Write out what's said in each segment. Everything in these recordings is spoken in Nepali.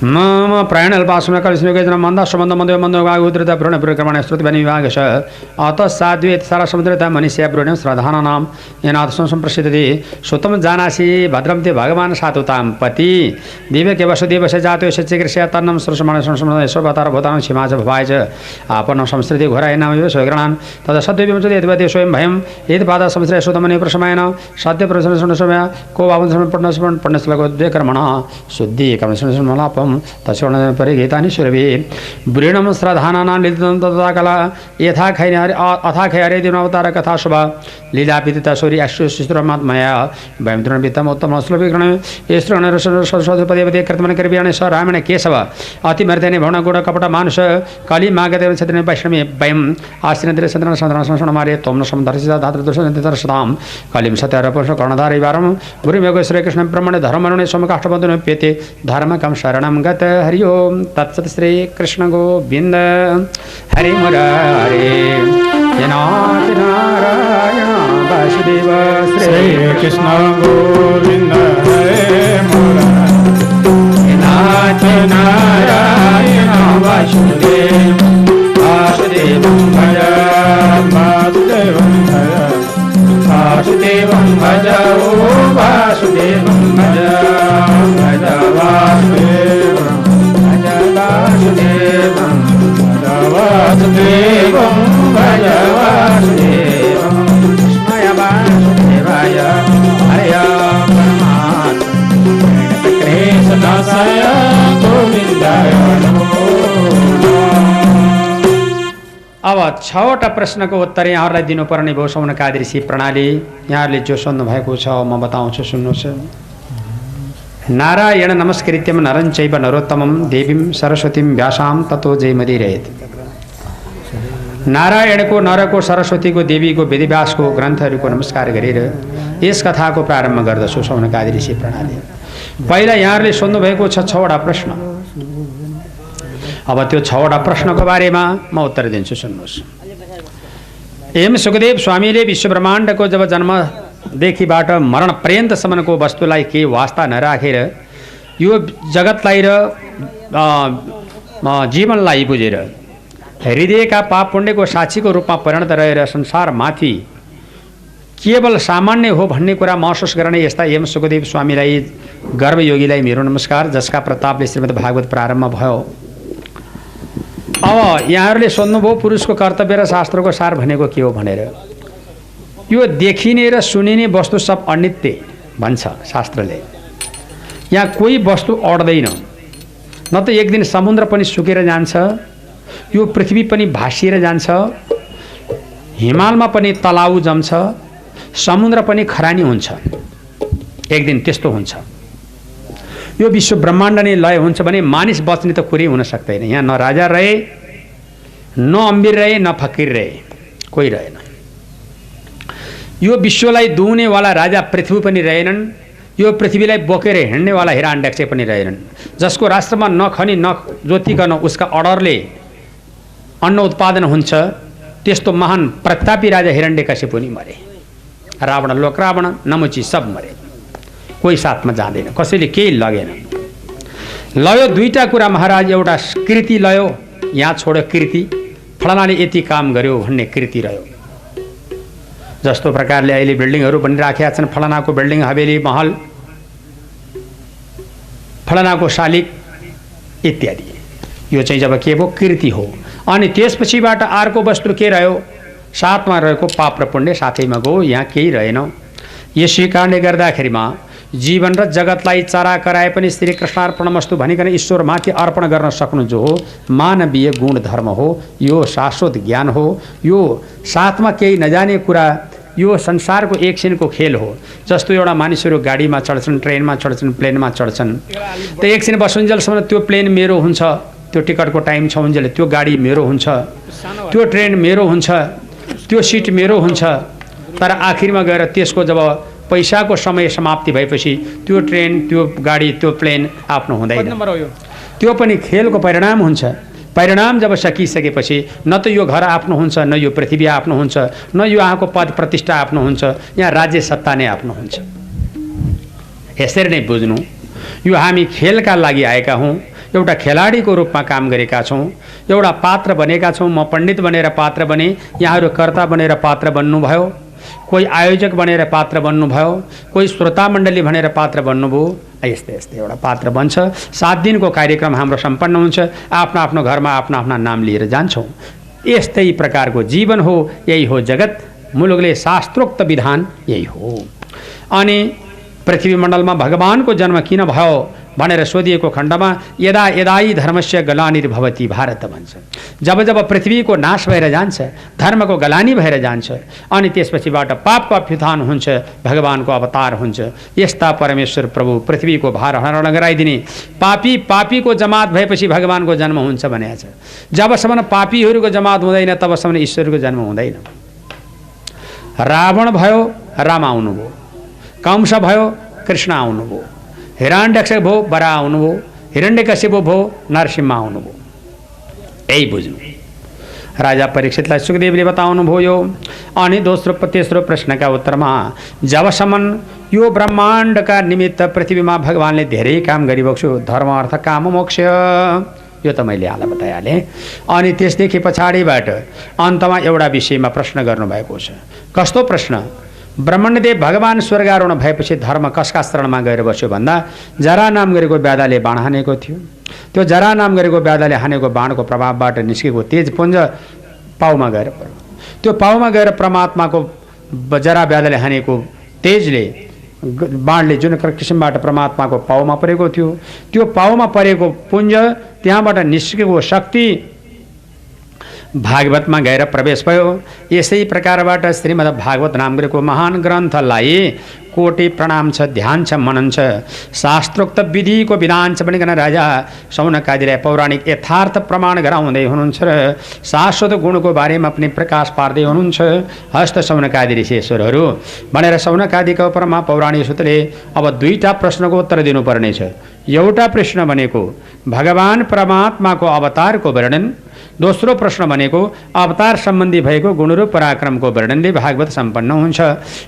मम प्रायण अल्पासुमे कलिस्मेकेजन मंदा संबंध मंदो मंदो उद्रता भ्रूण परिक्रमण श्रुति बनि विभागश अत साद्वेत सारा समुद्रता मनुष्य भ्रूण श्रद्धाना नाम यनाथ संप्रसिद्धि सुतम जानासी भद्रम ते भगवान सातुताम पति दिव्य के वसुदेव से जातो सच्चे कृष्य तन्नम सरसमान संसमान सर्वतार भूतान सीमाच भवायच आपन संस्कृति घोराय नाम स्वग्रहण तद सद्वेव देवते स्वयं भयम एत पाद संस्कृत सुतमने प्रसमयन सद्य प्रसन्न समय को बावन समय पढ़न श्लोक कर्मण शुद्धि कर्म मलापम तस्वर्ण परिगीतानि सुरभि ब्रीणम श्रद्धानानां लिलितं तथा कला यथा खैर्य अथा खैर्य दिनावतार कथा शुभा लीला पिता सूर्य अश्वशिष्टमात्मया वयं तृणवित्तम उत्तम श्लोकग्रहण येष्टृण सरस्वती पदे कर्तमन कर्व्याण स रामेण केशव अतिमर्दने भवन गुण कपट मानुष काली मागदेव छत्रने वैष्णवे वयं आश्रिनद्र चन्द्रन चन्द्रन संसण मारे तोम समदर्शिता धात्र दुष्टदर्शताम कालीं सत्यरपुष कर्णधारी वारम गुरुमेघ श्री कृष्ण ब्रह्मण धर्ममरुणे सोमकाष्ठबन्धुने प्येते धर्मकं शरणं गत हरि ओम तत्सत श्री कृष्ण गोविंद हरि मुरारे जनाथ नारायण वासुदेव श्री कृष्ण गोविंद हरे मुरारे नाथ नारायण वासुदेव वासुदेवं भज वासुदेवं भज वासुदेवं भज ओ वासुदेवं भज भज वासुदेवं वासुदेवं वासुदेवं भज वासुदेवं कृष्णाय वासुदेवाय हरय परमात्मने कृष्णदासाय गोविन्दाय नमो अब 6वटा प्रश्नको उत्तर यहाँहरूलाई दिनुपर्ने भयो सौनका दृश्य प्रणाली यहाँहरूले जो सोध्नु भएको छ म बताउँछु सुन्नुहोस् नारायण नमस्कृत्यम नरं चैव नरोत्तमं देवीं सरस्वतीं व्यासां ततो जयमदिरेत नारायणको नरको सरस्वतीको देवीको वेदव्यासको ग्रन्थहरूको नमस्कार गरेर यस कथाको प्रारम्भ गर्दछु सौनका दृश्य प्रणाली पहिला यहाँहरूले सोध्नु भएको छ 6वटा प्रश्न अब त्यो 6वटा प्रश्नको बारेमा म उत्तर दिन्छु सुन्नुहोस् एम सुखदेव स्वामीले विश्व ब्रह्माण्डको जब जन्मदेखिबाट मरण पर्यन्तसम्मको वस्तुलाई केही वास्ता नराखेर यो जगतलाई र जीवनलाई बुझेर हृदयका पाप पुण्यको साक्षीको रूपमा परिणत रहेर संसारमाथि केवल सामान्य हो भन्ने कुरा महसुस गर्ने यस्ता एम सुखदेव स्वामीलाई गर्भयोगीलाई मेरो नमस्कार जसका प्रतापले श्रीमद् भागवत प्रारम्भ भयो अब यहाँहरूले सोध्नुभयो पुरुषको कर्तव्य र शास्त्रको सार भनेको के हो भनेर यो देखिने र सुनिने वस्तु सब अनित्य भन्छ शास्त्रले यहाँ कोही वस्तु अड्दैन न त एक दिन समुद्र पनि सुकेर जान्छ यो पृथ्वी पनि भासिएर जान्छ हिमालमा पनि तलाउ जम्छ समुद्र पनि खरानी हुन्छ एक दिन त्यस्तो हुन्छ यो विश्व ब्रह्माण्ड नै लय हुन्छ भने मानिस बच्ने त कुरै हुन सक्दैन यहाँ न राजा रहे न अमीर रहे न फकीर रहे कोही रहेन यो विश्वलाई दुहुनेवाला राजा पृथ्वी पनि रहेनन् यो पृथ्वीलाई बोकेर हिँड्नेवाला हिरण्यकश्यप पनि रहेनन् जसको राष्ट्रमा न खनी न जोतिकन उसका अर्डरले अन्न उत्पादन हुन्छ त्यस्तो महान प्रतापी राजा हिरण्यकश्यप पनि मरे रावण लोकरावण नमुची सब मरे कोही साथमा जाँदैन कसैले केही लगेन लयो दुईटा कुरा महाराज एउटा कृति लयो यहाँ छोड्यो कृति फलानाले यति काम गर्यो भन्ने कृति रह्यो जस्तो प्रकारले अहिले बिल्डिङहरू बनिराखेका छन् फलानाको बिल्डिङ हवेली महल फलानाको शालिग इत्यादि यो चाहिँ जब के भयो कृति हो अनि त्यसपछिबाट अर्को वस्तु के रह्यो साथमा रहेको पाप र पुण्य साथैमा गयो यहाँ केही रहेन यसै कारणले गर्दाखेरिमा जीवन र जगतलाई चरा कराए पनि श्री कृष्णार्पणमस्तु भनिकन ईश्वरमाथि अर्पण गर्न सक्नु जो हो मानवीय गुण धर्म हो यो शाश्वत ज्ञान हो यो साथमा केही नजाने कुरा यो संसारको एकछिनको खेल हो जस्तो एउटा मानिसहरू गाडीमा चढ्छन् ट्रेनमा चढ्छन् प्लेनमा चढ्छन् त एकछिन बसुन्जेलसम्म त्यो प्लेन मेरो हुन्छ त्यो टिकटको टाइम छ उन्जेल त्यो गाडी मेरो हुन्छ त्यो ट्रेन मेरो हुन्छ त्यो सिट मेरो हुन्छ तर आखिरमा गएर त्यसको जब पैसाको समय समाप्ति भएपछि त्यो ट्रेन त्यो गाडी त्यो प्लेन आफ्नो हुँदैन त्यो पनि खेलको परिणाम हुन्छ परिणाम जब सकिसकेपछि न त यो घर आफ्नो हुन्छ न यो पृथ्वी आफ्नो हुन्छ न यो यहाँको पद प्रतिष्ठा आफ्नो हुन्छ यहाँ राज्य सत्ता नै आफ्नो हुन्छ यसरी नै बुझ्नु यो हामी खेलका लागि आएका हौँ एउटा खेलाडीको रूपमा काम गरेका छौँ, एउटा पात्र बनेका छौँ। म पण्डित बनेर पात्र बने, यहाँहरू कर्ता बनेर पात्र बन्नुभयो, कोही आयोजक बनेर पात्र बन्नुभयो, कोही श्रोता मण्डली भनेर पात्र बन्नुभयो। यस्तै यस्तै एउटा पात्र बन्छ। 7 दिनको कार्यक्रम हाम्रो सम्पन्न हुन्छ। आफ्नो आफ्नो घरमा आफ्नो आफ्ना नाम लिएर जान्छौँ। यस्तै प्रकारको जीवन हो, यही हो जगत। मुलुकले शास्त्रोक्त विधान यही हो। अनि पृथ्वी मण्डलमा भगवानको जन्म किन भयो भनेर सोधिएको खण्डमा यदा यदायी धर्मस्य गलानिर्भवति भारत भन्छ। जब जब पृथ्वीको नाश भएर जान्छ, धर्मको गलानी भएर जान्छ, अनि त्यसपछिबाट पापको अभ्युत्थान हुन्छ, भगवानको अवतार हुन्छ। यस्ता परमेश्वर प्रभु पृथ्वीको भार हरण गराइदिने पापीको जमात भएपछि भगवानको जन्म हुन्छ भनेको छ। जबसम्म पापीहरूको जमात हुँदैन तबसम्म ईश्वरको जन्म हुँदैन। रावण भयो, राम आउनुभयो। कंस भयो, कृष्ण आउनुभयो। हिरण्यकश्यप भयो, बराह आउनुभयो। हिरण्यकश्यप भयो, नरसिंह आउनुभयो। यही बुझ्नु। राजा परीक्षितलाई सुखदेवले बताउनुभयो। अनि तेस्रो प्रश्नका उत्तरमा जबसम्म यो ब्रह्माण्डका निमित्त पृथ्वीमा भगवानले धेरै काम गरिरहेको छु, धर्म अर्थ काम मोक्ष, यो त मैले यहाँलाई बताइहालेँ। अनि त्यसदेखि पछाडिबाट अन्तमा एउटा विषयमा प्रश्न गर्नुभएको छ। कस्तो प्रश्न? ब्रह्मण्यदेव भगवान स्वर्गारोहण भएपछि धर्म कसका शरणमा गएर बस्यो भन्दा जरा नाम गरेको व्याधाले बाण हानेको थियो। त्यो जरा नाम गरेको व्याधाले हानेको बाणको प्रभावबाट निस्केको तेज पुञ्ज पाउमा गएर पर्यो। त्यो पाउमा गएर परमात्माको जरा व्याधाले हानेको तेजले बाणले जुन किसिमबाट परमात्माको पाउमा परेको थियो, त्यो पाउमा परेको पुञ्ज त्यहाँबाट निस्केको शक्ति भागवतमा गएर प्रवेश भयो। यसै प्रकारबाट श्रीमद् भागवत नाम गरेको महान ग्रन्थलाई कोटि प्रणाम छ, ध्यान छ, मनन छ। शास्त्रोक्त विधिको विधान छ भनिकन राजा शौनकादिलाई पौराणिक यथार्थ प्रमाण गराउँदै हुनुहुन्छ र शाश्वत गुणको बारेमा पनि प्रकाश पार्दै हुनुहुन्छ। हस्त शौनकादि ऋषिश्वरहरू भनेर शौनकादिका उपरमा पौराणिक सूत्रले अब 2टा प्रश्नको उत्तर दिनुपर्नेछ। एउटा प्रश्न भनेको भगवान परमात्माको अवतारको वर्णन, दोस्रो प्रश्न भनेको अवतार सम्बन्धी भएको गुणरूप पराक्रमको वर्णनले भागवत सम्पन्न हुन्छ।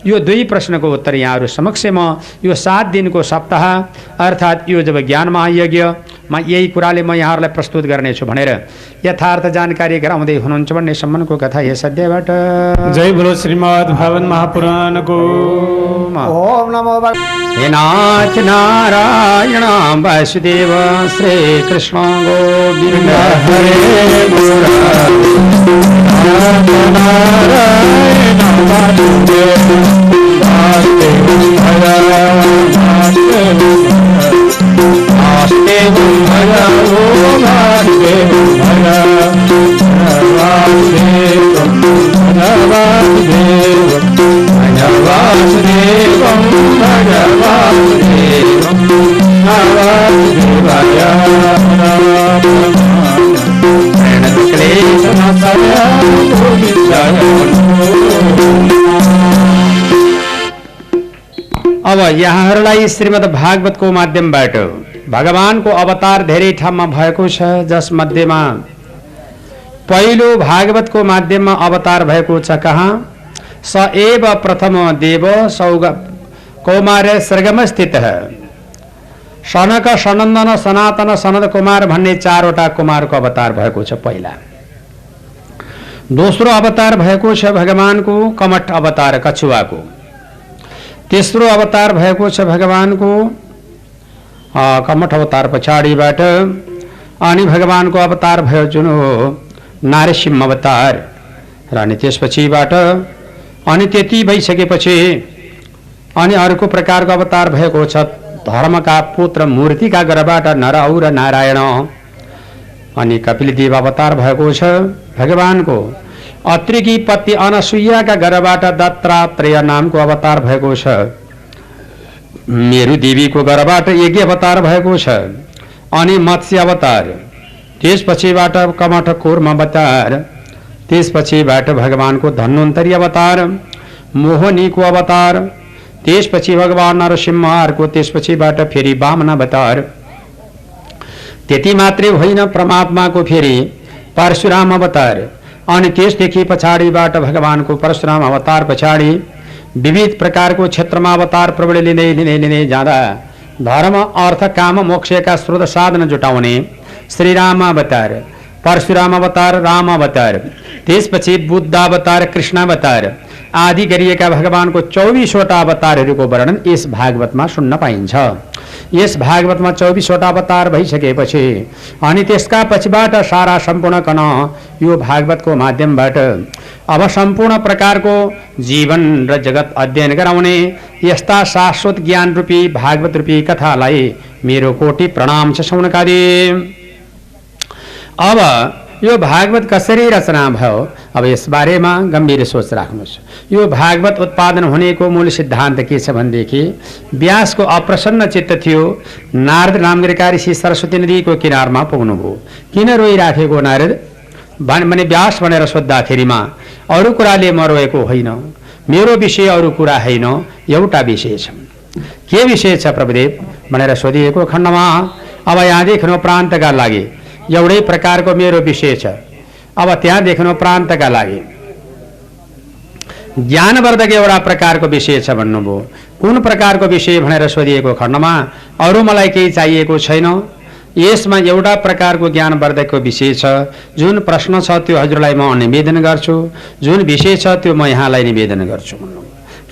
यो 2 प्रश्नको उत्तर यहाँहरू समक्ष म यो 7 दिनको सप्ताह अर्थात् यो जब ज्ञान महायज्ञमा यही कुराले म यहाँहरूलाई प्रस्तुत गर्नेछु भनेर यथार्थ जानकारी गराउँदै हुनुहुन्छ भन्ने सम्मको कथा यस अध्यायबाट। जय बोलो श्रीमद् भागवत महापुराणको। ओम नमो हे नाथ नारायण वासुदेव श्री कृष्ण गोविंद हरे नारायण वासुदेव अब यहाँहरूलाई श्रीमद् भागवतको माध्यमबाट भगवानको अवतार धेरै ठाउँमा भएको छ, जसमध्येमा पहिलो भागवतको माध्यममा अवतार भएको छ कहाँ? स एव प्रथम देव सौग कौमार सर्गम स्थित सनक सनन्दन सनातन सनद कुमार भन्ने 4वटा कुमारको अवतार भएको छ पहिला। दोस्रो अवतार भएको छ भगवानको कमठ अवतार कछुवाको। तेस्रो अवतार भएको छ भगवानको कमठ अवतार पछाडिबाट। अनि भगवानको अवतार भयो जुन हो नारसिंह अवतार र अनि त्यसपछिबाट अनि त्यति भइसकेपछि अनि अर्को प्रकारको अवतार भएको छ धर्मका पुत्र मूर्तिका गर्भबाट नरऔर नारायण। अनि कपिलदेव अवतार भएको छ भगवानको। अत्रिकी पत्नी अनसुईयाका गर्भबाट दत्तात्रेय नामको अवतार भएको छ। मेरु देवीको गर्भबाट यज्ञ अवतार भएको छ। अनि मत्स्य अवतार, त्यसपछिबाट कमठ कूर्म अवतार, त्यसपछिबाट भगवानको धन्वन्तरी अवतार, मोहनीको अवतार, त्यसपछि भगवान नरसिंहको, त्यसपछिबाट फेरि वामन अवतार। त्यति मात्रै होइन, परमात्माको फेरि परशुराम अवतार। अनि त्यसदेखि पछाडिबाट भगवानको परशुराम अवतार पछाडि विविध प्रकारको क्षेत्रमा अवतार प्रबल लिँदै जाँदा धर्म अर्थ काम मोक्षका स्रोत साधन जुटाउने श्रीराम अवतार, परशुराम अवतार, राम अवतार, त्यसपछि बुद्ध अवतार, कृष्ण अवतार आदि गरिएका भगवानको 24वटा अवतारहरूको वर्णन यस भागवतमा सुन्न पाइन्छ। यस भागवतमा 24वटा अवतार भइसकेपछि अनि त्यसका पछिबाट सारा सम्पूर्णकन यो भागवतको माध्यमबाट अब सम्पूर्ण प्रकारको जीवन र जगत अध्ययन गराउने यस्ता शाश्वत ज्ञान रूपी भागवत रूपी कथालाई मेरो कोटि प्रणाम छ सौनकादि। अब यो भागवत कसरी रचना भयो, अब यस बारेमा गम्भीर सोच राख्नुहोस्। यो भागवत उत्पादन हुनेको मूल सिद्धान्त के छ भनेदेखि व्यासको अप्रसन्न चित्त थियो। नारद नामका ऋषि सरस्वती नदीको किनारमा पुग्नुभयो। किन रोइराखेको नारद भने व्यास भनेर सोद्धाखेरिमा अरू कुराले म रोएको होइन, मेरो विषय अरू कुरा होइन, एउटा विषय छ। के विषय छ प्रभुदेव भनेर सोधिएको खण्डमा अब यहाँ देख्नु प्रान्तका लागि एउटै प्रकारको मेरो विषय छ। अब त्यहाँ देख्नु प्रान्तका लागि ज्ञानवर्धक एउटा प्रकारको विषय छ भन्नुभयो। कुन प्रकारको विषय भनेर सोधिएको खण्डमा अरू मलाई केही चाहिएको छैन, यसमा एउटा प्रकारको ज्ञानवर्धकको विषय छ। जुन प्रश्न छ त्यो हजुरलाई म निवेदन गर्छु, जुन विषय छ त्यो म यहाँलाई निवेदन गर्छु भन्नुभयो।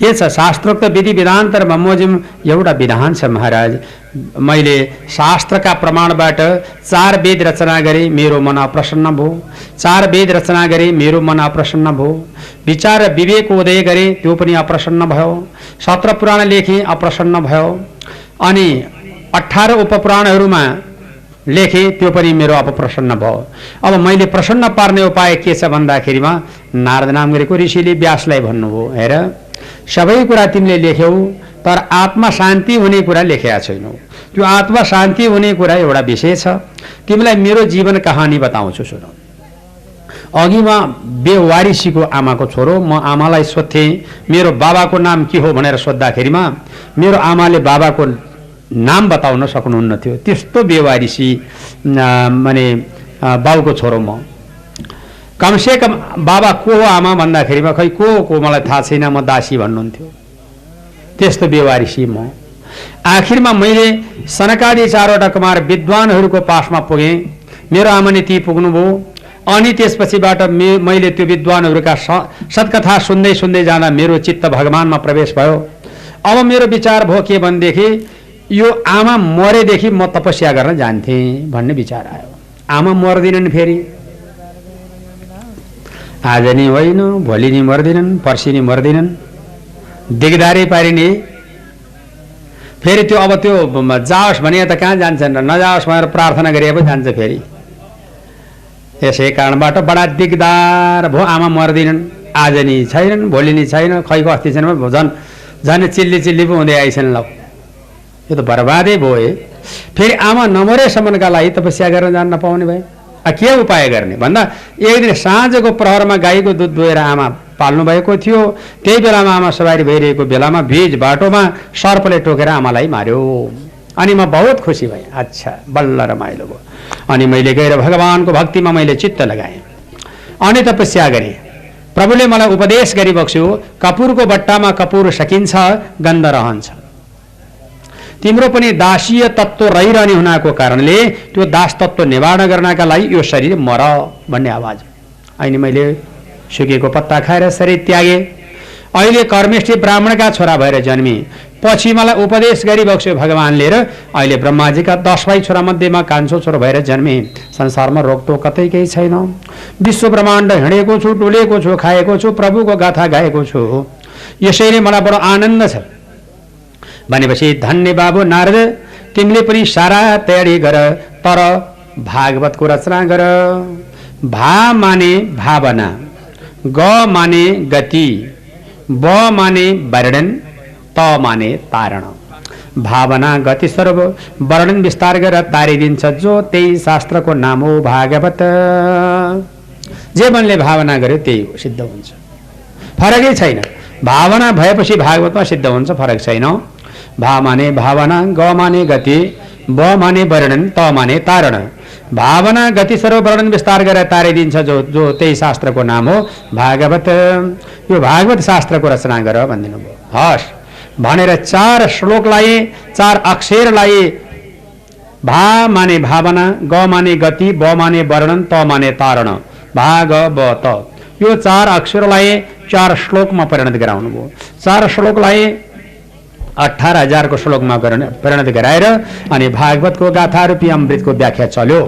के छ शास्त्रोक्त विधि विधान तर बमोजिम एउटा विधान छ महाराज। मैले शास्त्रका प्रमाणबाट 4 वेद रचना गरे, मेरो मन अप्रसन्न भयो। 4 वेद रचना गरे, मेरो मन अप्रसन्न भयो। विचार र विवेक उदय गरे, त्यो पनि अप्रसन्न भयो। 17 पुराण लेखे, अप्रसन्न भयो। अनि 18 उपपुराणहरूमा लेखे, त्यो पनि मेरो अप्रसन्न भयो। अब मैले प्रसन्न पार्ने उपाय के छ भन्दाखेरिमा नारद नाम गरेको ऋषिले व्यासलाई भन्नुभयो, हेर सबै कुरा तिमीले लेख्यौ तर आत्मा शान्ति हुने कुरा लेखेका छैनौ। त्यो आत्मा शान्ति हुने कुरा एउटा विषय छ। तिमीलाई मेरो जीवन कहानी बताउँछु सुन। अघिमा बेवारिसीको आमाको छोरो, म आमालाई सोध्थेँ मेरो बाबाको नाम के हो भनेर सोद्धाखेरिमा मेरो आमाले बाबाको नाम बताउन सक्नुहुन्न थियो। त्यस्तो बेवारिसी माने बाउको छोरो म। कमसे कम बाबा को हो आमा भन्दाखेरिमा खै को मलाई थाहा छैन, म दासी भन्नुहुन्थ्यो। त्यस्तो बेवारिसी म। आखिरमा मैले सनकादि 4वटा कुमार विद्वानहरूको पासमा पुगेँ। मेरो आमा नि ती पुग्नुभयो। अनि त्यसपछिबाट मैले त्यो विद्वानहरूका सत्कथा सुन्दै सुन्दै जाँदा मेरो चित्त भगवानमा प्रवेश भयो। अब मेरो विचार भयो के भनेदेखि यो आमा मरेदेखि म तपस्या गर्न जान्थेँ भन्ने विचार आयो। आमा मर्दिनन्, फेरि आज नि होइन, भोलि नि मर्दिनन्, पर्सि नि मर्दिनन्, दिगदारी पारिने। फेरि त्यो अब त्यो जाओस् भने त कहाँ जान्छन् र नजाओस् भनेर प्रार्थना गरे पो जान्छ फेरि। यसै कारणबाट बडा दिगदार भयो। आमा मर्दिनन्, आज नि छैनन्, भोलि नि छैन, खैको अस्ति छैन, झन् चिल्ली पो हुँदै आइछन्। ल यो त बर्बादै भयो है। फेरि आमा नमरेसम्मका लागि तपस्या गर्न जान नपाउने भए के उपाय गर्ने भन्दा एक दिन साँझको प्रहरमा गाईको दुध दुहेर आमा पाल्नु भएको थियो। त्यही बेलामा आमा सवारी भइरहेको बेलामा बीच बाटोमा सर्पले टोकेर आमालाई मार्यो। अनि म बहुत खुसी भएँ, अच्छा बल्ल रमाइलो भयो। अनि मैले गएर भगवानको भक्तिमा मैले चित्त लगाएँ अनि तपस्या गरेँ। प्रभुले मलाई उपदेश गरिबक्स्यो, कपुरको बट्टामा कपुर सकिन्छ, गन्ध रहन्छ। तिम्रो पनि दासीय तत्त्व रहिरहने हुनाको कारणले त्यो दास तत्त्व निवारण गर्नका लागि यो शरीर मर भन्ने आवाज। अहिले मैले सुकेको पत्ता खाएर शरीर त्यागे। अहिले कर्मेष्ठी ब्राह्मणका छोरा भएर जन्मे। पछि मलाई उपदेश गरिबक्स्यो भगवानले र अहिले ब्रह्माजीका 10 भाइ छोरा मध्येमा कान्छो छोरो भएर जन्मे। संसारमा रोकटोक कतै केही छैन। विश्व ब्रह्माण्ड हिँडेको छु, डुलेको छु, खाएको छु, प्रभुको गाथा गाएको छु। यसैले मलाई बडो आनन्द छ। भनेपछि धन्य बाबु नारद, तिमीले पनि सारा तयारी गर, तर भागवतको रचना गर। भा माने भावना, ग माने गति, ब माने वर्णन, त माने तारण। भावना गति स्वरूप वर्णन विस्तार गरेर तारिदिन्छ जो त्यही शास्त्रको नाम हो भागवत। जे मनले भावना गर्यो त्यही हो, सिद्ध हुन्छ, फरकै छैन। भावना भएपछि भागवतमा सिद्ध हुन्छ, फरक छैन। भा माने भावना, ग माने गति, ब माने वर्णन, त माने तारण। भावना गति स्वरूप वर्णन विस्तार गरेर तारिदिन्छ जो त्यही शास्त्रको नाम हो भागवत। यो भागवत शास्त्रको रचना गर भनिदिनु भयो। हस्, भनेर 4 श्लोक लाए, 4 अक्षर लाए। भा माने भावना, ग माने गति, ब माने वर्णन, त माने तारण, भाग ब त। यो 4 अक्षरलाई 4 श्लोकमा परिणत गराउनु भयो। 4 श्लोकलाई 18,000 को श्लोकमा परिणत गराएर अनि भागवतको गाथा रूपी अमृतको व्याख्या चल्यो।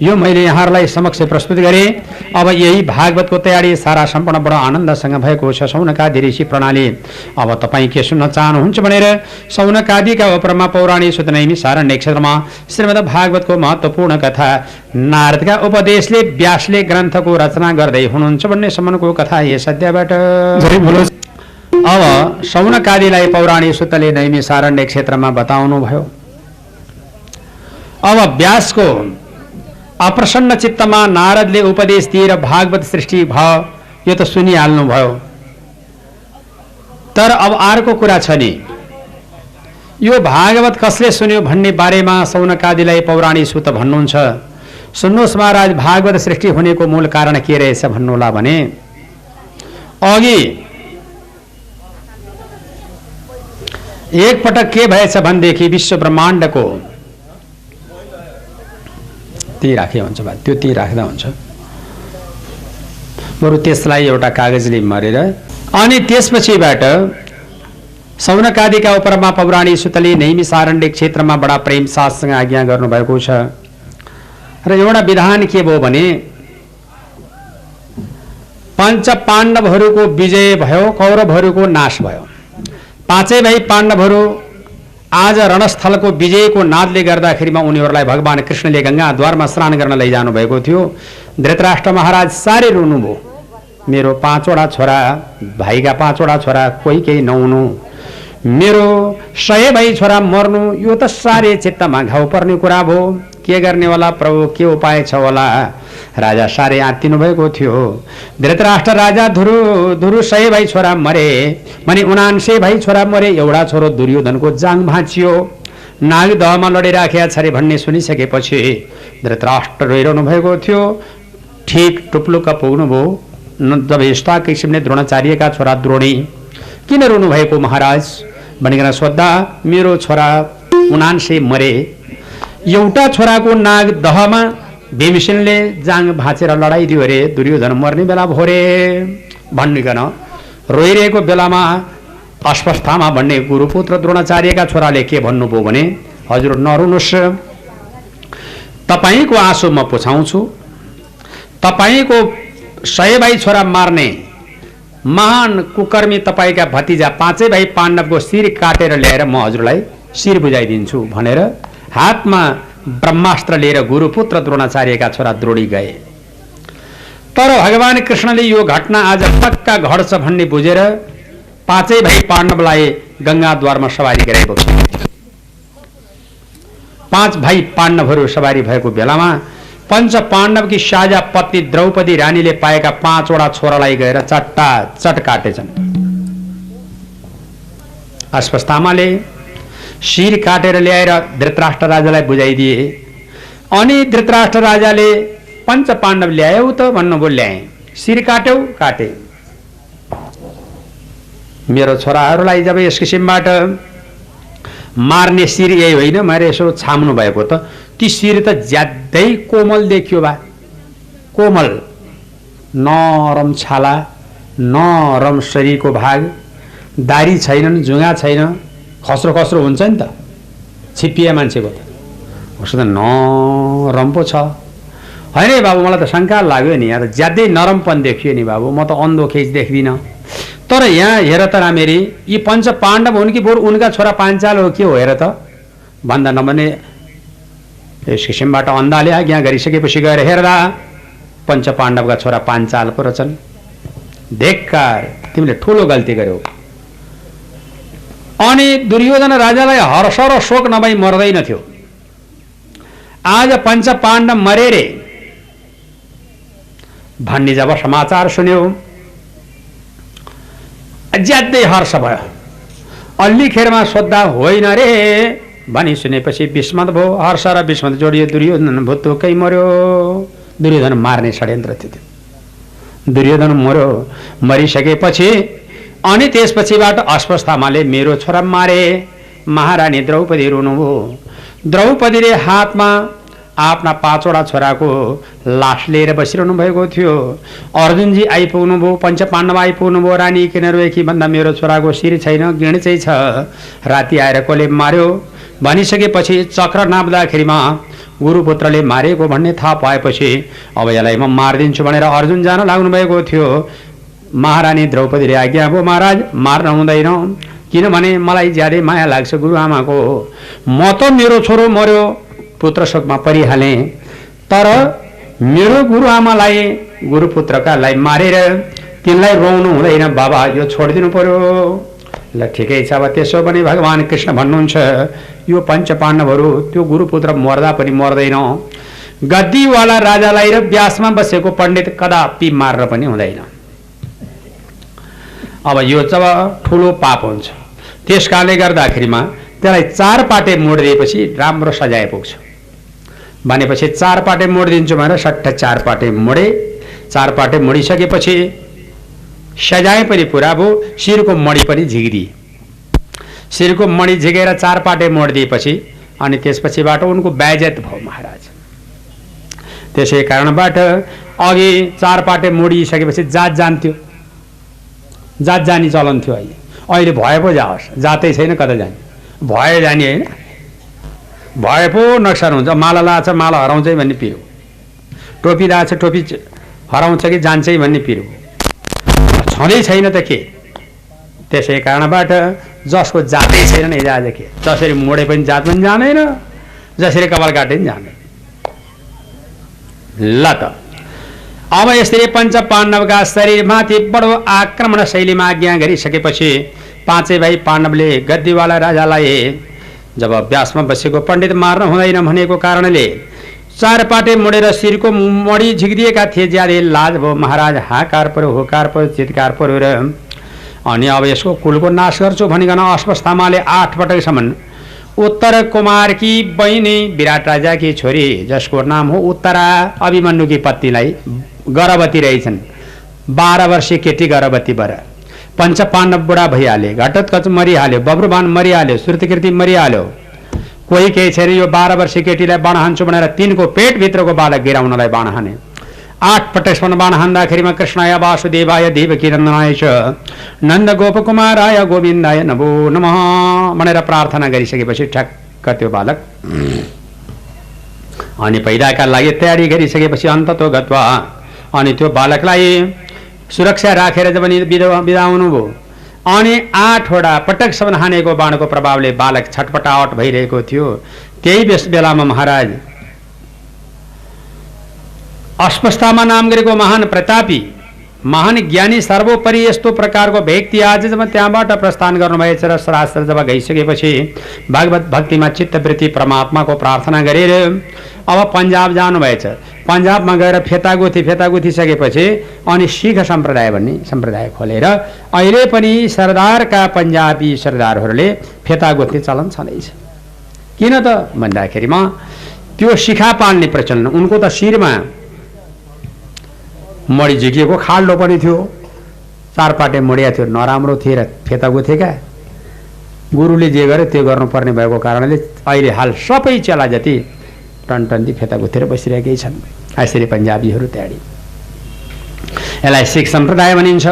यो मैले यहाँहरूलाई समक्ष प्रस्तुत गरेँ। अब यही भागवतको तयारी सारा सम्पूर्ण बडो आनन्दसँग भएको छ सौनकादि ऋषि प्रणाली। अब तपाईँ के सुन्न चाहनुहुन्छ भनेर सौनकादिका उपरमा पौराणिक सुत नैमी सारण्य क्षेत्रमा श्रीमद् भागवतको महत्त्वपूर्ण कथा नारदका उपदेशले व्यासले ग्रन्थको रचना गर्दै हुनुहुन्छ भन्ने सम्मको कथा यस अध्यायबाट। अब सौनकादिलाई पौराणिक सुतले नैमी सारण्य क्षेत्रमा बताउनु भयो। अब व्यासको अप्रसन्न चित्तमा नारदले उपदेश दिएर भागवत सृष्टि भयो, यो त सुनिहाल्नु भयो। तर अब अर्को कुरा छ नि, यो भागवत कसले सुन्यो भन्ने बारेमा सौनकादिलाई पौराणिक सुत भन्नुहुन्छ। सुन्नुहोस् महाराज, भागवत सृष्टि हुनेको मूल कारण के रहेछ भन्नुहोला भने अघि एक पटक के भएछ भनेदेखि विश्व ब्रह्माण्डको ती राखे हुन्छ बा, त्यो ती राख्दा हुन्छ, बरु त्यसलाई एउटा कागजले मरेर अनि त्यसपछिबाट सौनकादिका उपरमा पौराणिक सुतले नैमी सारण्य क्षेत्रमा बडा प्रेम साथसँग आज्ञा गर्नुभएको छ। र एउटा विधान के भयो भने पञ्च पाण्डवहरूको विजय भयो, कौरवहरूको नाश भयो। 5 भाइ पाण्डवहरू आज रणस्थलको विजयको नादले गर्दाखेरिमा उनीहरूलाई भगवान कृष्णले गंगाद्वारमा स्नान गर्न लैजानु भएको थियो। धृतराष्ट्र महाराज साह्रै रुनुभयो, मेरो 5वटा छोरा, भाइका 5वटा छोरा कोही केही नहुनु, मेरो 100 भाइ छोरा मर्नु, यो त साह्रै चित्तमा घाउ पर्ने कुरा भयो। के गर्ने होला प्रभु, के उपाय छ होला। राजा साह्रै आत्तिनु भएको थियो। धृतराष्ट्र राजा धुरु 100 भाइ छोरा मरे भने 79 भाइ छोरा मरे। एउटा छोरो दुर्योधनको जाङ भाँचियो, नागदहमा लडिराखेका छ रे भन्ने सुनिसकेपछि धृतराष्ट्र रोइरहनु भएको थियो। ठिक टुप्लुक्क पुग्नुभयो जब यस्ता किसिमले द्रोणाचार्यका छोरा द्रोणी किन रुनु भएको महाराज भनिकन सोद्धा, मेरो छोरा 79 मरे, एउटा छोराको नाग दहमा भीमसेनले जाङ भाँचेर लडाइदियो रे, दुर्योधन मर्ने बेला भो रे भनिकन रोइरहेको बेलामा अश्वस्थामा भन्ने गुरुपुत्र द्रोणाचार्यका छोराले के भन्नुभयो भने, हजुर नरुनुहोस्, तपाईको आँसु म पुछाउँछु। तपाईको 100 भाइ छोरा मार्ने महान कुकर्मी तपाईका भतिजा 5 भाइ पाण्डवको शिर काटेर ल्याएर म हजुरलाई शिर बुझाइदिन्छु भनेर हातमा ब्रह्मास्त्र लिएर गुरुपुत्र द्रोणाचार्यका छोरा द्रोणी गए। तर भगवान कृष्णले यो घटना आज पक्का घट्छ भन्ने बुझेर 5 भाइ पाण्डवलाई गंगाद्वारमा सवारी गराएको छ। 5 भाइ पाण्डवहरू सवारी भएको बेलामा पञ्च पाण्डवकी साझा पत्नी द्रौपदी रानीले पाएका 5वटा छोरालाई गएर चट काटेछन्। अश्वस्थामाले शिर काटेर ल्याएर धृतराष्ट्र राजालाई बुझाइदिए। अनि धृतराष्ट्र राजाले पञ्च पाण्डव ल्यायौ त भन्नुभयो, ल्याए। शिर काट्यौ, काटे। मेरो छोराहरूलाई जब यस किसिमबाट मार्ने शिर यही होइन, मैले यसो छाम्नु भएको त ती शिर त ज्यादै कोमल देखियो बा, कोमल नरम छाला, नरम शरीरको भाग, दारी छैनन्, जुङ्गा छैन, खस्रो खस्रो हुन्छ नि त छिप्पिए मान्छेको त, उसो त नरम पो छ होइन बाबु। मलाई त शङ्का लाग्यो नि, यहाँ त ज्यादै नरमपन देखियो नि बाबु, म त अन्धो खेच देख्दिनँ। तर यहाँ हेर त रामेरी, यी पञ्च पाण्डव हुन् कि बरु उनका छोरा पाञ्चाल हो के हो हेर त भन्दा नभने यस किसिमबाट अन्धाले आज्ञा गरिसकेपछि गएर हेर्दा पञ्च पाण्डवका छोरा पाञ्चाल पो रहेछन्। धिक्कार, तिमीले ठुलो गल्ती गर्यौ। अनि दुर्योधन राजालाई हर्ष र शोक नभई मर्दैन थियो। आज पञ्च पाण्डव मरे रे भन्ने जब समाचार सुन्यो ज्यादै हर्ष भयो। अल्लीखेरमा सोद्धा होइन रे भनी सुनेपछि विस्मत भयो। हर्ष र विस्मत जोडियो, दुर्योधन भुत्तुकै मर्यो। दुर्योधन मार्ने षड्यन्त्र थियो। दुर्योधन मर्यो। मरिसकेपछि अनि त्यसपछिबाट अस्वस्थामाले मेरो छोरा मारे। महारानी द्रौपदी रुनुभयो। द्रौपदीले हातमा आफ्ना 5 वटा छोराको लास लिएर बसिरहनु भएको थियो। अर्जुनजी आइपुग्नुभयो, पञ्चपाण्डव आइपुग्नुभयो। रानी किन रोएकी भन्दा मेरो छोराको शिर छैन, गिँड चाहिँ छ। राति आएर कसले मार्यो भनिसकेपछि चक्र नाप्दाखेरिमा गुरुपुत्रले मारेको भन्ने थाहा पाएपछि अब यसलाई म मारिदिन्छु भनेर अर्जुन जान लाग्नु भएको थियो। महारानी द्रौपदीले आज्ञा भयो, महाराज मार्न हुँदैन, किनभने मलाई ज्यादै माया लाग्छ गुरुआमाको। म त मेरो छोरो मर्यो पुत्र शोकमा परिहालेँ, तर मेरो गुरुआमालाई गुरुपुत्रकालाई मारेर तिनलाई रोउनु हुँदैन बाबा, यो छोडिदिनु पर्यो। ल ठिकै छ, अब त्यसो भने भगवान् कृष्ण भन्नुहुन्छ यो पञ्चपाण्डवहरू त्यो गुरुपुत्र मर्दा पनि मर्दैन। गद्दीवाला राजालाई र व्यासमा बसेको पण्डित कदापि मार्न पनि हुँदैन। अब यो जब ठुलो पाप हुन्छ त्यसकारणले गर्दाखेरिमा त्यसलाई 4 पाटे मोडिदिएपछि राम्रो सजाय पुग्छ भनेपछि 4 पाटे मोडिदिन्छु भनेर सट्ट 4 पाटे मोडे। 4 पाटे मोडिसकेपछि सजाय पनि पुरा भयो, शिरको मणि पनि झिकिदिए। शिरको मणि झिकेर 4 पाटे मोडिदिएपछि अनि त्यसपछिबाट उनको बेइज्जत भयो महाराज। त्यसै कारणबाट अघि 4 पाटे मोडिसकेपछि जात जान्थ्यो, जात जानी चलन थियो। अहिले भए पो जाओस्, जातै छैन कता जाने, भए जाने होइन, भए पो नक्सान हुन्छ। माला लाछ माला हराउँछ भन्ने पिरो, टोपी लाछ टोपी हराउँछ कि जान्छ भन्ने पिरो छँदै छैन त के। त्यसै कारणबाट जसको जातै छैन नि आज के, जसरी मोडे पनि जात पनि जाँदैन, जसरी कपाल काटे पनि जाँदैन। ल त अब यसरी पञ्चपाण्डवका शरीरमाथि बडो आक्रमण शैलीमा आज्ञा गरिसकेपछि 5 भाइ पाण्डवले गद्दीवाला राजालाई जब व्यासमा बसेको पण्डित मार्न हुँदैन भनेको कारणले 4 पाटे मोडेर शिरको मणि झिकिदिएका थिए। ज्यादै लाज भयो महाराज, हाकार पर्यो, होकार पर्यो, चितकार पर्यो र अनि अब यसको कुलको नाश गर्छु भनिकन अस्वस्थामाले 8 पटकसम्म उत्तर कुमारकी बहिनी विराट राजाकी छोरी जसको नाम हो उत्तरा, अभिमन्युकी पत्नीलाई गर्भवती रहेछन्। 12 वर्षीय केटी गर्भवती भएर पञ्चपाण्डव बुढा भइहाले, घटोत्कच मरिहाल्यो, बब्रुवान मरिहाल्यो, श्रुतिकीर्ति मरिहाल्यो। कोही केही छैन, यो 12 वर्षीय केटीलाई बाण हान्छु भनेर 3 को पेटभित्रको बालक गिराउनलाई बाण हाने। 8 पटकसम्म बाण हान्दाखेरिमा कृष्णाय वासुदेवाय देवकी नन्दनाय च नन्द गोपकुमाराय गोविन्दाय नमो नमः भनेर प्रार्थना गरिसकेपछि ठ्याक्क त्यो बालक अनि पैदाका लागि तयारी गरिसकेपछि अन्ततो गत्वा अनि त्यो बालकलाई सुरक्षा राखेर जब बिदा हुनुभयो अनि 8 वटा पटकसम्म हानेको बाणको प्रभावले बालक छटपटाहट भइरहेको थियो। त्यही बेलामा महाराज अस्वस्थामा नाम गरेको महान प्रतापी महान ज्ञानी सर्वोपरि यस्तो प्रकारको व्यक्ति आज जब त्यहाँबाट प्रस्थान गर्नुभएछ र शास्त्र जब गइसकेपछि भागवत भक्तिमा चित्तवृत्ति परमात्माको प्रार्थना गरेर अब पन्जाब जानुभएछ। पन्जाबमा गएर फेतागुथी सकेपछि अनि सिख सम्प्रदाय भन्ने सम्प्रदाय खोलेर अहिले पनि सरदारका पन्जाबी सरदारहरूले फेतागुथी चलन छँदैछ। किन त भन्दाखेरिमा त्यो शिखा पाल्ने प्रचलन, उनको त शिरमा मणि झिकिएको खाल्डो पनि थियो, 4 पाटे मोडिया थियो, नराम्रो थिए र फेता गुथेका। गुरुले जे गरे त्यो गर्नुपर्ने भएको कारणले अहिले हाल सबै चेला जति टनटन्दी फेता गुथेर बसिरहेकै छन्। यसरी पन्जाबीहरू तयारी, यसलाई सिख सम्प्रदाय भनिन्छ।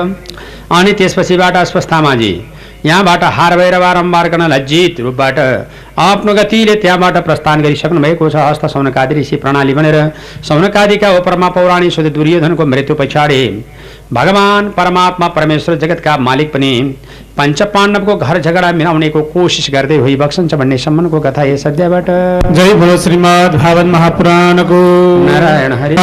अनि त्यसपछिबाट अस्वस्थामाजी यहाँबाट हार भएर बारम्बार गर्न लज्जित रूपबाट आफ्नो गतिले त्यहाँबाट प्रस्थान गरिसक्नु भएको छ। हस्त सौनकादि ऋषि प्रणाली भनेर सौनकादिका उपरमा पौराणिक सुध दुर्योधनको मृत्यु पछाडि भगवान परमात्मा परमेश्वर जगतका मालिक पनि पञ्चपाण्डवको घर झगडा मिलाउनेको कोसिस गर्दै भइबक्सन्छ भन्ने सम्मको कथा यस अध्यायबाट। जय बोलो श्रीमद् भागवत महापुराणको। नारायण हरि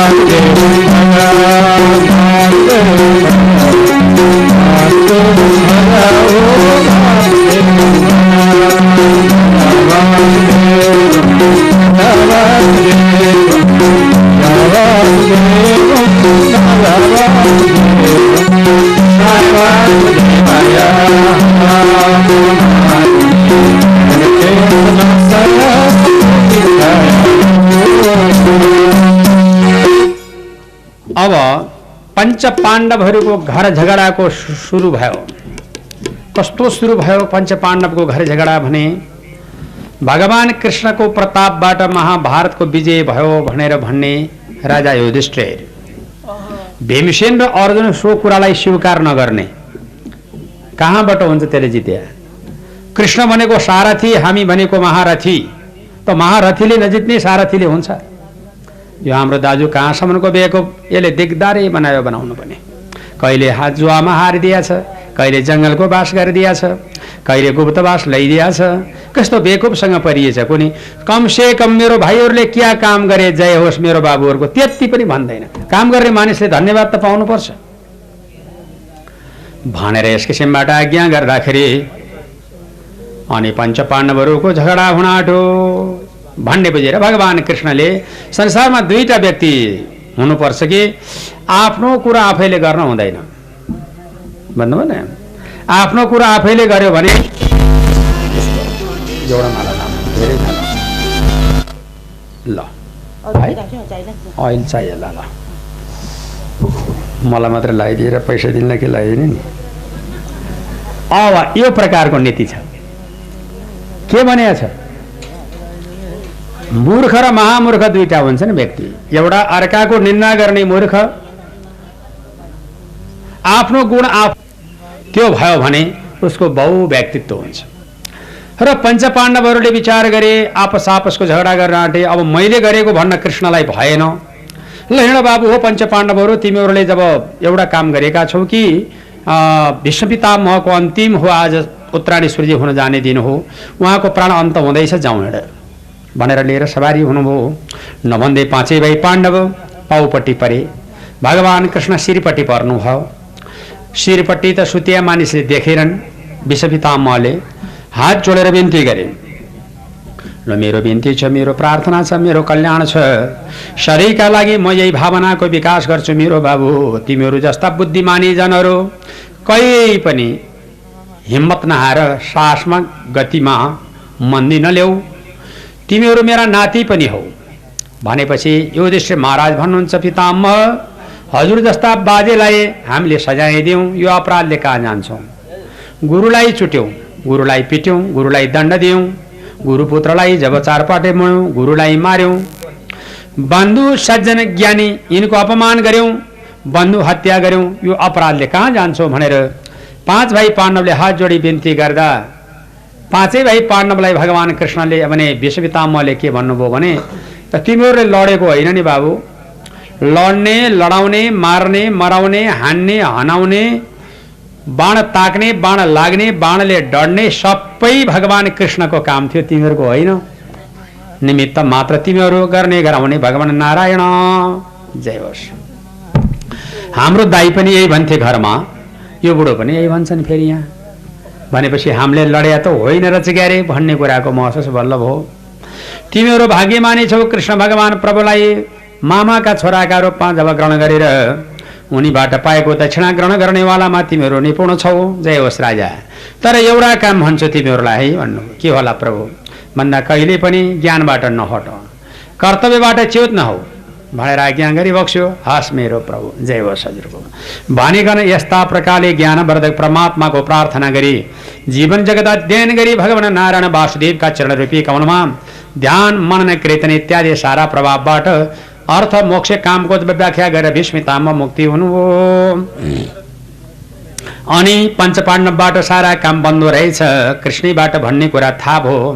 अब पञ्चपाण्डवहरूको घर झगडाको सुरु भयो। कस्तो सुरु भयो पञ्चपाण्डवको घर झगडा भने भगवान कृष्णको प्रतापबाट महाभारतको विजय भयो भनेर भन्ने राजा युधिष्ठिर भीमसेन र अर्जुन सो कुरालाई स्वीकार नगर्ने कहाँबाट हुन्छ त्यसले जित्या कृष्ण भनेको सारथी हामी भनेको महारथी त महारथीले नजित्ने सारथीले हुन्छ यो हाम्रो दाजु कहाँसम्मको बेको यसले दिगदारै बनायो बनाउनु पनि कहिले हात जुवामा हारिदिएछ कहिले जङ्गलको बास गरिदिएछ कहिले गुप्तवास लैदिएछ कस्तो बेकुबसँग परिएछ कुनै कमसे कम मेरो भाइहरूले क्या काम गरे जय होस् मेरो बाबुहरूको त्यति पनि भन्दैन काम गर्ने मानिसले धन्यवाद त पाउनुपर्छ भनेर यस किसिमबाट आज्ञा गर्दाखेरि अनि पञ्चपाण्डवहरूको झगडा हुन आँट्यो भन्ने बुझेर भगवान कृष्णले संसारमा दुईटा व्यक्ति हुनुपर्छ कि आफ्नो कुरा आफैले गर्न हुँदैन भन्नुभयो नि आफ्नो कुरा आफैले गर्यो भने एउटा माला धेरै ल अहिले चाहियो ल मलाई मात्र लगाइदिएर पैसा दिनलाई के लगाइदिने नि अब यो प्रकारको नीति छ के भनेको छ मूर्ख र महामूर्ख दुईटा हुन्छन् व्यक्ति एउटा अर्काको निन्दा गर्ने मूर्ख आफ्नो गुण त्यो भयो भने उसको बहु व्यक्तित्व हुन्छ र पञ्चपाण्डवहरूले विचार गरे आपसको झगडा गर्न आँटे अब मैले गरेको भन्न कृष्णलाई भएन ल हिँड बाबु हो पञ्चपाण्डवहरू तिमीहरूले जब एउटा काम गरेका छौ कि भीष्म पितामहको अन्तिम हो आज उत्तरायणी सूर्य हुन जाने दिन हो उहाँको प्राण अन्त हुँदैछ जाउँ हिँड भनेर लिएर सवारी हुनुभयो नभन्दै पाँचै भाइ पाण्डव पाउपट्टि परे भगवान कृष्ण शिरपट्टि पर्नुभयो शिरपट्टि त सुतिया मानिसले देखेरन् भीष्म पितामहले हात जोडेर बिन्ती गरे ल मेरो बिन्ती छ मेरो प्रार्थना छ मेरो कल्याण छ शरीरका लागि म यही भावनाको विकास गर्छु मेरो बाबु तिमीहरू जस्ता बुद्धिमानी जनहरू कहीँ पनि हिम्मत नहार साहसमा गतिमा मन्दी नल्याऊ तिमीहरू मेरा नाति पनि हौ भनेपछि युधिष्ठिर महाराज भन्नुहुन्छ पितामह हजुर जस्ता बाजेलाई हामीले सजाय दियौँ यो अपराधले कहाँ जान्छौँ गुरुलाई चुट्यौँ गुरुलाई पिट्यौँ गुरुलाई दण्ड दियौँ गुरुपुत्रलाई जब चारपाटे मोड्यौँ गुरुलाई मार्यौँ बन्धु सज्जन ज्ञानी यिनको अपमान गर्यौँ बन्धु हत्या गर्यौँ यो अपराधले कहाँ जान्छौँ भनेर पाँच भाइ पाण्डवले हात जोडी बिन्ती गर्दा पाँचै भाइ पाण्डवलाई भगवान कृष्णले भने भीष्म पितामहले के भन्नुभयो भने त तिमीहरूले लडेको होइन नि बाबु लड्ने लडाउने मार्ने मराउने हान्ने हनाउने बाण ताक्ने बाण लाग्ने बाणले डढ्ने सबै भगवान कृष्णको काम थियो तिमीहरूको होइन निमित्त मात्र तिमीहरू गर्ने गराउने भगवान नारायण जय होस् हाम्रो दाइ पनि यही भन्थे घरमा यो बुढो पनि यही भन्छन् फेरि यहाँ भनेपछि हामीले लड्या त होइन रहेछ क्यारे भन्ने कुराको महसुस बल्ल भयो तिमीहरू भाग्यमानी छौ कृष्ण भगवान प्रभुलाई मामाका छोराका रूपमा जब ग्रहण गरेर उनीबाट पाएको दक्षिणा ग्रहण गर्नेवालामा तिमीहरू निपुण छौ जय होस् राजा तर एउटा काम भन्छु तिमीहरूलाई है भन्नु के होला प्रभु भन्दा कहिले पनि ज्ञानबाट नहट कर्तव्यबाट च्युत नहौ भनेर आज्ञा गरिबक्स्यो हस् मेरो प्रभु जय होस् हजुरको भनिकन यस्ता प्रकारले ज्ञानवर्धक परमात्माको प्रार्थना गरी जीवन जगत अध्ययन गरी भगवान नारायण वासुदेवका चरण रूपी कमलमा ध्यान मनन कीर्तन इत्यादि सारा प्रभावबाट अर्थ मोक्ष कामको व्याख्या गरेर भीष्म पितामह मुक्ति हुनुभयो अनि पञ्चपाण्डवबाट सारा काम बन्द रहेछ कृष्णबाट भन्ने कुरा थाहा भयो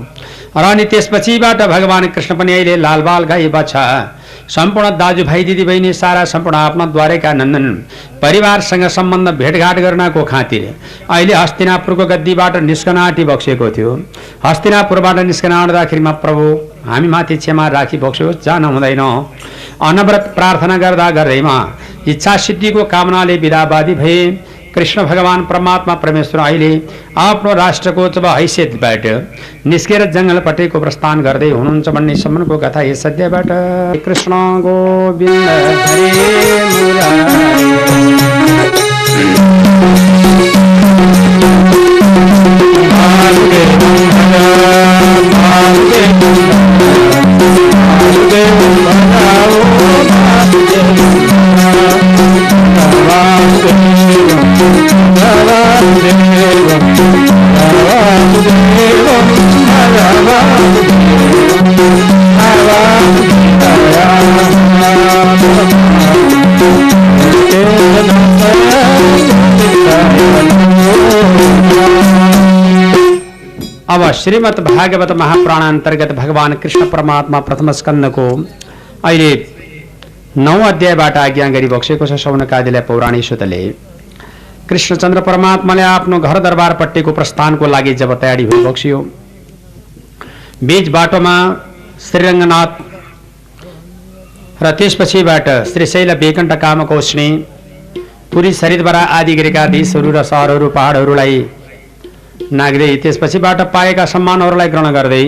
र अनि त्यसपछिबाट भगवान कृष्ण पनि अहिले लालबाल गाई बच्चा सम्पूर्ण दाजुभाइ दिदीबहिनी सारा सम्पूर्ण आफ्ना द्वारेका नन्दन परिवारसँग सम्बन्ध भेटघाट गर्नको खातिर अहिले हस्तिनापुरको गद्दीबाट निस्कन आँटी बक्सेको थियो हस्तिनापुरबाट निस्कन आउँदाखेरिमा प्रभु हामी माथि क्षमा राखी बक्स्योस् जान हुँदैन अनवरत प्रार्थना गर्दा गर्दैमा इच्छा सिद्धिको कामनाले विदावादी भए कृष्ण भगवान परमात्मा परमेश्वर अहिले आफ्नो राष्ट्रको जब हैसियतबाट निस्केर जङ्गलपट्टिको प्रस्थान गर्दै हुनुहुन्छ भन्ने सम्मको कथा यस अध्यायबाट कृष्ण गोविन्द हरे अब श्रीमद् भागवत महापुराण अंतर्गत भगवान कृष्ण परमात्मा प्रथम स्कन्धको अहिले 9 अध्यायबाट आज्ञा गरिबक्सेको छ। शौनकादिलाई पौराणिक सूत्रले कृष्णचन्द्र परमात्माले आफ्नो घर दरबारपट्टिको प्रस्थानको लागि जब तयारी भइबक्सियो, बीच बाटोमा श्रीरङ्गनाथ र त्यसपछिबाट श्रीशैल वैकुण्ठ कामकोष्णी पुरी सरिद्वारा आदि गरेका देशहरू र सहरहरू पहाडहरूलाई नाग्दै त्यसपछिबाट पाएका सम्मानहरूलाई ग्रहण गर्दै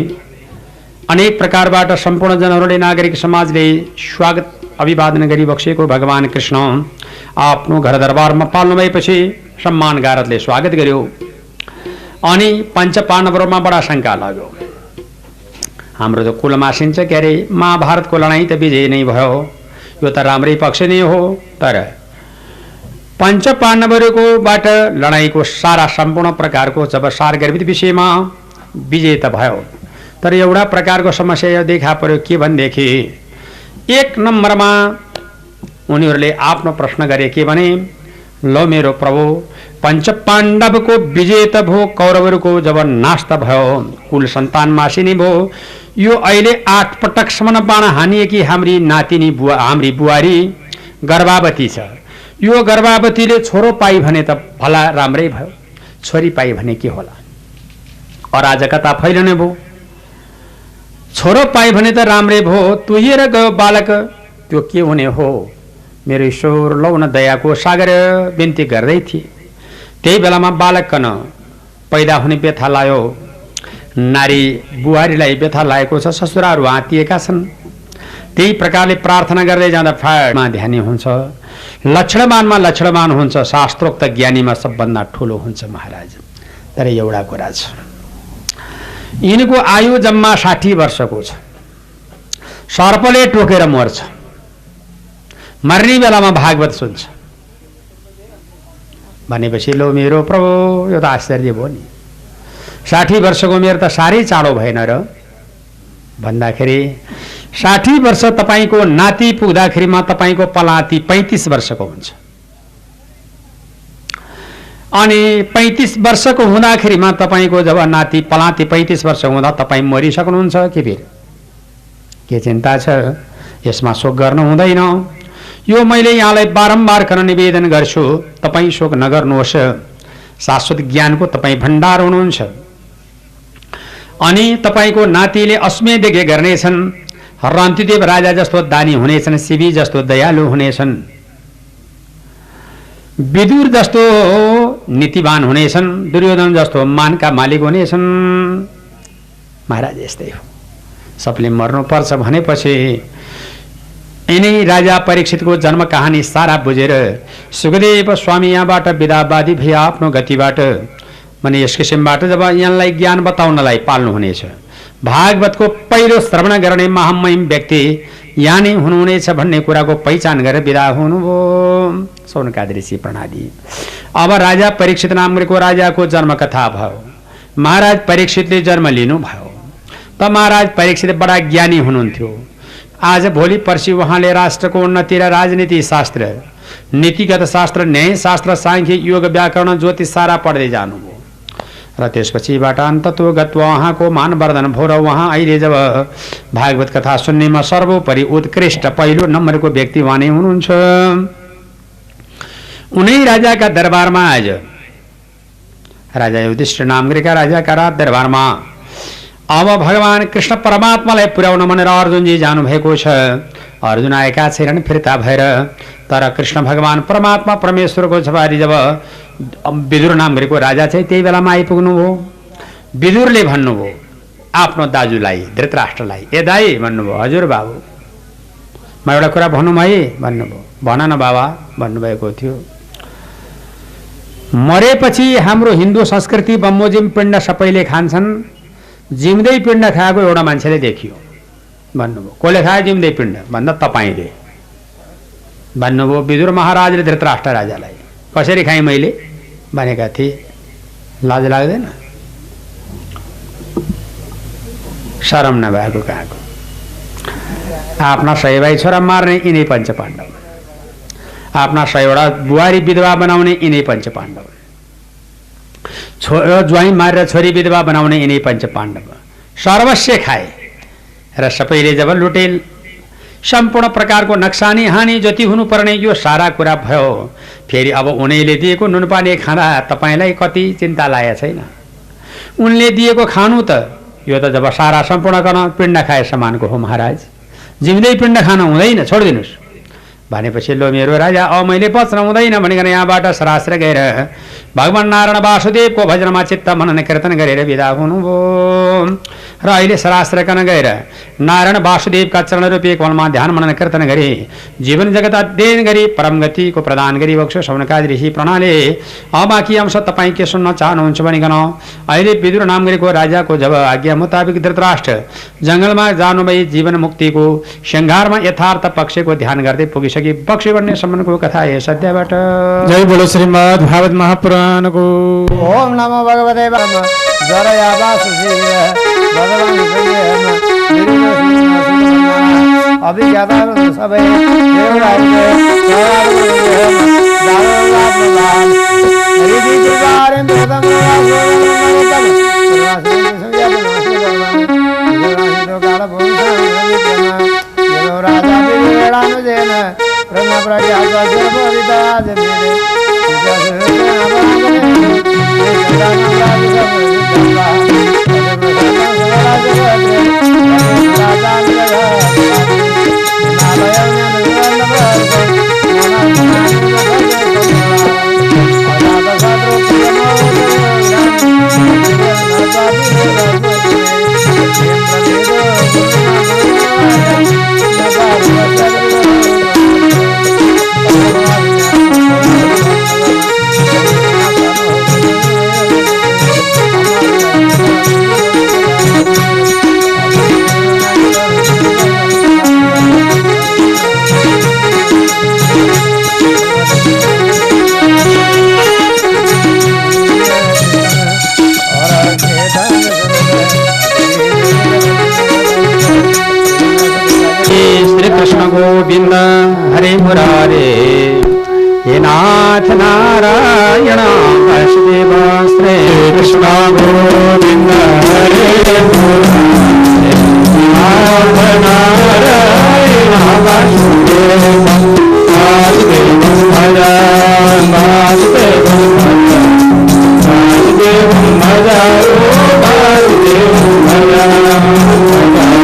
अनेक प्रकारबाट सम्पूर्ण जनहरूले नागरिक समाजले स्वागत अभिवादन गरिबक्सेको भगवान कृष्ण आफ्नो घर दरबारमा पाल्नु भएपछि सम्मान गारतले स्वागत गर्यो। अनि पञ्च पाण्डवहरूमा बडा शङ्का लाग्यो, हाम्रो त कुल मासिन्छ के अरे, महाभारतको लडाईँ त विजय नै भयो, यो त राम्रै पक्ष नै हो, तर पञ्च पाण्डवहरूको बाट लडाईँको सारा सम्पूर्ण प्रकारको जब सारगर्भित विषयमा विजय त भयो, तर एउटा प्रकारको समस्या देखा पर्यो। के भनेदेखि एक नम्बरमा उनीहरूले आफ्नो प्रश्न गरे के भने, लो मेरो प्रभु, पञ्च पाण्डवको विजय त भयो, कौरवहरूको जब नाश त भयो, कुल सन्तान मासिने भयो, यो अहिले 8 पटकसम्म बाण हानिएकी हाम्री नातिनी हाम्री बुहारी गर्भावती छ, यो गर्भावतीले छोरो पाई भने त भला राम्रै भयो, छोरी पाई भने के होला, अराजकता फैलने भयो, छोरो पाई भने त राम्रै भयो, तुहिएर गयो बालक, त्यो के हुने हो, मेरो ईश्वर लौ न दयाको सागर बिन्ती गर्दै थिए। त्यही बेलामा बालक कन पैदा हुने व्यथा लायो, नारी बुहारीलाई व्यथा लागेको छ, ससुराहरू आँतिएका छन्, त्यही प्रकारले प्रार्थना गर्दै जाँदा फाडमा ध्यानी हुन्छ, लक्षणमानमा लक्षणमान हुन्छ, शास्त्रोक्त ज्ञानीमा सबभन्दा ठुलो हुन्छ महाराज। तर एउटा कुरा छ, यिनको आयु जम्मा 60 वर्षको छ, सर्पले टोकेर मर्छ, मर्ने बेलामा भागवत सुन्छ भनेपछि लो मेरो प्रभु, यो त आश्चर्य भयो नि, 60 वर्षको उमेर त साह्रै चाँडो भएन र भन्दाखेरि 60 वर्ष तपाईको नाति पुग्दाखेरिमा तपाईको पलाती 35 वर्षको हुन्छ, अनि 35 वर्षको हुँदाखेरिमा तपाईको जब नाति पलाती 35 वर्ष हुँदा तपाईँ मरिसक्नुहुन्छ के फेरि के चिन्ता छ, यसमा शोक गर्नु हुँदैन। यो मैले यहाँलाई बारम्बार गर्न निवेदन गर्छु, तपाईँ शोक नगर्नुहोस्, शाश्वत ज्ञानको तपाईँ भण्डार हुनुहुन्छ, अनि तपाईको नातिले अस्मेध यज्ञ गर्नेछन्, रन्तिदेव राजा जस्तो दानी हुनेछन्, शिवी जस्तो दयालु हुनेछन्, विदुर जस्तो नीतिवान हुनेछन्, दुर्योधन जस्तो मानका मालिक हुनेछन्। महाराज यस्तै हो, सबले मर्नुपर्छ भनेपछि यिनै राजा परीक्षितको जन्म कहानी सारा बुझेर सुखदेव स्वामी यहाँबाट विदावादी भए आफ्नो गतिबाट माने यस किसिमबाट जब यहाँलाई ज्ञान बताउनलाई पाल्नुहुनेछ, भागवतको पहिलो श्रवण गर्ने महामहिम व्यक्ति यहाँ नै हुनुहुनेछ भन्ने कुराको पहिचान गरेर विदा हुनुभयो। शौनकादि ऋषि प्रणाली। अब राजा परीक्षित नामको राजाको जन्म कथा भयो, महाराज परीक्षितले जन्म लिनुभयो, त महाराज परीक्षित बडा ज्ञानी हुनुहुन्थ्यो, आज भोलि पर्सि उहाँले राष्ट्रको उन्नति र राजनीति शास्त्र, नीतिगत शास्त्र, न्याय शास्त्र, सांख्य, योग, व्याकरण, ज्योतिष सारा पढ्दै जानुभयो र त्यसपछिबाट अन्तत्व गत्वा उहाँको मानवर्धन भयो र उहाँ अहिले जब भागवत कथा सुन्नेमा सर्वोपरि उत्कृष्ट पहिलो नम्बरको व्यक्ति उहाँ नै हुनुहुन्छ। उनै राजाका दरबारमा आज राजा युधिष्ठिर नामका राजाका राज दरबारमा अब भगवान कृष्ण परमात्मालाई पुर्याउन भनेर अर्जुनजी जानुभएको छ। अर्जुन आएका छैनन् फिर्ता भएर, तर कृष्ण भगवान परमात्मा परमेश्वरको छबारी जब विदुर नामको राजा चाहिँ त्यही बेलामा आइपुग्नु भयो। विदुरले भन्नुभयो आफ्नो दाजुलाई धृतराष्ट्रलाई, ए दाई भन्नुभयो, हजुर बाबु म एउटा कुरा भनौँ है भन्नुभयो, भन न बाबा भन्नुभएको थियो। मरेपछि हाम्रो हिन्दू संस्कृति बमोजिम पिण्ड सबैले खान्छन्, जिउँदै पिण्ड खाएको एउटा मान्छेले देखियो भन्नुभयो। कसले खायो जिउँदै पिण्ड भन्दा तपाईँले भन्नुभयो। विदुर महाराजले धृतराष्ट्र राजालाई कसरी खाएँ मैले भनेका थिए, लाज लाग्दैन, शरम नभएको कहाँको। आफ्ना 100 भाइ छोरा मार्ने यिनै पञ्चपाण्डव, आफ्ना 100 बुहारी विधवा बनाउने यिनै पञ्चपाण्डव, ज्वाइँ मारेर छोरी विधवा बनाउने यिनै पञ्चपाण्डव, सर्वस्व खाए र सबैले जब लुटेल, सम्पूर्ण प्रकारको नक्सानी हानि जति हुनुपर्ने यो सारा कुरा भयो। फेरि अब उनीले दिएको नुनपानी खाँदा तपाईँलाई कति चिन्ता लागेको छैन? उनले दिएको खानु त यो त जब सारा सम्पूर्ण गर्न पिण्ड खाए समानको हो महाराज, जिउँदै पिण्ड खान हुँदैन, छोडिदिनुहोस् भनेपछि लो मेरो राजा अब मैले बच्न हुँदैन भनिकन यहाँबाट सरास्र गएर भगवान नारायण वासुदेवको भजनमा चित्त मनन कीर्तन गरेर विदा हुनुभयो। र अहिले सरास्रकन गएर नारायण वासुदेवका चरण रूपी कमलमा ध्यान मनन कीर्तन गरी जीवन जगत अध्ययन गरी परम गतिको प्रदान गरी बक्सो श्रवणकादि ऋषि प्रणाली। अब बाँकी अंश तपाईँ के सुन्न चाहनुहुन्छ भनिकन अहिले विदुर नाम गरेको राजाको जब आज्ञा मुताबिक धृतराष्ट्र जङ्गलमा जानुभई जीवन मुक्तिको श्रृङ्गारमा यथार्थ पक्षको ध्यान गर्दै पुगिसके पक्ष बन्ने सम्बन्धको कथा यस अध्यायबाट। जय बोलो श्रीमद् भागवत महापुराणको। ओम नमो भगवते वासुदेवाय। जरया वासुदेवाय भगवान अभिज्ञाता सबै देवराजले दारुलाभवान हरिदि गुरुवारें प्रथम राजोगम राजा विरानुजेन ब्रह्म प्रज्ञा गोविंद हरे मुरारे हे नाथ नारायण वासुदेव श्री कृष्ण गोविंद हरे मुरारे नाथ नारायण वासुदेव वासुदेव भजा वासुदेव भजा वासुदेव भजा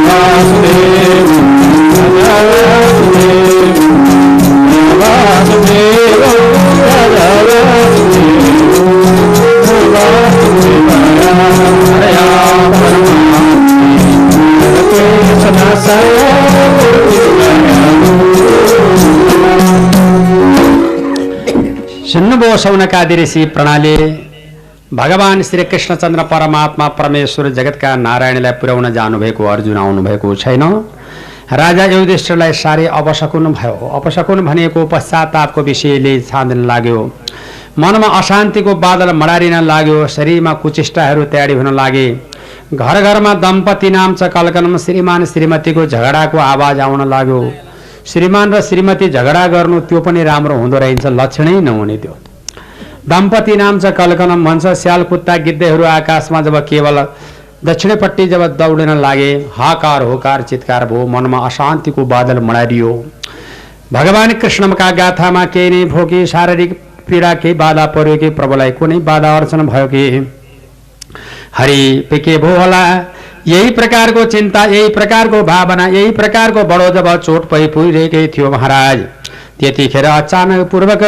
वासुदेव सुन्नुभयो सौनकादि ऋषि प्रणाली। भगवान श्री कृष्णचन्द्र परमात्मा परमेश्वर जगतका नारायणलाई पुर्याउन जानुभएको अर्जुन आउनुभएको छैन। राजा युधिष्ठिरलाई साह्रै अपशकुन भयो। अपशकुन भनेको पश्चातापको विषयले छाँदिन लाग्यो, मनमा अशान्तिको बादल मडारिन लाग्यो, शरीरमा कुचेष्टाहरू तयारी हुन लागे, घर घरमा दम्पति नाम छ कलकलम श्रीमान श्रीमतीको झगडाको आवाज आउन लाग्यो। श्रीमान र श्रीमती झगडा गर्नु त्यो पनि राम्रो हुँदो रहेछ, लक्षणै नहुने त्यो। दम्पति नाम छ कलकलम भन्छ, स्याल कुत्ता गिद्धहरू आकाशमा जब केवल दक्षिणपट्टि जब दौडिन लागे, हाकार होकार चित्कार भयो, मनमा अशान्तिको बादल मडारियो। भगवान कृष्णका गाथामा केही नै भयो कि शारीरिक पीडा केही बाधा पर्यो कि प्रभुलाई कुनै बाधा अर्चन भयो कि हरि के भयो होला। यही प्रकारको चिन्ता, यही प्रकारको भावना, यही प्रकारको बडो जब चोट पुगिरहेकै थियो महाराज, त्यतिखेर अचानक पूर्वक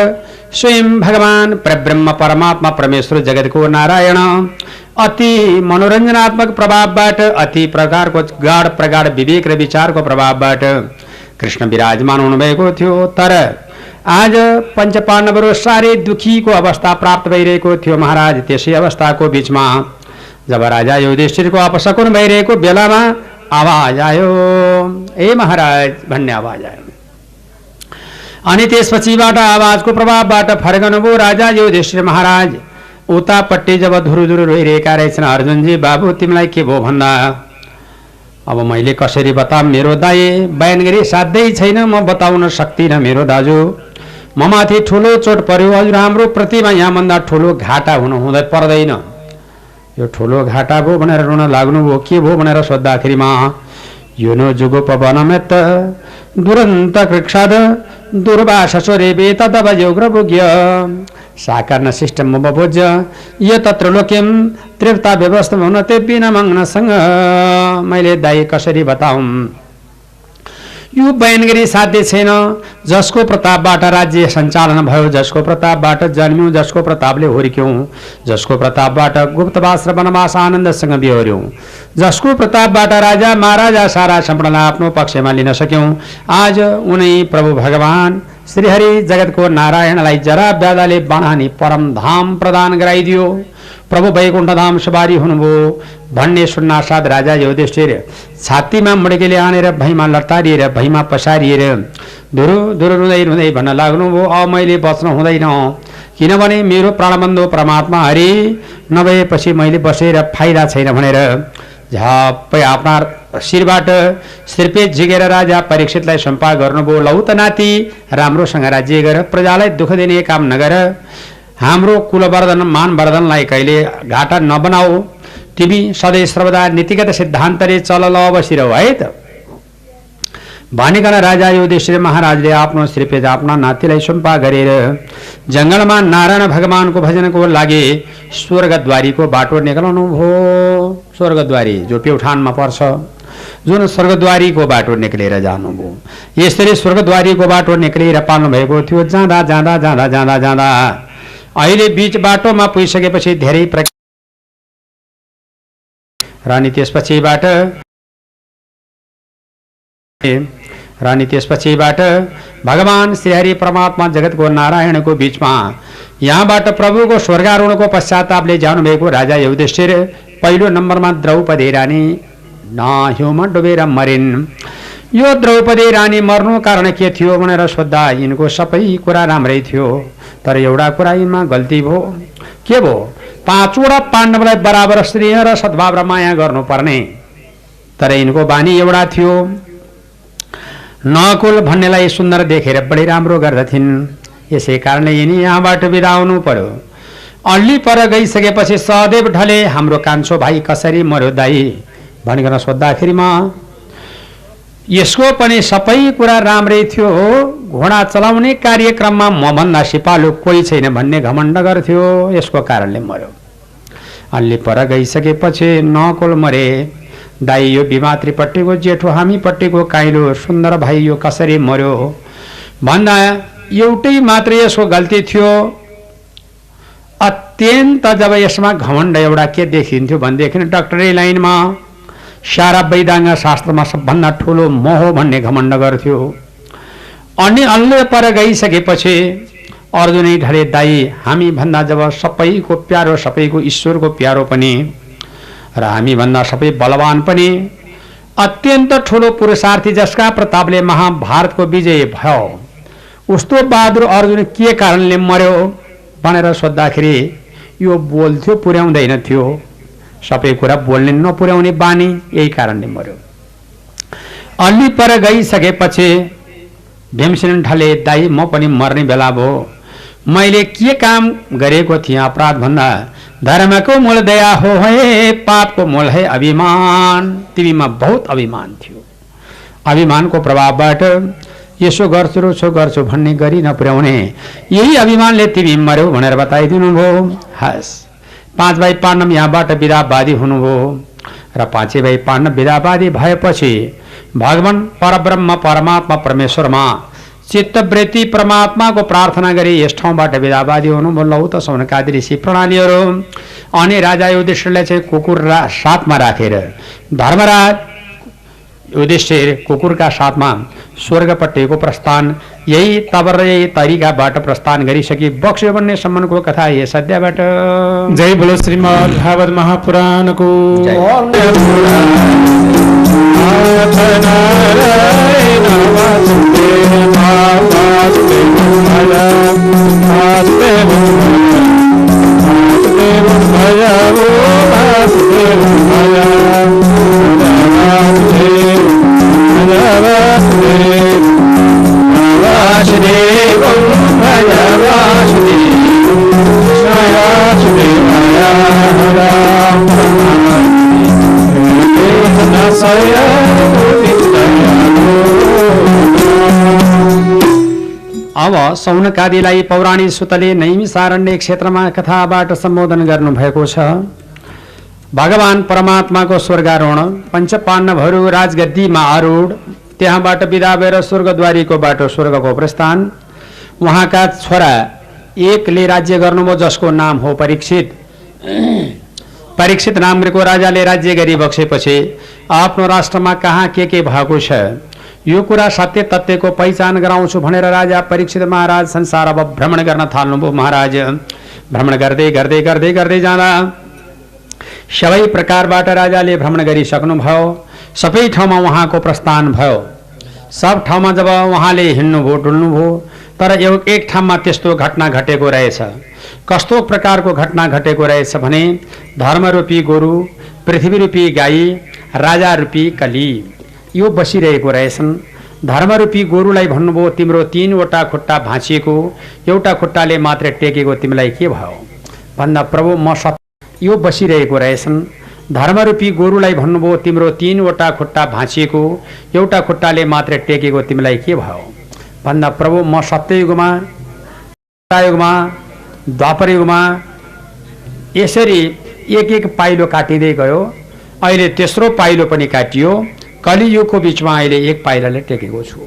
स्वयं भगवान परब्रह्म परमात्मा परमेश्वर जगतको नारायण अति मनोरञ्जनात्मक प्रभावबाट, अति प्रकारको गाढ प्रगाढ विवेक र विचारको प्रभावबाट कृष्ण विराजमान हुनुभएको थियो। तर आज पञ्चपाण्डवहरू साह्रै दुखीको अवस्था प्राप्त भइरहेको थियो महाराज। त्यसै अवस्थाको बीचमा जब राजा युधिष्ठिरको अपशकुन भइरहेको बेलामा आवाज आयो, ए महाराज भन्ने आवाज आयो। अनि त्यसपछिबाट आवाजको प्रभावबाट फर्कनुभयो राजा युधिष्ठिर महाराज। उतापट्टि जब धुरुधुरु रोइरहेका रहेछन् अर्जुनजी, बाबु तिमीलाई के भयो भन्दा अब मैले कसरी बताऊँ मेरो दाई, बयान गरी साध्यै छैन, म बताउन सक्दिनँ मेरो दाजु। ममाथि ठुलो चोट पर्यो हजुर, हाम्रो प्रतिमा यहाँभन्दा ठुलो घाटा हुनु हुँदै पर्दैन। यो ठुलो घाटा भयो भनेर रुन लाग्नुभयो, के भयो भनेर सोद्धाखेरिमा यो नो जुगो पवनमेत दुरन्त कृक्षाद दुर्वाससो रेबे तदव योग्रभोग्य साकार न सिस्टम बभोज्य यो तत्र लोक्यम तृप्ता व्यवस्था हुन ते बिना मग्नसँग। मैले दाई कसरी बताऊँ, यो बयान गरी साध्य छैन। जसको प्रतापबाट राज्य सञ्चालन भयो, जसको प्रतापबाट जन्म्यौँ, जसको प्रतापले हुर्क्यौँ, जसको प्रतापबाट गुप्तवास र वनवास आनन्दसँग बिहोर्यौँ, जसको प्रतापबाट राजा महाराजा सारा सम्पूर्णलाई आफ्नो पक्षमा लिन सक्यौँ, आज उनै प्रभु भगवान श्रीहरि जगतको नारायणलाई जरा व्याधाले बनानी परम धाम प्रदान गराइदियो। प्रभु वैकुण्ठ धाम सवारी हुनुभयो भन्ने सुन्नासाथ राजा युधिष्ठिर छातीमा मुड्केले आनेर भैमा लतारिएर भैमा पसारिएर धुरु धुरु रुँदै रुँदै भन्न लाग्नुभयो, अब मैले बच्न हुँदैन, किनभने मेरो प्राणबन्धु परमात्मा हरि नभएपछि मैले बसेर फाइदा छैन भनेर झप्पै आफ्ना शिरबाट श्रीपेट झिकेर राजा परीक्षितलाई सम्पा गर्नुभयो। लौ त नाति, राम्रोसँग राज्य गर, प्रजालाई दुःख दिने काम नगर, हाम्रो कुलवर्धन मानवर्धनलाई कहिले घाटा नबनाऊ, तिमी सधैँ सर्वदा नीतिगत सिद्धान्तले चल ल बसिरह है त भनिकन राजा युधिष्ठिर महाराजले आफ्नो श्रीपेज आफ्ना नातिलाई सुम्पा गरेर जङ्गलमा नारायण भगवानको भजनको लागि स्वर्गद्वारीको बाटो निकाल्नु भयो। स्वर्गद्वारी जो प्युठानमा पर्छ, जुन स्वर्गद्वारीको बाटो निक्लेर जानुभयो। यसरी स्वर्गद्वारीको बाटो निक्लेर पाल्नु भएको थियो। जाँदा जाँदा जाँदा जाँदा जाँदा अहिले बीच बाटोमा पुगिसकेपछि धेरै रानी त्यसपछिबाट भगवान श्रीहरि परमात्मा जगतको नारायणको बीचमा यहाँबाट प्रभुको स्वर्गारोहणको पश्चातापले जानुभएको राजा युधिष्ठिर पहिलो नम्बरमा द्रौपदी रानी नहिउँमा डुबेर मरिन्। यो द्रौपदी रानी मर्नु कारण के थियो भनेर सोद्धा यिनको सबै कुरा राम्रै थियो, तर एउटा कुरा यिनमा गल्ती भयो। के भयो? पाँचवटा पाण्डवलाई बराबर स्नेह र सद्भाव र माया गर्नुपर्ने, तर यिनको बानी एउटा थियो, नकुल भन्नेलाई सुन्दर देखेर बढी राम्रो गर्दथिन्। यसै कारणले यिनी यहाँबाट बिदा हुनु पर्यो। अल्ली पर गइसकेपछि सहदेव ढले हाम्रो कान्छो भाइ कसरी मर्यो दाई भनिकन सोद्धाखेरिमा यसको पनि सबै कुरा राम्रै थियो। घोडा चलाउने कार्यक्रममा मभन्दा सिपालु कोही छैन भन्ने घमण्ड गर्थ्यो, यसको कारणले मर्यो। अल्ली पर गइसकेपछि नकुल मरे। दाई यो विमातृपट्टिको जेठो हामीपट्टिको काइलो सुन्दर भाइ यो कसरी मर्यो भन्दा एउटै मात्र यसको गल्ती थियो। अत्यन्त जब यसमा घमण्ड एउटा के देखिन्थ्यो भनेदेखि डक्टरी लाइनमा सारा वैदाङ्ग शास्त्रमा सबभन्दा ठुलो मोह भन्ने घमण्ड गर्थ्यो। अनि अल्ले पर गइसकेपछि अर्जुनै ढले दाई हामी भन्दा जब सबैको प्यारो, सबैको ईश्वरको प्यारो पनि र हामी भन्दा सबै बलवान पनि अत्यन्त ठुलो पुरुषार्थी जसका प्रतापले महाभारतको विजय भयो, उस्तो बहादुर अर्जुन के कारणले मर्यो भनेर सोद्धाखेरि यो बोल्थ्यो पुर्याउँदैन थियो। सबै कुरा बोल्ने नपुर्याउने बानी, यही कारणले मर्यो। अल्ली पर गइसकेपछि भीमसेन ढले दाई म पनि मर्ने बेला भयो। मैले के काम गरेको थिएँ अपराध भन्दा धर्मको मूल दया हो है, पापको मूल है अभिमान। तिमीमा बहुत अभिमान थियो। अभिमानको प्रभावबाट यसो गर्छु र सो गर्छु भन्ने गरी नपुर्याउने यही अभिमानले तिमी मर्यौ भनेर बताइदिनु भयो। हस्, 5 भाइ पाण्डव यहाँबाट विदावादी हुनुभयो र 5 भाइ पाण्डव विदावादी भएपछि भगवान परब्रह्म परमात्मा परमेश्वरमा चित्तवृत्ति परमात्माको प्रार्थना गरी यस ठाउँबाट विदावादी हुनुभयो। लौ त सौनकादि ऋषि प्रणालीहरू अनि राजा युधिष्ठिरलाई चाहिँ कुकुर साथमा राखेर धर्मराज युधिष्ठिर कुकुरका साथमा स्वर्गपट्टिको प्रस्थान यही तबर यही तरिकाबाट प्रस्थान गरिसके बक्स्यो भन्ने सम्मको कथा यस अध्यायबाट। जय बोलो श्रीमद् भागवत महापुराणको जय अब सौनकादिलाई पौराणिक सुतले नैमिसारण्य क्षेत्रमा कथाबाट सम्बोधन गर्नुभएको छ। भगवान परमात्माको स्वर्गारोहण, पञ्चपाण्डवहरू राजगद्दीमा आरूढ, त्यहाँबाट बिदा भएर स्वर्गद्वारीको बाटो स्वर्गको प्रस्थान। उहाँका छोरा एकले राज्य गर्नुभयो जसको नाम हो परीक्षित। परीक्षित नामको राजाले राज्य गरिबक्सेपछि आफ्नो राष्ट्रमा कहाँ के भएको छ यो कुरा सत्य तथ्यको पहिचान गराउँछु भनेर राजा परीक्षित महाराज संसार अब भ्रमण गर्न थाल्नुभयो। महाराज भ्रमण गर्दै गर्दै गर्दै गर्दै जाँदा सबै प्रकारबाट राजाले भ्रमण गरिसक्नुभयो। सबै ठाउँमा उहाँको प्रस्थान भयो। सब ठाउँमा जब उहाँले हिँड्नुभयो डुल्नुभयो, तर एक ठाउँमा त्यस्तो घटना घटेको रहेछ। कस्तो प्रकारको घटना घटेको रहेछ भने धर्मरूपी गोरु, पृथ्वीरूपी गाई, राजारूपी कली यो बसिरहेको रहेछन्। धर्मरूपी गोरुलाई भन्नुभयो तिम्रो 3वटा खुट्टा भाँचिएको, एउटा खुट्टाले मात्र टेकेको, तिमीलाई के भयो? भन्दा प्रभु म यो बसिरहेको रहेछन्। धर्मरूपी गोरुलाई भन्नुभयो तिम्रो 3वटा खुट्टा भाँचिएको, एउटा खुट्टाले मात्र टेकेको, तिमीलाई के भयो? भन्दा प्रभु म सत्ययुगमा, युगमा, द्वापर युगमा यसरी एक एक पाइलो काटिँदै गयो। अहिले तेस्रो पाइलो पनि काटियो। कलियुगको बिचमा अहिले एक पाइलाले टेकेको छु।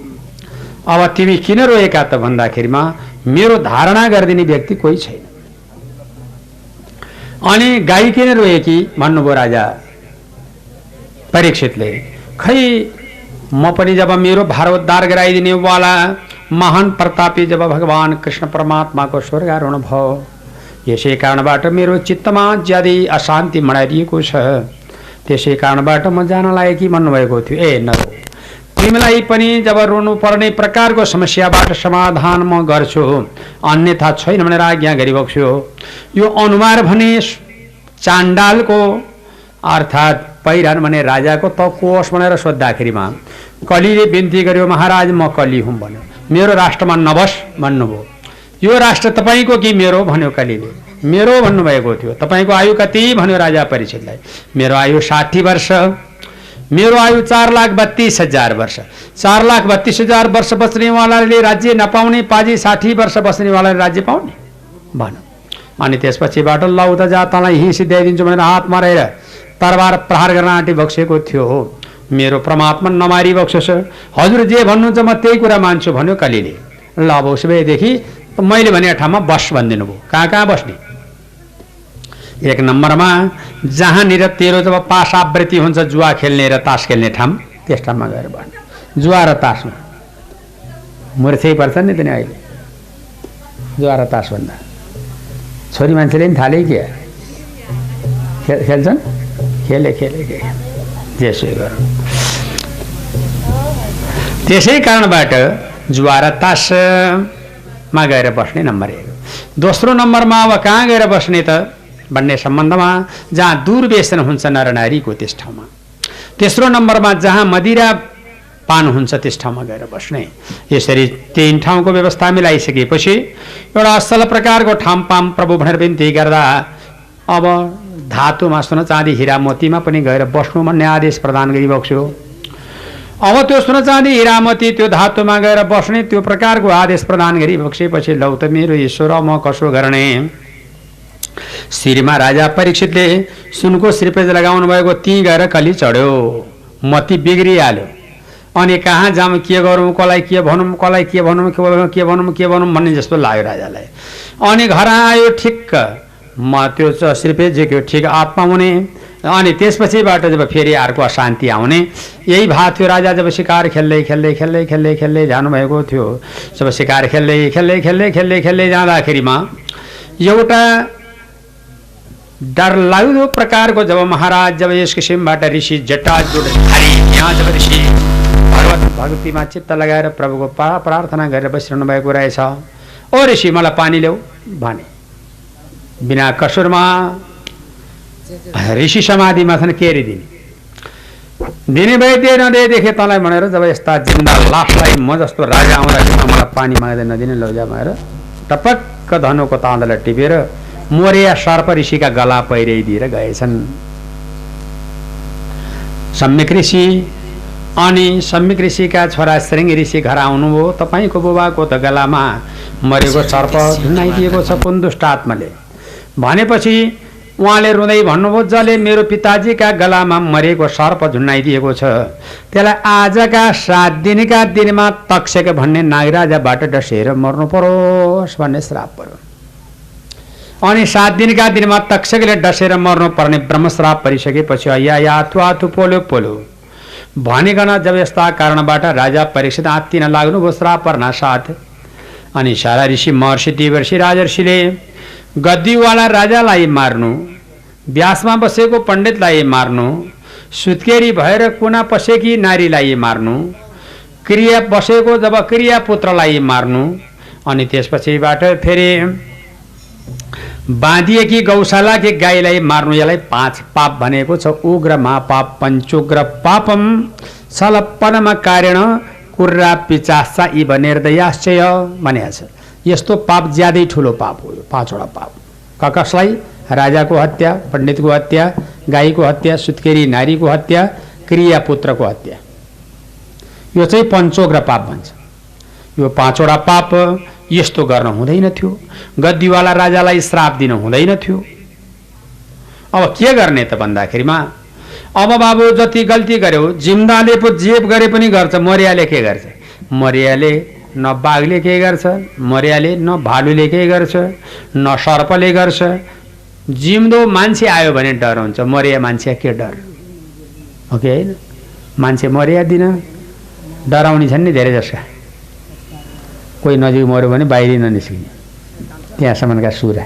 अब तिमी किन रोएका त भन्दाखेरिमा मेरो धारणा गरिदिने व्यक्ति कोही छैन। अनि गाई किन रोएकी भन्नुभयो राजा परीक्षितले। खै म पनि जब मेरो भारोद्धार गराइदिने वाला महान प्रतापी जब भगवान कृष्ण परमात्माको स्वर्गारोहण भयो, यसै कारणबाट मेरो चित्तमा ज्यादै अशान्ति मनाइदिएको छ। त्यसै कारणबाट म जान लागेकी भन्नुभएको थियो। ए नरो, तिमीलाई पनि जब रोनु पर्ने प्रकारको समस्याबाट समाधान म गर्छु, अन्यथा छैन भनेर आज्ञा गरिबक्स्यो। यो अनुहार भने चाण्डालको अर्थात् पहिरन भने राजाको त कोष भनेर सोद्धाखेरिमा कलीले बिन्ती गर्यो, महाराज म कली हुँ भन्यो। मेरो राष्ट्रमा नबस भन्नुभयो। यो राष्ट्र तपाईँको कि मेरो भन्यो कलीले। मेरो भन्नुभएको थियो। तपाईँको आयु कति भन्यो राजा परीक्षितलाई। मेरो आयु 60 वर्ष। मेरो आयु 4,32,000 वर्ष। 4,32,000 वर्ष बस्नेवालाले राज्य नपाउने, पाजी 60 वर्ष बस्नेवालाले राज्य पाउने भन। अनि त्यसपछिबाट लौ त जातलाई हिँ सिद्ध्याइदिन्छु भनेर हातमा रहेर तरबार प्रहार गर्न आँटी बक्सेको थियो। मेरो परमात्मा नमारी बक्सोस्, हजुर जे भन्नुहुन्छ म त्यही कुरा मान्छु भन्यो कलीले। ल अब उसो भएदेखि मैले भने ठाउँमा बस भनिदिनु भयो। कहाँ कहाँ बस्ने? 1 नम्बरमा जहाँनिर तेरो जब पास आवृत्ति हुन्छ जुवा खेल्ने र तास खेल्ने ठाउँ, त्यस ठाउँमा गएर बस्ने। जुवा र तासमा मूर्छै पर्छ नि त नि अहिले। जुवा र तास भन्दा छोरी मान्छेले पनि थाले के खेल्छन्? खेले त्यसै गरौँ। त्यसै कारणबाट जुवा र तासमा गएर बस्ने नम्बर 1। दोस्रो नम्बरमा अब कहाँ गएर बस्ने त भन्ने सम्बन्धमा जहाँ दुर्व्यसन हुन्छ नर नारीको त्यस ठाउँमा। तेस्रो नम्बरमा जहाँ मदिरा पान हुन्छ त्यस ठाउँमा गएर बस्ने। यसरी 3 ठाउँको व्यवस्था मिलाइसकेपछि एउटा असल प्रकारको ठाउँ पाम प्रभु भनेर बिन्ती गर्दा अब धातुमा सोना चाँदी हिरा मोतीमा पनि गएर बस्नु भन्ने आदेश प्रदान गरिबक्स्यो। अब त्यो सोना चाँदी हिरा मोती त्यो धातुमा गएर बस्ने त्यो प्रकारको आदेश प्रदान गरिबक्सेपछि लौ त मेरो ईश्वर म कसो गर्ने? शिरमा राजा परीक्षितले सुनको श्रीपेज लगाउनु भएको ती गएर कली चढ्यो। मती बिग्रिहाल्यो। अनि कहाँ जाऊँ, के गरौँ, कसलाई के भनौँ, कसलाई के भनौँ भन्ने जस्तो लाग्यो राजालाई। अनि घर आयो ठिक्क म त्यो श्रीपेज झिक्यो ठिक आत्मा हुने। अनि त्यसपछिबाट जब फेरि अर्को अशान्ति आउने यही भएको थियो। राजा जब शिकार खेल्दै जानुभएको थियो, जब शिकार खेल्दै जाँदाखेरिमा एउटा डरलाग्दो प्रकारको जब महाराज जब यस किसिमबाट ऋषि जटाजुटाधारी यहाँ जब ऋषि भगवत भक्तिमा चित्त लगाएर प्रभुको प्रार्थना गरेर बसिरहनु भएको रहेछ। ओ ऋषि मलाई पानी ल्याऊ भने बिना कसुरमा ऋषि समाधिमा छन् केरिदिने। दिने भए दिए नदिए देखे तँलाई भनेर जब यस्ता जिन्दा लासलाई म जस्तो राजा आउँदाखेरि मलाई पानी माग्दै नदिने लौजा भनेर टपक्क धनुको ताँदालाई टिपेर मोरिया सर्प ऋषिका गला पहिराइदिएर गएछन्। सम्यक ऋषि अनि सम्यक ऋषिका छोरा श्रृङ्गी ऋषि घर आउनुभयो। तपाईँको बुबाको त गलामा मरेको सर्प झुन्डाइदिएको छ कुन दुष्ट आत्माले भनेपछि उहाँले रुँदै भन्नुभयो जसले मेरो पिताजीका गलामा मरेको सर्प झुन्डाइदिएको छ त्यसलाई आजका 7 दिनका दिनमा तक्षक भन्ने नागराजाबाट डसेर मर्नु परोस् भन्ने श्राप पर्यो। अनि 7 दिनका दिनमा तक्षकले डसेर मर्नु पर्ने ब्रह्मश्राप परिसकेपछि या आथु पोल्यो पोल्यो भनिकन जब यस्ता कारणबाट राजा परीक्षित आत्तिन लाग्नुभयो श्राप पर्न साथ। अनि सारा ऋषि महर्षि देवर्षि राजर्षिले गद्दीवाला राजालाई मार्नु, व्यासमा बसेको पण्डितलाई मार्नु, सुत्केरी भएर कुना पसेकी नारीलाई मार्नु, क्रिया बसेको जब क्रिया पुत्रलाई मार्नु, अनि त्यसपछिबाट फेरि बाँधिएकी गौशालाकी गाईलाई मार्नु। यसलाई 5 पाप भनेको छ। उग्र महापाप पञ्चुग्र पापम सलप्पनमा कारण कुर्रा पिचासा इव निर्दयाश्चय भनेको छ। यस्तो पाप ज्यादै ठुलो पाप हो। 5वटा पाप कसलाई? राजाको हत्या, पण्डितको हत्या, गाईको हत्या, सुत्केरी नारीको हत्या, क्रिया पुत्रको हत्या। यो चाहिँ पञ्चोग्र पाप भन्छ। यो 5वटा पाप यस्तो गर्न हुँदैन थियो। गद्दीवाला राजालाई श्राप दिन हुँदैन थियो। अब के गर्ने त भन्दाखेरिमा अब बाबु जति गल्ती गर्यो जिम्दाले पो जेब गरे पनि गर्छ, मरियाले के गर्छ? मरियाले न बाघले के गर्छ, मरियाले न भालुले के गर्छ, न सर्पले गर्छ। जिम्दो मान्छे आयो भने डर हुन्छ, मरिया मान्छे के डर? ओके हैन? मान्छे मरिया दिन डराउने छन् नि धेरै जसका। कोही नजिक मर्यो भने बाहिर ननिस्किने, त्यहाँसम्मका सुरा।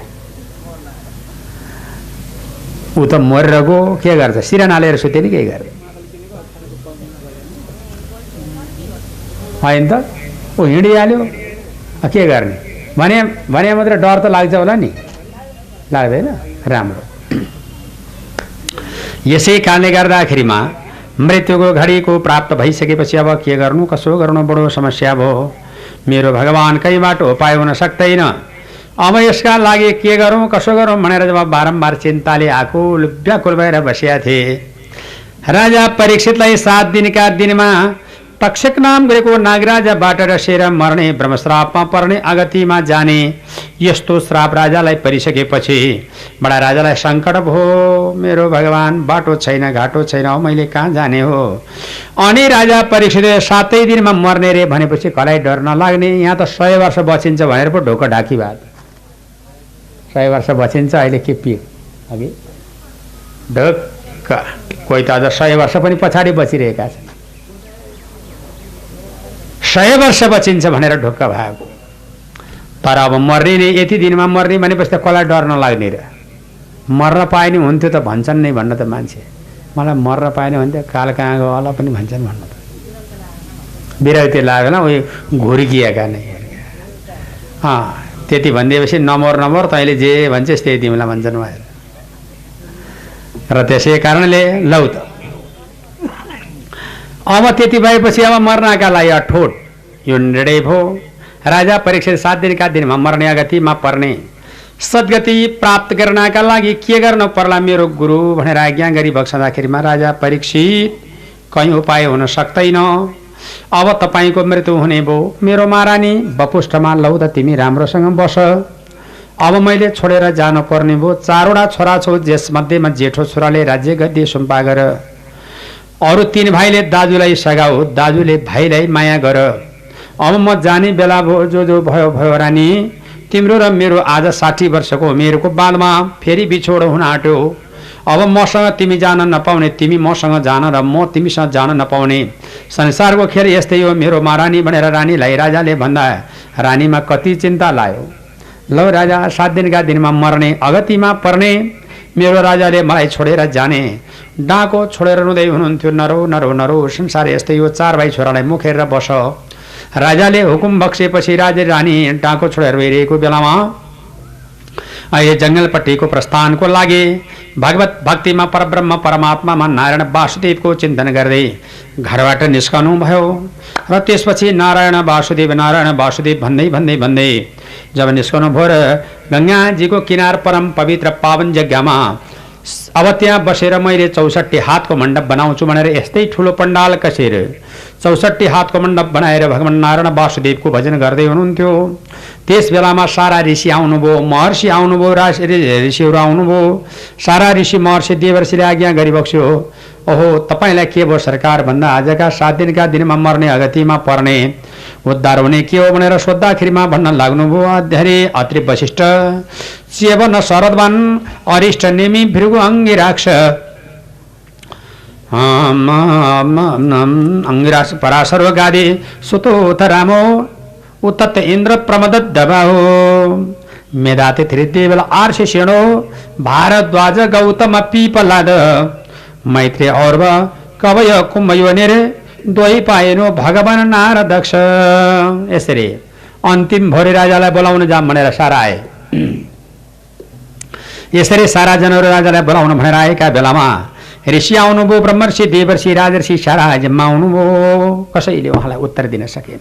ऊ त मरेर गयो के गर्छ? सिरान हालेर सुत्यो नि, के गर्छ? होइन त? ऊ हिँडिहाल्यो, के गर्ने? भने मात्र डर त लाग्छ होला नि, लाग्दैन? राम्रो। यसै कारणले गर्दाखेरिमा मृत्युको घडीको प्राप्त भइसकेपछि अब के गर्नु कसो गर्नु बडो समस्या भयो। मेरो भगवान कहीँबाट उपाय हुन सक्दैन। अब यसका लागि के गरौँ कसो गरौँ भनेर जब बारम्बार चिन्ताले आकुल व्याकुल भएर बसिया थिए, राजा परीक्षितलाई 7 दिनका दिनमा तक्षक नाम गरेको नागराजाबाट डसेर मर्ने ब्रह्मश्रापमा पर्ने अगतिमा जाने यस्तो श्राप राजालाई परिसकेपछि बडा राजालाई सङ्कट भयो। मेरो भगवान बाटो छैन घाटो छैन, मैले कहाँ जाने हो? अनि राजा परीक्षितले 7 दिनमा मर्ने रे भनेपछि कसलाई डर नलाग्ने? यहाँ त 100 वर्ष बचिन्छ भनेर पो ढोका ढाकी भए। 100 वर्ष बचिन्छ अहिले के पिर अघि ढोक्क। कोही त अझ 100 वर्ष पनि पछाडि बचिरहेका छन्। 100 वर्ष बचिन्छ भनेर ढोक्क भएको। तर अब मर्ने नै यति दिनमा मर्ने भनेपछि त कसलाई डर नलाग्ने र? मर्न पाए नि हुन्थ्यो त भन्छन् नै भन्न त मान्छे। मलाई मर्न पाएन भने त काल कहाँ गयो होला पनि भन्छन् भन्नु त। बिरक्ति लागेन उयो घुर्किएका नै। त्यति भनिदिएपछि नमर तैँले जे भन्छस् त्यही तिमीलाई भन्छन् भएर। र त्यसै कारणले लौ त अब त्यति भएपछि अब मर्नका लागि अठोट यो निर्णय भयो। राजा परीक्षित 7 दिनका दिनमा मर्ने अगतिमा पर्ने सद्गति प्राप्त गर्नका लागि के गर्न पर्ला मेरो गुरु भनेर आज्ञा गरी बक्सँदाखेरिमा राजा परीक्षित कहीँ उपाय हुन सक्दैन। अब तपाईँको मृत्यु हुने भयो। मेरो महारानी बपुष्ठमा लौ त तिमी राम्रोसँग बस। अब मैले छोडेर जानु पर्ने भयो। 4वटा छोरा छौ, जसमध्येमा जेठो छोराले राज्य गद्दी सुम्पा गर। अरू 3 भाइले दाजुलाई सघाऊ, दाजुले भाइलाई माया गर। अब म जाने बेला भयो। जो भयो भयो रानी। तिम्रो र मेरो आज 60 वर्षको उमेरको बालमा फेरि बिछोड हुन आँट्यो। अब मसँग तिमी जान नपाउने, तिमी मसँग जान र म तिमीसँग जान नपाउने संसारको खेल यस्तै हो मेरो महारानी भनेर रानीलाई राजाले भन्दा रानीमा कति चिन्ता लाग्यो। लौ राजा 7 दिनका दिनमा मर्ने अगतिमा पर्ने मेरो राजाले मलाई छोडेर जाने। डाको छोडेर रुँदै हुनुहुन्थ्यो। नरो नरो नरो संसार यस्तै हो, 4 भाइ छोरालाई मुखेर बस। राजाले हुकुम बक्सेपछि राजा रानी डाको छोडेर गइरहेको बेलामा अहिले जङ्गलपट्टिको प्रस्थानको लागि भागवत भक्तिमा परब्रह्म परमात्मामा नारायण वासुदेवको चिन्तन गर्दै घरबाट निस्कनु भयो र त्यसपछि नारायण वासुदेव भन्दै भन्दै भन्दै जब निस्कनु भयो र गङ्गाजीको किनार परम पवित्र पावन जग्गामा अब त्यहाँ बसेर मैले 64 हातको मण्डप बनाउँछु भनेर यस्तै ठुलो पण्डाल कसेर 64 हातको मण्डप बनाएर भगवान नारायण वासुदेवको भजन गर्दै हुनुहुन्थ्यो। त्यस बेलामा सारा ऋषि आउनुभयो, महर्षि आउनुभयो, ऋषिहरू आउनुभयो। सारा ऋषि महर्षि देवर्षिले आज्ञा गरिबक्स्यो, ओहो तपाईँलाई के भयो सरकार भन्दा आजका 7 दिनका दिनमा मर्ने अगतिमा पर्ने उद्धार हुने के हो भनेर सोद्धाखेरिमा भन्न लाग्नुभयो। अध्यरे अत्रि वशिष्ठ च्यवन शरदवान अरिष्ट नेमि भृगु अंगिराक्ष अंगिराक्ष पराशर गादि सुतोथ रामो उतत इंद्र प्रमदत दबाहो मेधाते त्रिदेवल आर्ष शेणो भारद्वाज गौतम पीपलाद मैत्रे और्व कवय कुम्भयोनिर दोही पाएनो भगवान नारदक्ष। यसरी अन्तिम भोरे राजालाई बोलाउन जाम भनेर सारा आए। यसरी सारा जनहरू राजालाई बोलाउन भनेर आएका बेलामा ऋषि आउनुभयो, ब्रह्मर्षि देवर्षि राजर्षि सारा जम्मा आउनुभयो। कसैले उहाँलाई उत्तर दिन सकेन।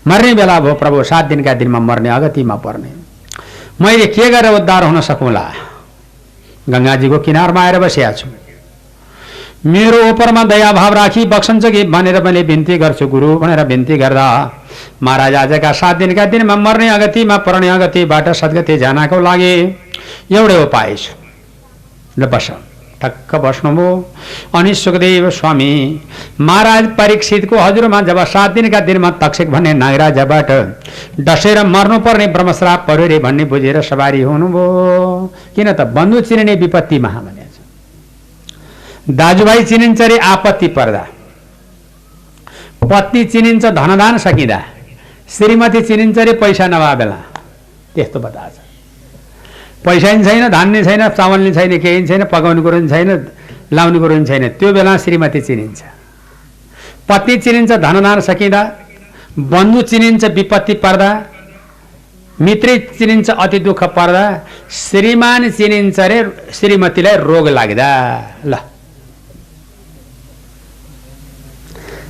मर्ने बेला भयो प्रभु, 7 दिनका दिनमा मर्ने अगतिमा पर्ने, मैले के गरेर उद्धार हुन सकौँला? गङ्गाजीको किनारमा आएर बसिया छु, मेरो उपरमा दया भाव राखी बक्सन्छ कि भनेर मैले बिन्ती गर्छु गुरु भनेर बिन्ती गर्दा महाराज आजका 7 दिनका दिनमा मर्ने अगतिमा पर्ने अगतिबाट सद्गति जानको लागि एउटै उपाय छ। ल बस, ठक्क बस्नुभयो। अनि सुखदेव स्वामी महाराज परीक्षितको हजुरमा जब 7 दिनका दिनमा तक्षक भन्ने नागराजबाट डसेर मर्नुपर्ने ब्रह्मश्राप पर्यो रे भन्ने बुझेर सवारी हुनुभयो। किन त बन्धु चिनिने विपत्ति महा भने दाजुभाइ चिनिन्छ रे आपत्ति पर्दा, पत्नी चिनिन्छ धनदान सकिँदा, श्रीमती चिनिन्छ रे पैसा नभए बेला। त्यस्तो बताछ। पैसा नि छैन, धान नि छैन, चामल नि छैन, केही छैन, पकाउने कुरो नि छैन, लाउने कुरो नि छैन, त्यो बेला श्रीमती चिनिन्छ। पत्नी चिनिन्छ धनदान सकिँदा, बन्धु चिनिन्छ विपत्ति पर्दा, मित्र चिनिन्छ अति दुःख पर्दा, श्रीमान चिनिन्छ रे श्रीमतीलाई रोग लाग्दा। ल,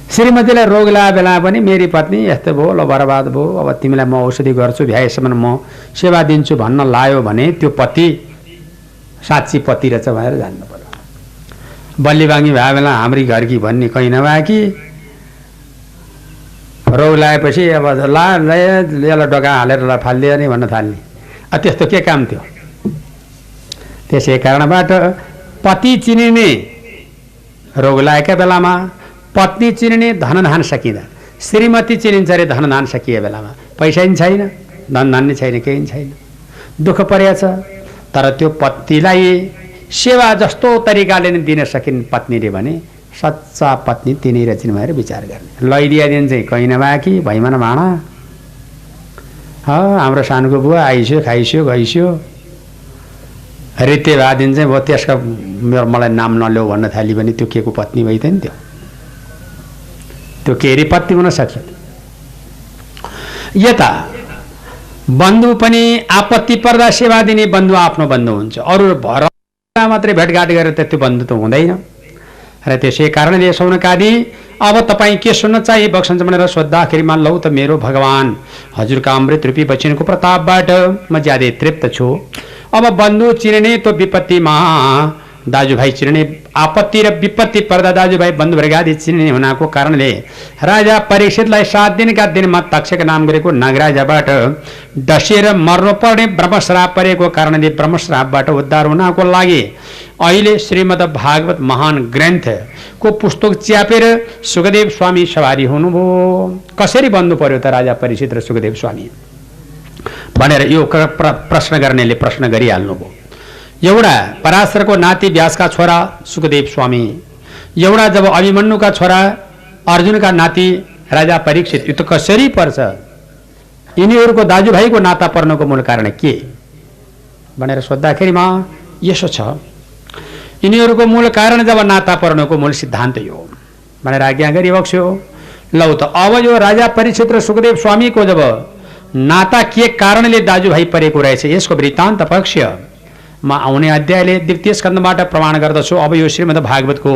श्रीमतीलाई रोग लागेको बेला पनि मेरी पत्नी यस्तो भयो, ल बर्बाद भयो, अब तिमीलाई म औषधि गर्छु, भ्याएसम्म म सेवा दिन्छु भन्न लायो भने त्यो पति साँच्ची पति रहेछ भनेर जान्नु पर्यो। बल्लीबाङ्गी भए बेला हाम्री घरकी भन्ने कहीँ नभए कि रोग लागेपछि अब यसलाई डगा हालेर फालिदियो नि भन्न थाल्ने। त्यस्तो के काम थियो? त्यसै कारणबाट पति चिनिने रोग लागेका बेलामा, पत्नी चिनिने धनधान सकिँदा, श्रीमती चिनिन्छ अरे धनधान सकिए बेलामा पैसा नि छैन, धनधान नि छैन, केही छैन, दुःख परेछ। तर त्यो पतिलाई सेवा जस्तो तरिकाले नै दिन सकिन् पत्नीले भने सच्चा पत्नी तिनी रहेछन् भनेर विचार गर्ने। लैदिया दिन चाहिँ कहीँ नभए कि भैमा भाँडा, हाम्रो सानोको बुवा आइस्यो, खाइस्यो, गइस्यो, रित्ते भए दिन चाहिँ भयो त्यसका मलाई नाम नल्याउ भन्न थाली भने त्यो के को पत्नी भइ त नि? त्यो केरी पत्नी हुन सक्छ। यता बन्धु पनि आपत्ति पर्दा सेवा दिने बन्धु आफ्नो बन्धु हुन्छ, अरू भर मात्रै भेटघाट गरेर त त्यो बन्धु त हुँदैन। र त्यसै कारणले सौनकादि अब तपाईँ के सुन्न चाहिए बक्सन्छ भनेर सोद्धाखेरिमा लौ त मेरो भगवान हजुरका अमृत रूपी वचनको प्रतापबाट म ज्यादै तृप्त छु। अब बन्धु चिनिने त्यो विपत्तिमा दाजुभाइ चिनिने, आपत्ति र विपत्ति पर्दा दाजुभाइ बन्धु वर्गादि चिनिने हुनाको कारणले राजा परीक्षितलाई 7 दिनका दिनमा तक्षक नाम गरेको नागराजबाट डसेर मर्नुपर्ने ब्रह्मश्राप परेको कारणले ब्रह्मश्रापबाट उद्धार हुनको लागि अहिले श्रीमद् भागवत महान ग्रन्थको पुस्तक च्यापेर सुखदेव स्वामी सवारी हुनुभयो। कसरी बन्नु पर्यो त राजा परीक्षित र सुखदेव स्वामी भनेर यो प्रश्न गर्नेले प्रश्न गरिहाल्नुभयो। एउटा पराशरको नाति व्यासका छोरा सुखदेव स्वामी, एउटा जब अभिमन्युका छोरा अर्जुनका नाति राजा परीक्षित, यो त कसरी पर्छ? यिनीहरूको दाजुभाइको नाता पर्नको मूल कारण के भनेर सोद्धाखेरिमा यसो छ। यिनीहरूको मूल कारण जब नाता पर्नको मूल सिद्धान्त यो भनेर आज्ञा गरिबक्स्यो। लौ त अब यो राजा परीक्षित र सुखदेव स्वामीको जब नाता के कारणले दाजुभाइ परेको रहेछ यसको वृत्तान्त पक्ष म आउने अध्यायले द्वितीय स्कन्धबाट प्रमाण गर्दछु। अब यो श्रीमद् भागवतको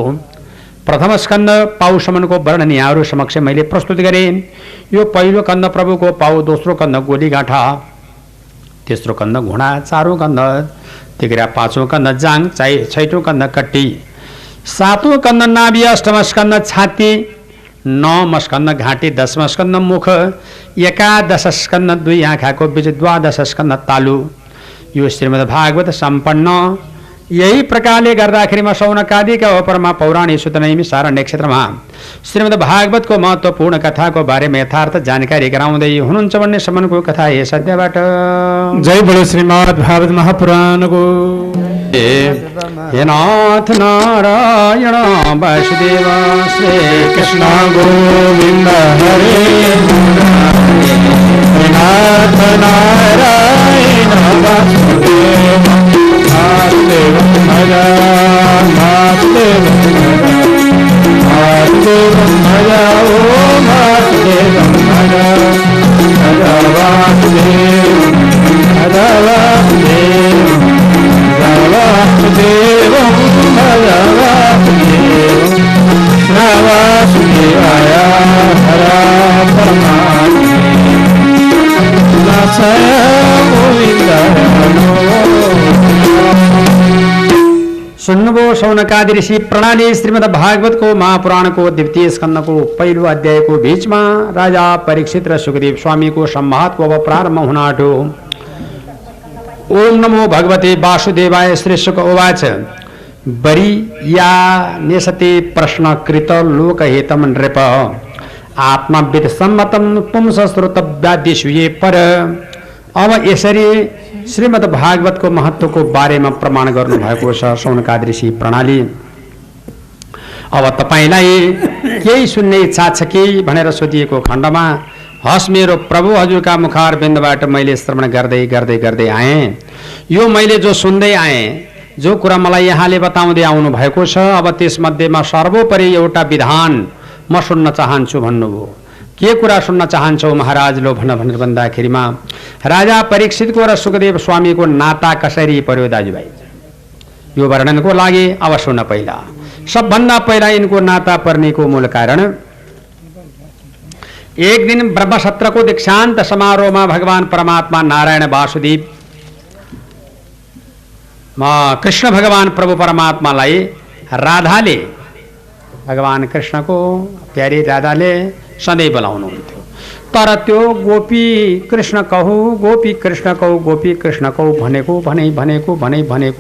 प्रथम स्कन्ध पाउसम्मको वर्णन यहाँहरू समक्ष मैले प्रस्तुत गरेँ। यो पहिलो कन्द प्रभुको पाउ, दोस्रो कन्द गोलीगाँठा, तेस्रो कन्द घुँडा, चारौँ कन्द तिग्रा, पाँचौँ कन्द जाङ, छैटौँ कन्द कट्टी, सातौँ कन्द नाभि, अष्टम स्कन्द छाती, नवम स्कन्द घाँटी, दशम स्कन्द मुख, एकादश स्कन्द दुई आँखाको बीच, द्वादश स्कन्द तालु। यो श्रीमद् भागवत सम्पन्न यही प्रकारले गर्दाखेरिमा शौनकादिका ओपरमा पौराणिक सुतनैमी सारण्य क्षेत्रमा श्रीमद् भागवतको महत्त्वपूर्ण कथाको बारेमा यथार्थ जानकारी गराउँदै हुनुहुन्छ भन्ने सम्मको कथा यस अध्यायबाट। जय बोलो श्रीमद् भागवत महापुराणको। हे नाथ नारायण वासुदेव श्री कृष्ण गोविंद हरे नाथ नारायण वासुदेव वासुदेव भजा वासुदेव वासुदेव भजा ओ वासुदेव भजा भजा वासुदेव भजा वासुदेव वासुदेव भजा वासुदेव वासुदेवाय हरा परमात्मा नाथाय गोविन्दाय सुन्नुभयो शौनकादि ऋषि प्रणाली श्रीमद् भागवतको महापुराणको द्वितीय स्कन्धको पहिलो अध्यायको बीचमा राजा परीक्षित र सुखदेव स्वामीको संवादको अब प्रारम्भ हुन आँट्यो। ओम नमो भगवते वासुदेवाय। श्री शुक उवाच बरी या नेशते प्रश्नकृत लोकहितम नृप आत्मविद सम्मतम पुंसश्रुतव्यादिषु ये पर। अब यसरी श्रीमद् भागवतको महत्त्वको बारेमा प्रमाण गर्नुभएको छ शौनकादि ऋषि प्रणाली। अब तपाईलाई केही सुन्ने इच्छा छ कि भनेर सोधिएको खण्डमा हस् मेरो प्रभु हजुरका मुखार बिन्दबाट मैले श्रवण गर्दै गर्दै गर्दै आएँ। यो मैले जो सुन्दै आएँ, जो कुरा मलाई यहाँले बताउँदै आउनु भएको छ, अब त्यसमध्येमा सर्वोपरि एउटा विधान म सुन्न चाहन्छु भन्नुभयो। के कुरा सुन्न चाहन्छौ महाराज लो भनेर भन्दाखेरिमा राजा परीक्षितको र सुखदेव स्वामीको नाता कसरी पर्यो दाजुभाइ, यो वर्णनको लागि अब सुन्न। पहिला सबभन्दा पहिला यिनको नाता पर्नेको मूल कारण एक दिन ब्रह्मसत्रको दीक्षान्त समारोहमा भगवान परमात्मा नारायण वासुदेव कृष्ण भगवान प्रभु परमात्मालाई राधाले, भगवान कृष्णको प्यारी राधाले सधैँ बोलाउनुहुन्थ्यो। तर त्यो गोपी कृष्ण कहू, गोपी कृष्ण कहू, गोपी कृष्ण कहू भनेको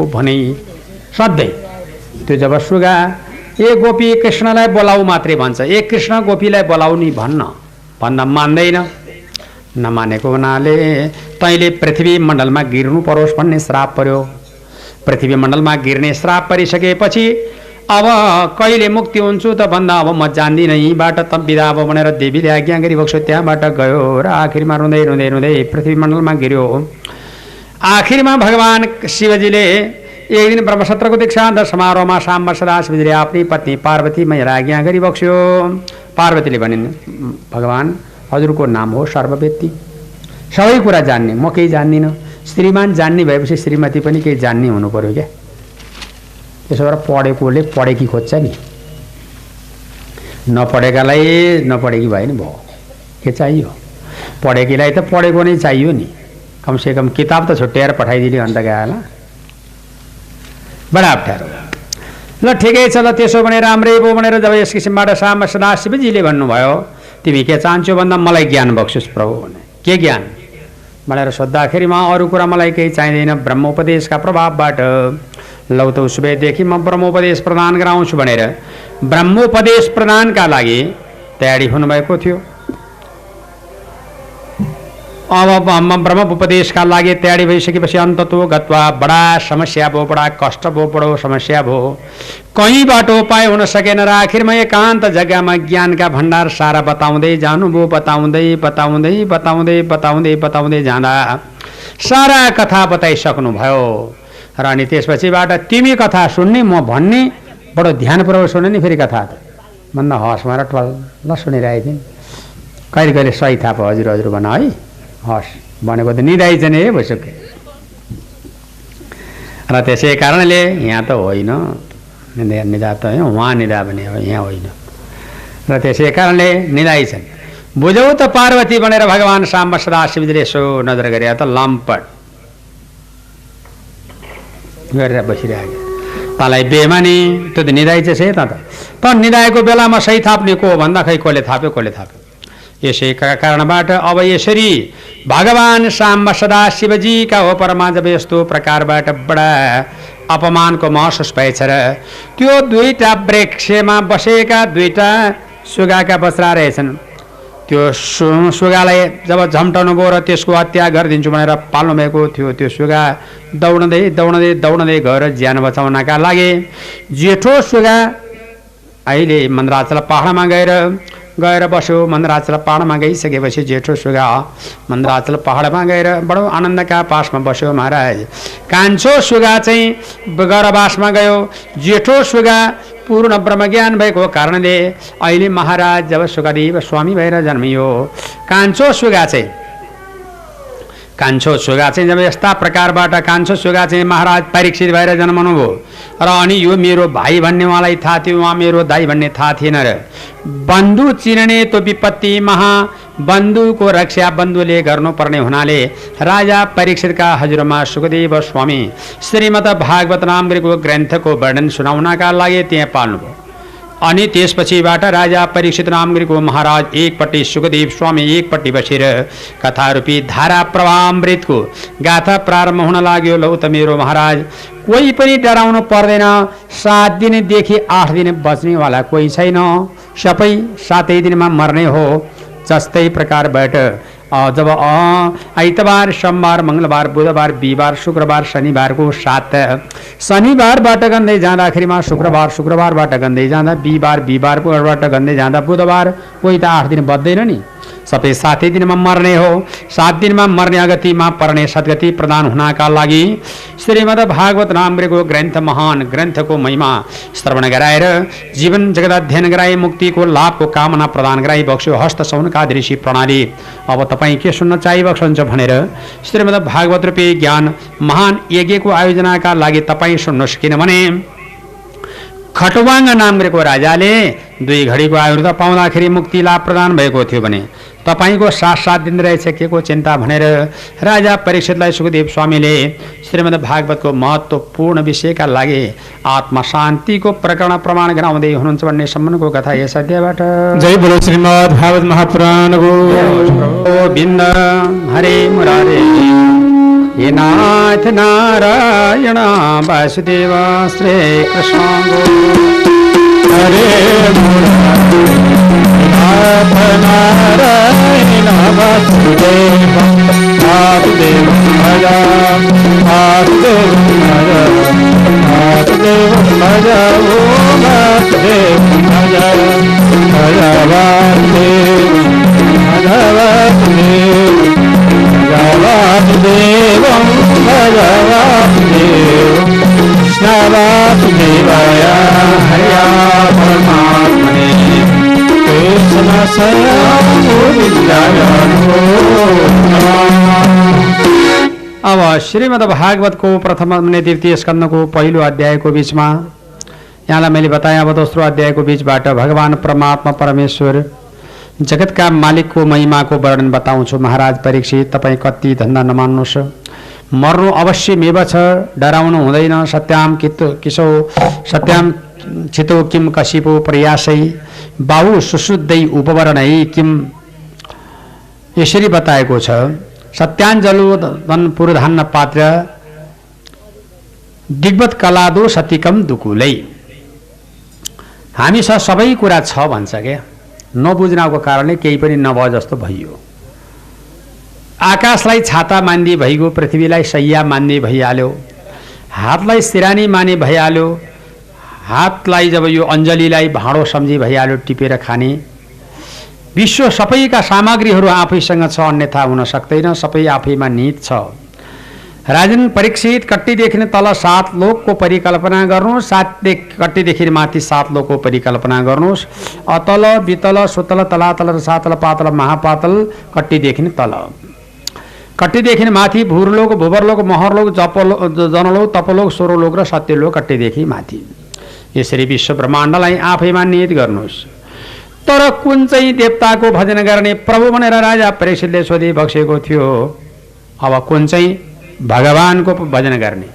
भने सधैँ त्यो जब सुगा ए गोपी कृष्णलाई बोलाऊ मात्रै भन्छ, ए कृष्ण गोपीलाई बोलाऊ नि भन्दा मान्दैन। नमानेको हुनाले तैँले पृथ्वी मण्डलमा गिर्नु परोस् भन्ने श्राप पर्यो। पृथ्वी मण्डलमा गिर्ने श्राप परिसकेपछि अब कहिले मुक्ति हुन्छु त भन्दा अब म जान्दिनँ, यहीँबाट त बिदा अब भनेर देवीले आज्ञा गरिबक्सो त्यहाँबाट गयो र आखिरमा रुँदै रुँदै रुँदै पृथ्वी मण्डलमा गिर्यो। आखिरमा भगवान शिवजीले एक दिन ब्रह्मसत्रको दीक्षान्त समारोहमा साम्ब सदाशिवजीले आफ्नी पत्नी पार्वती मैयालाई आज्ञा गरिबक्स्यो। पार्वतीले भनिन् भगवान हजुरको नाम हो सर्वव्यक्ति, सबै कुरा जान्ने, म केही जान्दिनँ। श्रीमान जान्ने भएपछि श्रीमती पनि केही जान्ने हुनु पर्यो क्या। त्यसो भएर पढेकोले पढेकी खोज्छ नि, नपढेकालाई नपढेकी भयो नि, भयो के चाहियो। पढेकीलाई त पढेको नै चाहियो नि, कमसेकम किताब त छुट्याएर पठाइदिने अन्त गएन, बडा अप्ठ्यारो। ल ठिकै छ, ल त्यसो भने राम्रै भयो भनेर जब यस किसिमबाट साम सदाशिवजीले भन्नुभयो तिमी के चाहन्छौ भन्दा मलाई ज्ञान बक्सिस् प्रभु भने। के ज्ञान भनेर सोद्धाखेरिमा अरू कुरा मलाई केही चाहिँदैन, ब्रह्मोपदेशका प्रभावबाट लौ त उसबेदेखि म ब्रह्मोपदेश प्रदान गराउँछु भनेर ब्रह्मोपदेश प्रदानका लागि तयारी हुनुभएको थियो। अब ब्रह्मोपदेशका लागि तयारी भइसकेपछि अन्ततो गत्वा बडा समस्या भयो, बडा कष्ट भयो, बडो समस्या भयो। कहीँ बाटो उपाय हुन सकेन र आखिरमा एकान्त जग्गामा ज्ञानका भण्डार सारा बताउँदै जानुभयो। बताउँदै जाँदा सारा कथा बताइसक्नुभयो र अनि त्यसपछिबाट तिमी कथा सुन्ने म भन्ने, बडो ध्यानपूर्वक सुन्ने नि फेरि कथा त भन्दा हस् मार टल्ल सुनिरहेको थिएँ। कहिले कहिले सही थाहा भयो हजुर भन है, हस् भनेको त निदाइजने भइसक्यो। र त्यसै कारणले यहाँ त होइन निदा त उहाँ निदा भने हो, यहाँ होइन। र त्यसै कारणले निदाई छन्। बुझौ त पार्वती बनेर भगवान् साम्ब सदाशिवजीले यसो नजर गरे त लम्पट गरेर बसिरहेको तँलाई बेमानी त्यो त निदाई चाहिँ त निदाएको बेलामा सही थाप्ने को भन्दा खै कसले थाप्यो कसले थाप्यो। यसै कारणबाट अब यसरी भगवान् साम्ब सदाशिवजीका हो परमा जब यस्तो प्रकारबाट बडा अपमानको महसुस भएछ र त्यो दुईटा वृक्षमा बसेका दुईटा सुगाका बच्चा रहेछन्। त्यो सुगालाई जब झम्टाउनु गयो र त्यसको हत्या गरिदिन्छु भनेर पाल्नु भएको थियो, त्यो सुगा दौडँदै दौडँदै दौडँदै गएर ज्यान बचाउनका लागि जेठो सुगा अहिले मन्दराचल पहाडमा गएर बस्यो। मन्दराचल पहाडमा गइसकेपछि जेठो सुगा मन्दराचल पहाडमा गएर बडो आनन्दका पासमा बस्यो महाराज। कान्छो सुगा चाहिँ गरवासमा गयो। जेठो सुगा पूर्ण ब्रह्मज्ञान भएको कारणले अहिले महाराज जब सुखदेव स्वामी भएर जन्मियो, कान्छो सुगा चाहिँ जब यस्ता प्रकारबाट कान्छो सुगा चाहिँ महाराज परीक्षित भएर जन्मनुभयो र अनि यो मेरो भाइ भन्ने उहाँलाई थाहा थियो, उहाँ मेरो दाइ भन्ने थाहा थिएन र बन्धु चिन्ने तो विपत्ति महा, बन्धुको रक्षा बन्धुले गर्नुपर्ने हुनाले राजा परीक्षितका हजुरमा सुखदेव स्वामी श्रीमद् भागवत नामको ग्रन्थको वर्णन सुनाउनका लागि त्यहाँ पाल्नुभयो। अनि त्यसपछिबाट राजा परीक्षित नामको महाराज एकपट्टि सुखदेव स्वामी एकपट्टि बसेर कथारूपी धारा प्रवाहामृतको गाथा प्रारम्भ हुन लाग्यो। लौ त मेरो महाराज कोही पनि डराउनु पर्दैन, 7 दिनदेखि 8 दिन बच्नेवाला कोही छैन, सबै 7 दिनमा मर्ने हो। जस्तै प्रकारबाट जब आइतबार सोमबार मङ्गलबार बुधबार बिहिबार शुक्रबार शनिबारको 7 शनिबारबाट गन्दै जाँदाखेरिमा शुक्रबारबाट गन्दै जाँदा बिहिबारबाट गन्दै जाँदा बुधबार, कोही त 8 दिन बच्दैन नि, सबै 7 दिनमा मर्ने हो। 7 दिनमा मर्ने अगतिमा पर्ने सद्गति प्रदान हुनका लागि श्रीमद् भागवत नामको ग्रन्थ महान ग्रन्थको महिमा श्रवण गराएर जीवन जगत अध्ययन गराई मुक्तिको लाभको कामना प्रदान गराई बक्स्यो हस्त सौनका दृश्य प्रणाली। अब तपाईँ के सुन्न चाहिबक्सन्छ भनेर श्रीमद् भागवत रूपी ज्ञान महान यज्ञको आयोजनाका लागि तपाईँ सुन्नुहोस्। किनभने खटवाङ नामको राजाले 2 घडीको आयुर्दा पाउँदाखेरि मुक्ति लाभ प्रदान भएको थियो भने तपाईको 7 दिन रहेछ के को चिन्ता भनेर राजा परीक्षितलाई सुखदेव स्वामीले श्रीमद् भागवतको महत्त्वपूर्ण विषयका लागि आत्मा शान्तिको प्रकरण प्रमाण गराउँदै हुनुहुन्छ भन्ने सम्बन्धको कथा यस अध्यायबाट। जय बोलो श्रीमद् भागवत महापुराणको गोविन्द हरे मुरारे हे नाथ नारायण वासुदेव श्री कृष्ण हरे नाथ नारायण वासुदेव वासुदेव भजा वासुदेव भजा वासुदेव भजा ओ वासुदेव भजा भजा वासुदेव भजा वासुदेव भजा वासुदेवं भजा वासुदेव कृष्ण वासुदेवाय हरिया परमात्मने अब श्रीमद् भागवतको प्रथम अनि द्वितीय स्कन्धको पहिलो अध्यायको बीचमा यहाँलाई मैले बताएँ। अब दोस्रो अध्यायको बीचबाट भगवान परमात्मा परमेश्वर जगतका मालिकको महिमाको वर्णन बताउँछु। महाराज परीक्षित, तपाईँ कति धन्दा नमान्नुहोस्, मर्नु अवश्य मेव छ, डराउनु हुँदैन। सत्याम किसो सत्याम चितो किम कशिपो प्रयासै बाहु सुशुद्धै उपवरणै किम, यसरी बताएको छ। सत्याञ्जलो पुरधान्न पात्र दिग्वत कलादो सतिकम दुकुलै। हामीसँग सबै कुरा छ भन्छ क्या, नबुझ्नको कारणले केही पनि नभए जस्तो भइयो। आकाशलाई छाता मान्दी भइगयो, पृथ्वीलाई सैया मान्दी भइहाल्यो, हातलाई सिरानी माने भइहाल्यो, हातलाई जब यो अञ्जलीलाई भाँडो सम्झी भइहाल्यो टिपेर खाने। विश्व सबैका सामग्रीहरू आफैसँग छ, अन्यथा हुन सक्दैन, सबै आफैमा निहित छ। राजन परीक्षित, कट्टीदेखि तल 7 लोकको परिकल्पना गर्नुहोस्, 7 कट्टीदेखि माथि 7 लोकको परिकल्पना गर्नुहोस्। अतल वितल सुतल तलातल रसातल पातल महापातल कट्टीदेखि तल। कट्टीदेखि माथि भूरलोक भूवरलोक महरलोक जनलोक तपलोक स्वरलोक र सत्यलोक कट्टीदेखि माथि यसरी विश्व ब्रह्माण्डलाई आफैमा निहित गर्नुहोस्। तर कुन चाहिँ देवताको भजन गर्ने प्रभु भनेर राजा परीक्षितले सोधी बक्सेको थियो। अब कुन चाहिँ भगवानको भजन गर्ने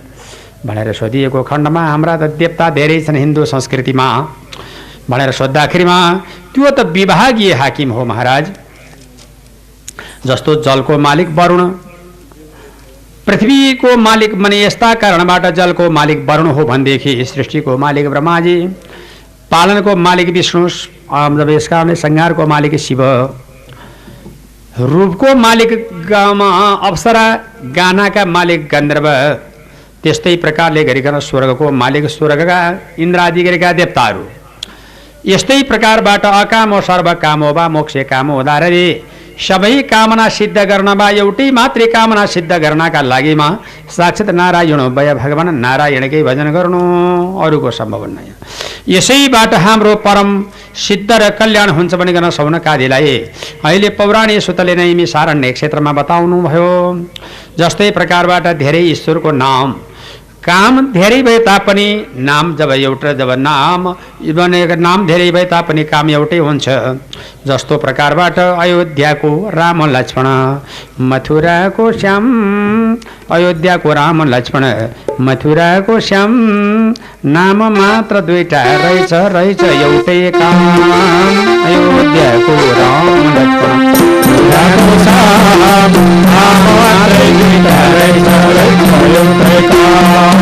भनेर सोधिएको खण्डमा हाम्रा त देवता धेरै छन् हिन्दू संस्कृतिमा भनेर सोद्धाखेरिमा त्यो त विभागीय हाकिम हो महाराज। जस्तो जलको मालिक वरुण, पृथ्वीको मालिक माने यस्ता कारणबाट जलको मालिक वरुण हो भनेदेखि सृष्टिको मालिक ब्रह्माजी, पालनको मालिक विष्णु, जब यस कारणले संहारको मालिक शिव, रूपको मालिक अप्सरा, गानाका मालिक गन्धर्व, त्यस्तै प्रकारले गरिकन स्वर्गको मालिक स्वर्गका इन्द्रादि गरेका देवताहरू। यस्तै प्रकारबाट अकामो सर्व कामो वा मोक्ष कामो उदाहरणले सबै कामना सिद्ध गर्नमा एउटै मात्रै कामना सिद्ध गर्नका लागिमा साक्षात् नारायण भय भगवान नारायणकै भजन गर्नु, अरूको सम्भव नै। यसैबाट हाम्रो परम सिद्ध र कल्याण हुन्छ भनिकन सौनकादिलाई अहिले पौराणिक सूत्रले नै मिसारण्य क्षेत्रमा बताउनु भयो। जस्तै प्रकारबाट धेरै ईश्वरको नाम काम धेरै भए तापनि नाम जब एउटा, जब नाम धेरै भए तापनि काम एउटै हुन्छ। जस्तो प्रकारबाट अयोध्याको राम लक्ष्मण, मथुराको श्याम, अयोध्याको राम लक्ष्मण, मथुराको श्याम, नाम मात्र दुईटा रहेछ रहेछ एउटै काम। अयोध्याको राम लक्ष्मण, मथुराको श्याम, नाम मात्र दुईटा रहेछ रहेछ एउटै काम।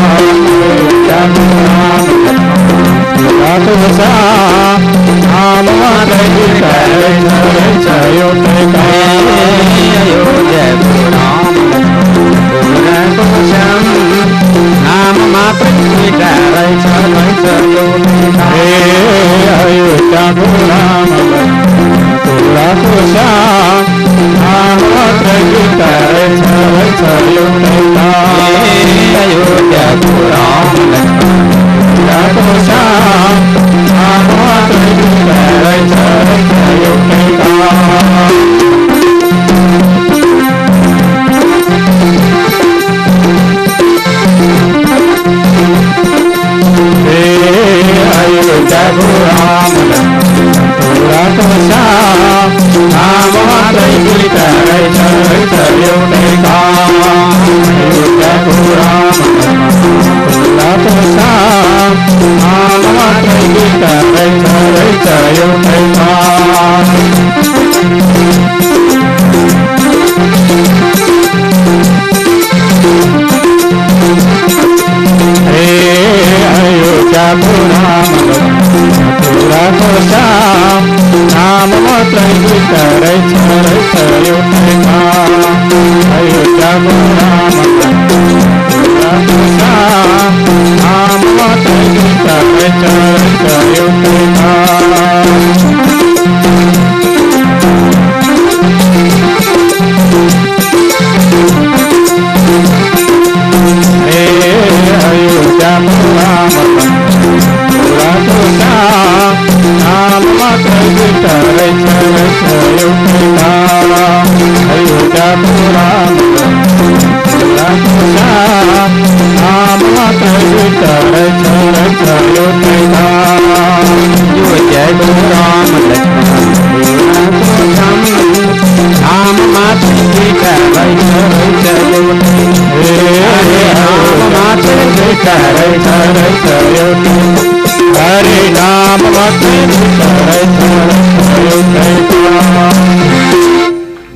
नाम मात्र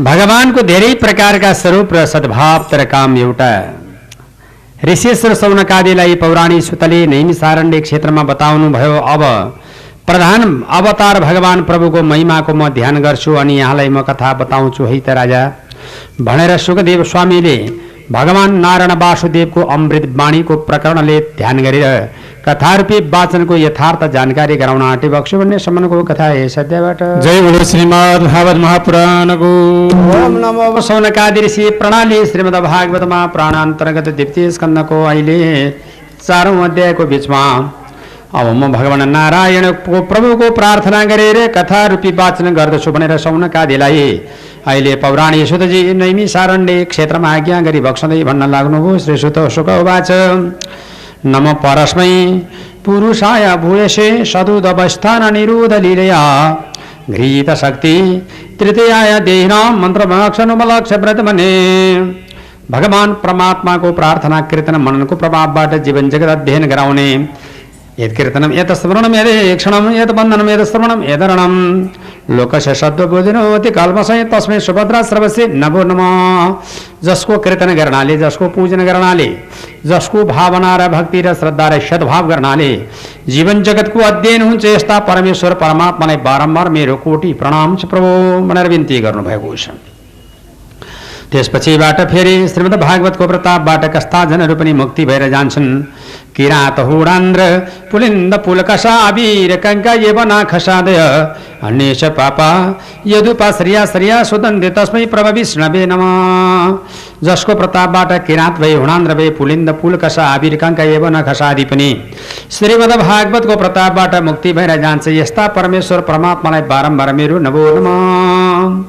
भगवानको धेरै प्रकारका स्वरूप र सद्भाव तर काम एउटा। ऋषेश्वर सौनकादिलाई पौराणिक सूत्रले नैमिसारण्य क्षेत्रमा बताउनु भयो। अब प्रधान अवतार भगवान प्रभुको महिमाको म ध्यान गर्छु अनि यहाँलाई म कथा बताउँछु है त राजा भनेर सुखदेव स्वामीले भगवान नारायण वासुदेवको अमृत वाणीको प्रकरणले ध्यान गरेर कथारूपी वाचनको यथार्थ जानकारी गराउन आँटे बक्छु भन्ने सम्मको कथा हे सत्यबाट। जय बोलो श्रीमद् भागवत महापुराणको। ओम नमो सौनकादि ऋषि प्रणाली श्रीमद् भागवतमा प्राणान्तर्गत द्वितीय स्कन्धको अहिले 4औं अध्यायको बीचमा अब म भगवान नारायणको प्रभुको प्रार्थना गरेर कथा रूपी वाचन गर्दछु भनेर सौनकादिलाई अहिले पौराणिक सुतजी नैमी सारण्डे क्षेत्रमा आज्ञा गरी बक्सँदै भन्न लाग्नुभयो। श्री सुत शुक उवाच नम परस्मै पुरुषाय भूयसे सदुद अवस्थान निरुध लीलया घृत शक्ति तृतीयाय देहिनां मन्त्रमक्षनुमलक्ष्य व्रतमने। भगवान परमात्माको प्रार्थना कीर्तन मननको प्रभावबाट जीवन जगत अध्ययन गराउने यत् कीर्तनम यत् स्मरणम यदेक्षणम यत् बन्धनम यत् श्रवणम यदरणम लोकस्य सद्बुद्धिनोति कल्पसय तस्मै सुभद्रा सर्वस्य नमो नमः। जसको कीर्तन गर्नाले, जसको पूजन गर्नाले, जसको भावना र भक्ति र श्रद्धा र सद्भाव गर्नाले जीवन जगतको अध्ययन हुन्छ, यस्ता परमेश्वर परमात्मालाई बारम्बार मेरो कोटि प्रणाम छ प्रभु भनेर बिन्ती गर्नुभएको छ। त्यसपछिबाट फेरि श्रीमद् भागवतको प्रतापबाट कस्ता जनहरू पनि मुक्ति भएर जान्छन्। किरात हुडान्द्र पुलिन्द पुलकसा अबीर कंका येवना खसादय अन्येश पापा यदुपा श्रिया श्रिया सुदन्ते तस्मै प्रभ विष्णवे नमः। जसको प्रतापबाट किरात भए, हुडान्द्र भए, पुलिन्द पुलकसा अबीर कंका येवना खसादी पनि श्रीमद् भागवतको प्रतापबाट मुक्ति भएर जान्छ, यस्ता परमेश्वर परमात्मालाई बारम्बार मेरो नमो नमः।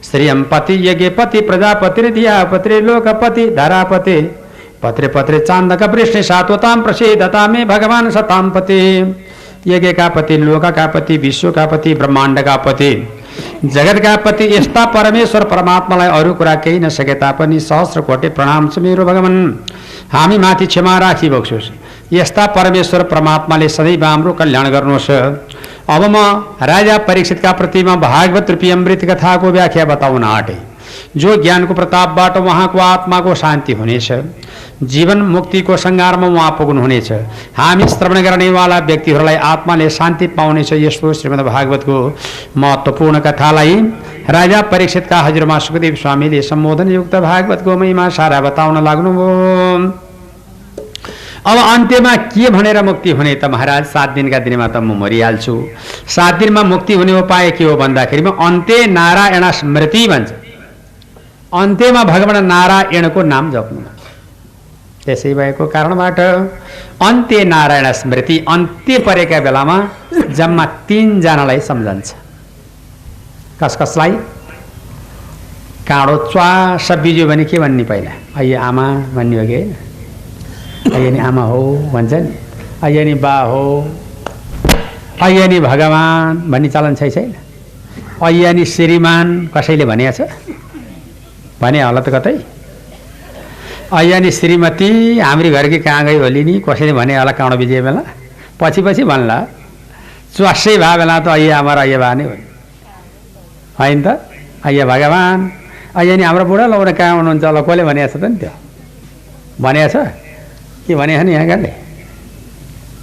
श्रियं पति यज्ञपति प्रजापति धियापति लोकपति धरापति पत्रे पत्रे चांदक वृष्णि सात्वताम प्रसिद्धता में भगवान सताम पति। यज्ञ का पति, लोक का पति, विश्व का पति, ब्रह्मांड का पति, जगत का पति, यस्ता परमेश्वर परमात्मालाई अरू कुरा केही नसके तापनि सहस्र कोटि प्रणाम छ मेरो भगवान। हामी माथि क्षमा राखी बक्सोस्। यस्ता परमेश्वर परमात्माले सदैव हाम्रो कल्याण गर्नुहोस्। अब म राजा परीक्षितका प्रतिमा भागवत रूपी अमृत कथाको व्याख्या बताउन आँटे। जो ज्ञानको प्रतापबाट उहाँको आत्माको शान्ति हुनेछ, जीवन मुक्तिको सङ्घारमा उहाँ पुग्नुहुनेछ। हामी श्रवण गर्नेवाला व्यक्तिहरूलाई आत्माले शान्ति पाउनेछ। यस्तो श्रीमद् भागवतको महत्त्वपूर्ण कथालाई राजा परीक्षितका हजुरमा सुखदेव स्वामीले सम्बोधनयुक्त भागवतको महिमा सारा बताउन लाग्नुभयो। अब अन्त्यमा के भनेर मुक्ति हुने त महाराज? 7 दिनका दिनमा त म मरिहाल्छु। 7 दिनमा मुक्ति हुने उपाय के हो भन्दाखेरिमा अन्त्य नारायण स्मृति भन्छ। अन्त्यमा भगवान नारायणको नाम जप्नु। त्यसै भएको कारणबाट अन्त्य नारायण स्मृति, अन्त्य परेका बेलामा जम्मा 3 जनालाई सम्झन्छ। कस कसलाई? काँडो च्वास बिज्यो भने के भन्ने? पहिला अయ్య आमा भन्ने हो कि अయ్య नि आमा हो भन्छ नि, अయ్య नि बा हो, अయ్య नि भगवान भन्ने चलन छैन। अయ్య नि श्रीमान कसैले भनेको छ? भने होला त कतै। अయ్య नि श्रीमती हाम्री घरकी कहाँ गई होली नि कसैले भने होला काँडो बिजे बेला। पछि पछि भन्ला च्वासै भए बेला त अయ్య आमा र अయ్య बा नै होइन त। अయ్య भगवान, अయ్య नि हाम्रो बुढा लौरा कहाँ हुनुहुन्छ होला, कसले भनेको छ त नि? त्यो भनेको छ के भने नि यहाँकाले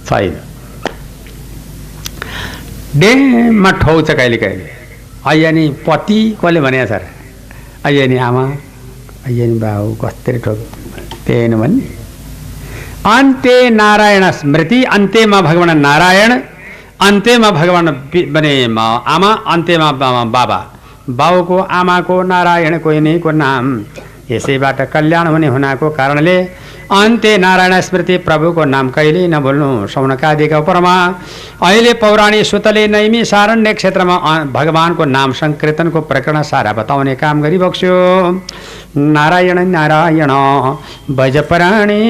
छैन। डेममा ठौछ कहिले कहिले। अయ్య नि पति कसले भनेको छ? अయ్య नि आमा, अయ్య नि बाउ कस्तरी ठोक त्यही भन्ने। अन्त्य नारायण स्मृति, अन्त्यमा भगवान नारायण, अन्त्यमा भगवान बने आमा, अन्त्यमा बाबा। बाउको आमाको नारायणको यिनीको नाम। यसैबाट कल्याण हुने हुनाको कारणले अन्त्य नारायण स्मृति, प्रभुको नाम कहिले नभुल्नु। सौनकादिका उपरमा अहिले पौराणिक सुतले नैमी सारण्य क्षेत्रमा भगवानको नाम संकीर्तनको प्रकरण सारा बताउने काम गरिबक्स्यो। नारायण नारायण भजपराणी,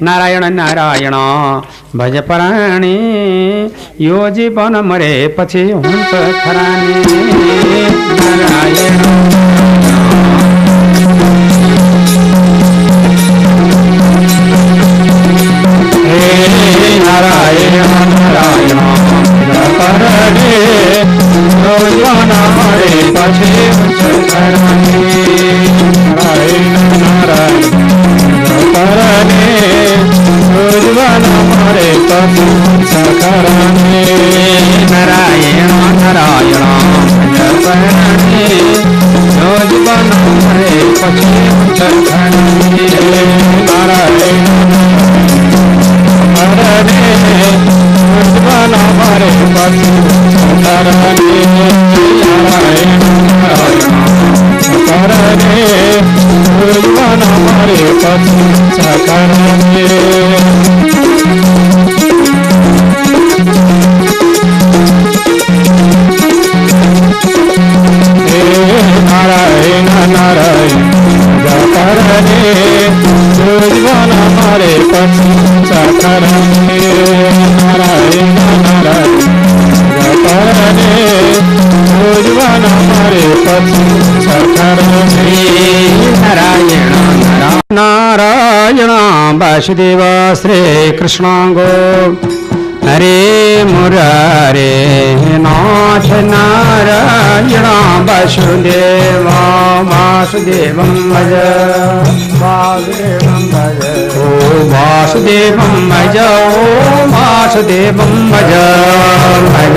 नारायण नारायण भजपराणी, यो जीवन मरेपछि हुन्छ खरानी। नारायण नारायण नारायण परणे रोजवान हरे पछे खरानी। नारायण नारायण परणे रोजवान हरे पछे खरानी। नारायण नारायण परणे रोजवान हरे पछे खरानी। नारायण हरे भगवान हमारे पति करने। नारायण करने भगवान हमारे पति करने। जो जीवन मरेपछि सखरने नारायण नारायण जपरने जो जीवन मरेपछि सखरने नारायण नारायण वासुदेव श्री कृष्ण गो हरे मुरारे नाथ नारायण वासुदेव वासुदेवं भज वासुदेवं भज ओ वासुदेवं भज ओ वासुदेवं भज भज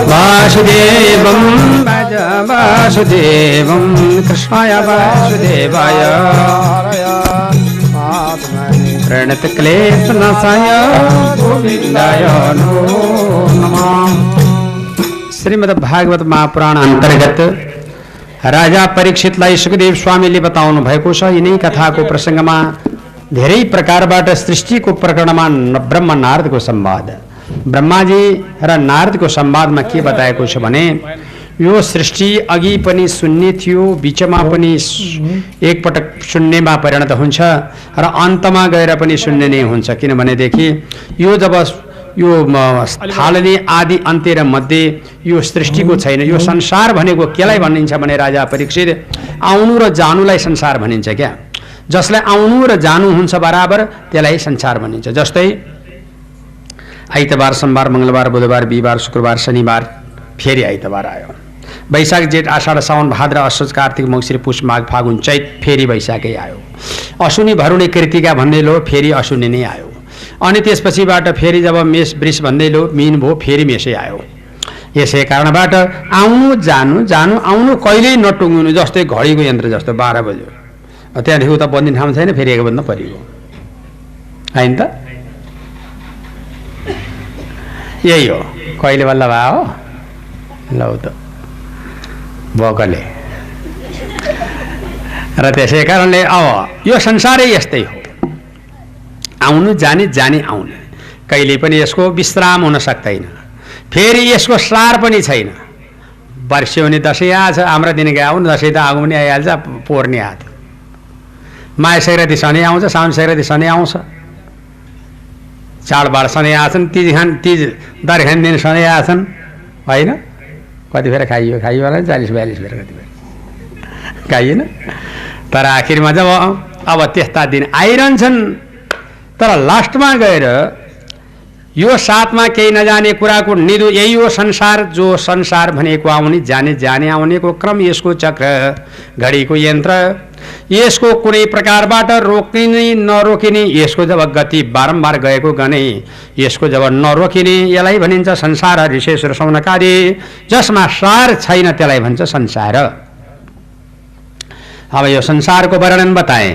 वासुदेवं भज वासुदेवं कृष्णाय वासुदेवाय प्रणत क्लेश नाशाय गोविंदाय नमो नमः। श्रीमद् भागवत महापुराण अंतर्गत राजा परीक्षितलाई सुखदेव स्वामीले बताउनु भएको छ। यिनै कथाको प्रसङ्गमा धेरै प्रकारबाट सृष्टिको प्रकरणमा ब्रह्म नारदको संवाद, ब्रह्माजी र नारदको संवादमा के बताएको छ भने यो सृष्टि अघि पनि शून्य थियो, बीचमा पनि एकपटक शून्यमा परिणत हुन्छ र अन्तमा गएर पनि शून्य नै हुन्छ। किनभनेदेखि यो जब यो थालनी आदि अन्त्य र मध्ये यो सृष्टिको छैन। यो संसार भनेको केलाई भनिन्छ भने राजा परीक्षित आउनु र जानुलाई संसार भनिन्छ क्या। जसलाई आउनु र जानु हुन्छ बराबर त्यसलाई संसार भनिन्छ। जस्तै आइतबार, सोमबार, मङ्गलबार, बुधबार, बिहिबार, शुक्रबार, शनिबार, फेरि आइतबार आयो। वैशाख, जेठ, आषाढ, साउन, भाद्र, असोज, कार्तिक, मङ्सिर, पुष, माघ, फागुन, चैत, फेरि वैशाखै आयो। अश्विनी, भरुणी, कृतिका भन्दै लो फेरि अश्विनी नै आयो। अनि त्यसपछिबाट फेरि जब मेष, वृष भन्दै लो मीन भयो, फेरि मेषै आयो। यसै कारणबाट आउनु जानु जानु आउनु कहिल्यै नटुङ्गिनु। जस्तै घडीको यन्त्र जस्तो 12 बज्यो, त्यहाँदेखि उता बन्दी ठाउँ छैन, फेरि एक बज्न परियो होइन त। यही हो, कहिले बल्ल भयो लौ त भोकले। र त्यसै कारणले अब यो संसारै यस्तै हो, आउनु जाने जाने आउने, कहिले पनि यसको विश्राम हुन सक्दैन। फेरि यसको सार पनि छैन। वर्षे हुने दसैँ आएछ, हाम्रा दिन गए आउनु, दसैँ त आगो पनि आइहाल्छ, पोर्ने हात। माघे सङ्क्रान्ति सधैँ आउँछ, साउन सङ्क्रान्ति सधैँ आउँछ, चाडबाड सधैँ आछन्, तिज दरखान दिन सधैँ आछन् होइन। कतिखेर खाइयो होला 40-42 बेर कतिखेर खाइएन। तर आखिरमा जब अब त्यस्ता दिन आइरहन्छन्, तर लास्टमा गएर यो साथमा केही नजाने कुराको निधो यही हो संसार। जो संसार भनेको आउने जाने जाने आउनेको क्रम, यसको चक्र, घडीको यन्त्र, यसको कुनै प्रकारबाट रोकिने नरोकिने, यसको जब गति बारम्बार गएको गने, यसको जब नरोकिने, यसलाई भनिन्छ संसार। ऋषेश र शौनकादि जसमा सार छैन त्यसलाई भन्छ संसार। अब यो संसारको वर्णन बताएँ।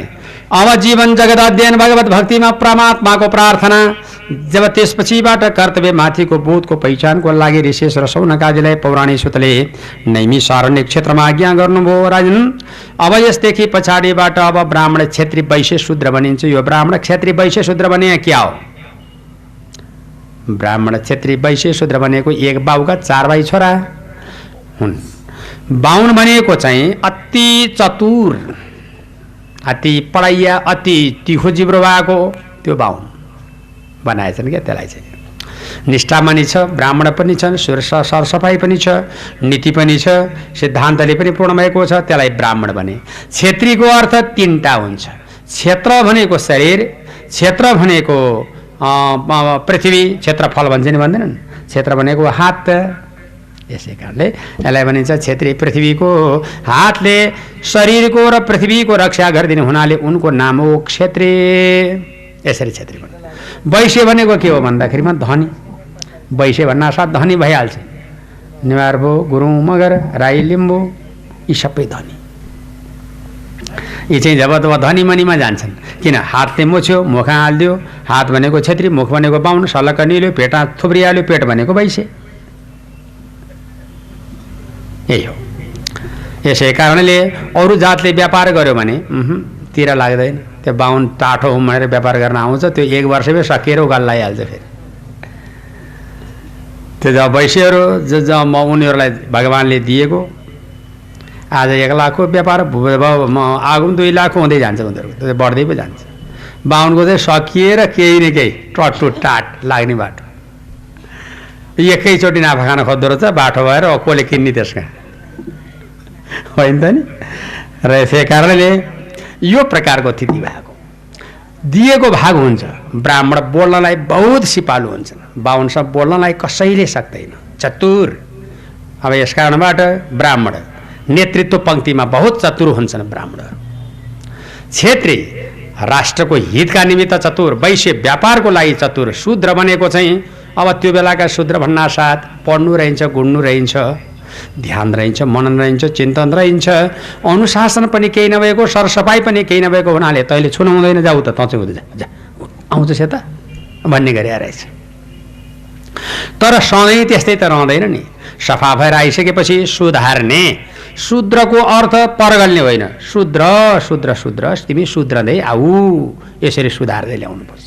अब जीवन जगत अध्ययन, भगवत भक्तिमा परमात्माको प्रार्थना, जब त्यसपछिबाट कर्तव्य माथिको बोधको पहिचानको लागि ऋषेश र शौनकादिलाई पौराणिक सूत्रले नैमिषारण्य क्षेत्रमा आज्ञा गर्नुभयो। राजन, अब यसदेखि पछाडिबाट अब ब्राह्मण, क्षेत्री, वैश्य, शूद्र बनिन्छ। यो ब्राह्मण, क्षेत्री, वैश्य, शूद्र बने क्या हो? ब्राह्मण, क्षेत्री, वैश्य, शूद्र बनेको एक बाउका 4 भाइ छोरा हुन्। बाहुन भनेको चाहिँ अति चतुर, अति पढाइया, अति तिखो जिब्रो भएको त्यो बाहुन बनाएछन् क्या। त्यसलाई चाहिँ निष्ठामानी छ, ब्राह्मण पनि छन्, सरसफाइ पनि छ, नीति पनि छ, सिद्धान्तले पनि पूर्ण भएको छ, त्यसलाई ब्राह्मण भने। क्षेत्रीको अर्थ 3टा हुन्छ। क्षेत्र भनेको शरीर, क्षेत्र भनेको पृथ्वी, क्षेत्रफल भन्छ नि भन्दैनन्, क्षेत्र भनेको हात। यसै कारणले यसलाई भनिन्छ क्षेत्री। पृथ्वीको हातले शरीरको र पृथ्वीको रक्षा गरिदिने हुनाले उनको नाम हो क्षेत्री। यसरी क्षेत्री भन्छ। वैश्य भनेको के हो भन्दाखेरिमा धनी। वैश्य भन्नासाथ धनी भइहाल्छ। नेवार भो, गुरुङ, मगर, राई, लिम्बू यी सबै धनी। यी चाहिँ जब तब धनी मनीमा जान्छन्। किन? हातले मोछ्यो, मुख हालिदियो। हात भनेको क्षेत्री, मुख भनेको बाहुन, सलक्क निल्यो, पेटा थुप्रिहाल्यो, पेट भनेको वैश्य। यही हो। यसै कारणले अरू जातले व्यापार गर्यो भने तिर लाग्दैन। त्यो बाहुन टाठो हुँ भनेर व्यापार गर्न आउँछ, त्यो 1 वर्षमै सकिएर उकाल लगाइहाल्छ। फेरि त्यो जब वैश्यहरू जब उनीहरूलाई भगवान्ले दिएको आज 1 लाखको व्यापार आगो 2 लाखको हुँदै जान्छ उनीहरूको, बढ्दै पो जान्छ। बाहुनको चाहिँ सकिएर केही न केही टाट लाग्ने बाटो, एकैचोटि नाफा खान खोज्दो रहेछ बाटो भएर, कसले किन्ने त्यसका, होइन त नि। र यसै कारणले यो प्रकारको स्थिति भएको दिएको भाग हुन्छ। ब्राह्मण बोल्नलाई बहुत सिपालु हुन्छन्, बाहुन सब बोल्नलाई कसैले सक्दैन, चतुर। अब यस कारणबाट ब्राह्मण नेतृत्व पङ्क्तिमा बहुत चतुर हुन्छन् ब्राह्मणहरू। क्षेत्री राष्ट्रको हितका निमित्त चतुर, वैश्य व्यापारको लागि चतुर, शूद्र भनेको चाहिँ अब त्यो बेलाका शूद्र भन्नासाथ पढ्नु रहन्छ, गुड्नु रहन्छ, ध्यान रहन्छ, मनन रहन्छ, चिन्तन रहन्छ, अनुशासन पनि केही नभएको, सरसफाइ पनि केही नभएको हुनाले तैँले छुनु हुँदैन, जाऊ त तँ चाहिँ हुँदै जा आउँछ त भन्ने गरे रहेछ। तर सधैँ त्यस्तै त रहँदैन नि। सफा भएर आइसकेपछि सुधार्ने, शूद्रको अर्थ परगल्ने होइन, शूद्र शूद्र शूद्र तिमी सुध्रदै आऊ, यसरी सुधार्दै ल्याउनुपर्छ।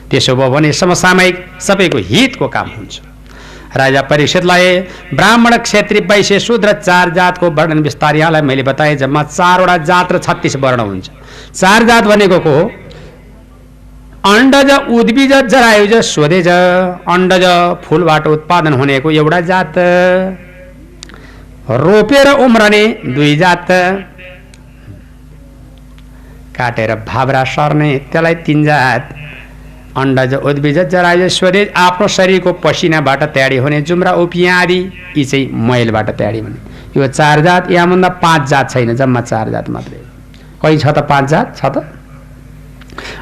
त्यसो भयो भने समसामयिक सबैको हितको काम हुन्छ। राजा परीक्षितलाई ब्राह्मण, क्षेत्री, वैश्य, शूद्र 4 जातको वर्णन विस्तार यहाँलाई मैले बताएँ। जम्मा 4वटा जात र 36 वर्ण हुन्छ। 4 जात भनेको को हो? अण्डज, उद्भिज, जरायुज, स्वदेज। अण्डज फुलबाट उत्पादन हुनेको एउटा जात, रोपेर उम्रने 2 जात, काटेर भाब्रा सर्ने त्यसलाई 3 जात। अण्डज, उद्भिज, जरायुज, स्वदेज आफ्नो शरीरको पसिनाबाट तयारी हुने जुम्रा, उपियाँ आदि, यी चाहिँ मैलबाट तयारी हुने। यो 4 जात, यहाँभन्दा 5 जात छैन, जम्मा 4 जात मात्रै। कहीँ छ त 5 जात? छ त।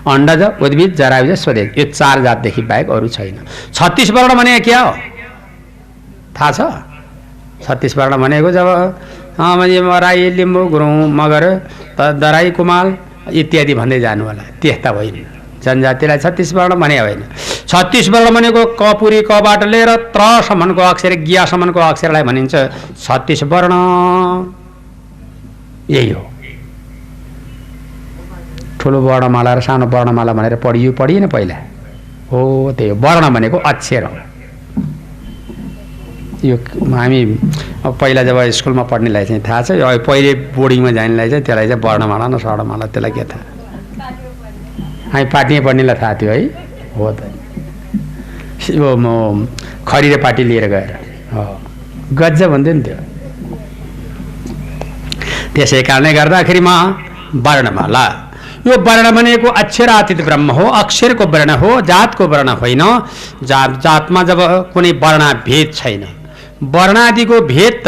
अण्डज, उद्भिज, जरायुज, स्वदेज, यो 4 जातदेखि बाहेक अरू छैन। 36 वर्ण भने क्या हो थाहा छ? 36 वर्ण भनेको जब राई, लिम्बू, गुरुङ, मगर, दराई, कुमाल इत्यादि भन्दै जानु होला, त्यस्ता होइन। जनजातिलाई 36 वर्ण भने होइन। 36 वर्ण भनेको कपुरी कबाट लिएर त्रसम्मको अक्षर, ज्ञासम्मको अक्षरलाई भनिन्छ 36 वर्ण। यही हो। ठुलो वर्णमाला र सानो वर्णमाला भनेर पढिएन पहिला? हो, त्यही हो। वर्ण भनेको अक्षर हो। यो हामी पहिला जब स्कुलमा पढ्नेलाई चाहिँ थाहा छ, पहिले बोर्डिङमा जानेलाई चाहिँ त्यसलाई चाहिँ वर्णमाला न स्वर्णमाला, त्यसलाई के थाहा? हामी पार्टीमा पढ्नेलाई थाहा थियो है। हो त, म खरी र पार्टी लिएर गएर गज्जा भन्थ्यो नि त्यो। त्यसै कारणले गर्दाखेरिमा वर्णमाला, यो वर्ण भनेको अक्षरातीत ब्रह्म हो, अक्षरको वर्ण हो, जातको वर्ण होइन। जातमा जब कुनै वर्णाभेद छैन। वर्णादिको भेद त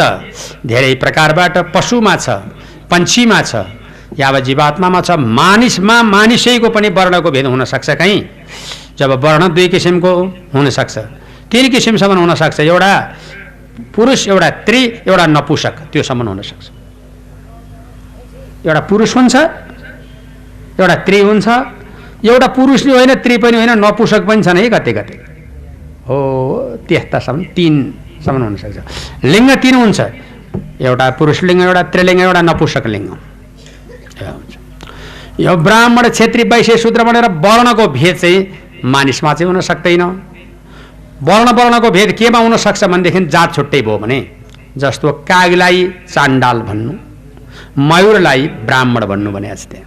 धेरै प्रकारबाट पशुमा छ, पन्छीमा छ, या अब जीवात्मामा छ, मानिसमा मानिसैको पनि वर्णको भेद हुन सक्छ। कहीँ जब वर्ण 2 किसिमको हुन सक्छ, 3 किसिमसम्म हुन सक्छ। एउटा पुरुष, एउटा स्त्री, एउटा नपुंसक, त्योसम्म हुन सक्छ। एउटा पुरुष हुन्छ, एउटा स्त्री हुन्छ, एउटा पुरुष नि होइन, स्त्री पनि होइन, नपुंसक पनि छन् है कतै कतै। हो, त्यस्तासम्म 3 सम्म हुन सक्छ। लिङ्ग 3 हुन्छ, एउटा पुरुष लिङ्ग, एउटा स्त्रीलिङ्ग, एउटा नपुंसक लिङ्ग। यो ब्राह्मण, क्षेत्री, वैश्य, शूद्र भनेर वर्णको भेद चाहिँ मानिसमा चाहिँ हुन सक्दैन। वर्णको भेद केमा हुन सक्छ भनेदेखि जात छुट्टै भयो भने, जस्तो कागलाई चाण्डाल भन्नु, मयूरलाई ब्राह्मण भन्नु भने जस्तै,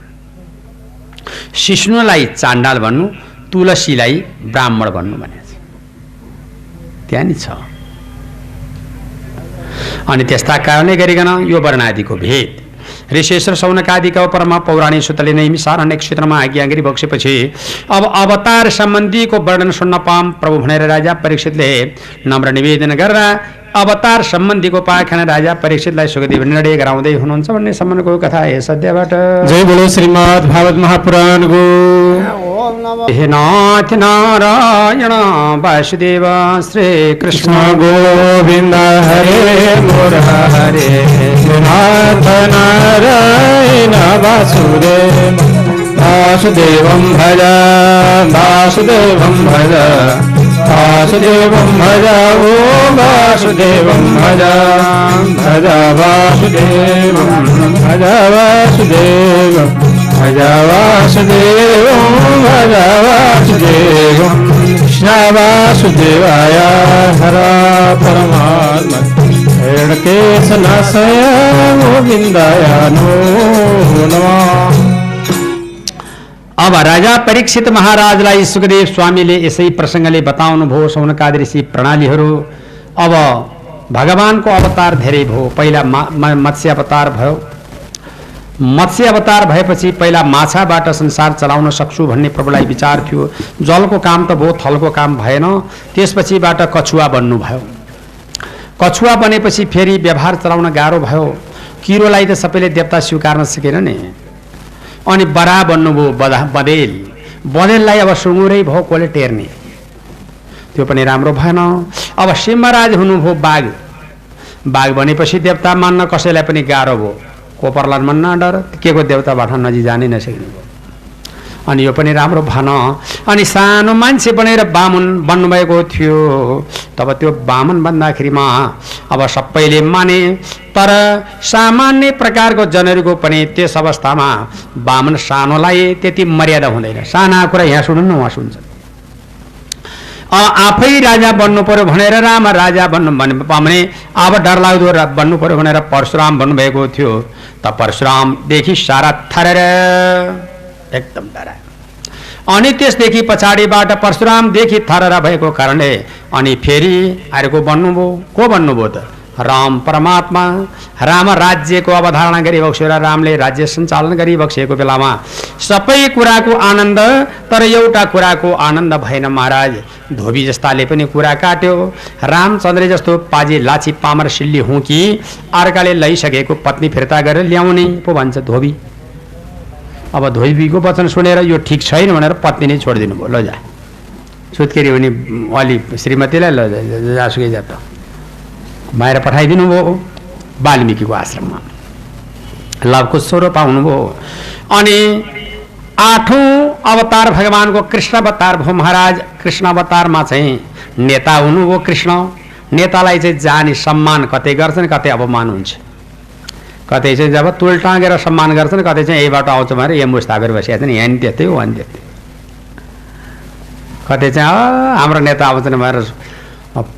सिस्नुलाई चाण्डाल भन्नु, तुलसीलाई ब्राह्मण भन्नु भने त्यहाँ नि छ। अनि त्यस्ता कारणले गरिकन यो वर्णादिको भेद ऋषेश्वर सौनकादिका उपरमा पौराणिक सूत्रले नै सारण्यक क्षेत्रमा आज्ञा गरी बक्सेपछि अब अवतार सम्बन्धीको वर्णन सुन्न पाम प्रभु भनेर राजा परीक्षितले नम्र निवेदन गर्दा अवतार सम्बन्धीको उपाख्यान राजा परीक्षितलाई सुखदेव निर्णय गराउँदै हुनुहुन्छ भन्ने सम्बन्धको कथा यस अध्यायबाट। जय बोलो श्रीमद् भागवत महापुराणको। हे नाथ नारायण वासुदेव श्री कृष्ण गोविन्द हरे मुरारे नाथ नारायण वासुदेव वासुदेवं भज वासुदेवं भज वासुदेवं भज ओ वासुदेवं भज भज वासुदेवं भज वासुदेवं भज वासुदेवं भज वासुदेवं कृष्ण वासुदेवाय हर परमात्मा हे हिरण्यकेश नाशय गोविन्दाय नमो नमः। अब राजा परीक्षित महाराजलाई सुखदेव स्वामीले यसै प्रसङ्गले बताउनुभयो सौनकादि ऋषि प्रणालीहरू। अब भगवानको अवतार धेरै भयो। पहिला मत्स्य अवतार भयो। मत्स्य अवतार भएपछि पहिला माछाबाट संसार चलाउन सक्छु भन्ने प्रभुलाई विचार थियो। जलको काम त भयो, थलको काम भएन। त्यसपछिबाट कछुवा बन्नुभयो। कछुवा बनेपछि फेरि व्यवहार चलाउन गाह्रो भयो। किरोलाई त सबैले देवता स्वीकार्न सकेन नि। अनि बरा बन्नुभयो, बँदेल। बँदेललाई अब सुँगुरै भयो, कसले टेर्ने? त्यो पनि राम्रो भएन। अब सिंहराज हुनुभयो, बाघ। बाघ बनेपछि देवता मान्न कसैलाई पनि गाह्रो भयो। कोपरलाई मान्न डर, के को देवताबाट नजिक जानै नसक्ने भयो। अनि यो पनि राम्रो भएन। अनि सानो मान्छे बनेर बामन बन्नुभएको थियो। तब त्यो बामन बन्दाखेरिमा अब सबैले माने। तर सामान्य प्रकारको जनहरूको पनि त्यस अवस्थामा बामन सानोलाई त्यति मर्यादा हुँदैन। साना कुरा यहाँ सुन्नु न, उहाँ सुन्छ। आफै राजा बन्नु पर्यो भनेर राम राजा बन्नु भने अब डरलाग्दो बन्नु पर्यो भनेर परशुराम भन्नुभएको थियो। त परशुरामदेखि सारा थरेर एकदम डरायो। अनि त्यसदेखि पछाडिबाट परशुरामदेखि थरेर भएको कारणले अनि फेरि अर्को बन्नुभयो। को बन्नुभयो त? राम परमात्मा। राम राज्यको अवधारणा गरिबक्स्यो र रामले राज्य सञ्चालन गरिबक्सेको बेलामा सबै कुराको आनन्द, तर एउटा कुराको आनन्द भएन महाराज। धोबी जस्ताले पनि कुरा काट्यो। रामचन्द्र जस्तो पाजी लाछी पामर सिल्ली हुँ कि अर्काले लैसकेको पत्नी फिर्ता गरेर ल्याउने पो भन्छ धोबी। अब धोबीको वचन सुनेर यो ठिक छैन भनेर पत्नी नै छोडिदिनु भयो। लजा सुत्केरी हुने अलि श्रीमतीलाई लजा जासुकै जात बाहिर पठाइदिनु भयो वाल्मीकिको आश्रममा। लवको स्वरूप पाउनुभयो। अनि 8औं अवतार भगवानको कृष्ण अवतार भयो महाराज। कृष्ण अवतारमा चाहिँ नेता हुनुभयो कृष्ण। नेतालाई चाहिँ जानी सम्मान कतै गर्छन्, कतै अपमान हुन्छ। कतै चाहिँ जब तुल टाँगेर सम्मान गर्छन्, कतै चाहिँ यहीबाट आउँछ भनेर एम्बुस थापेर बसिया छन्। यहाँ नि त्यस्तै हो, अनि त्यस्तै। कतै चाहिँ हाम्रो नेता आउँछन् भनेर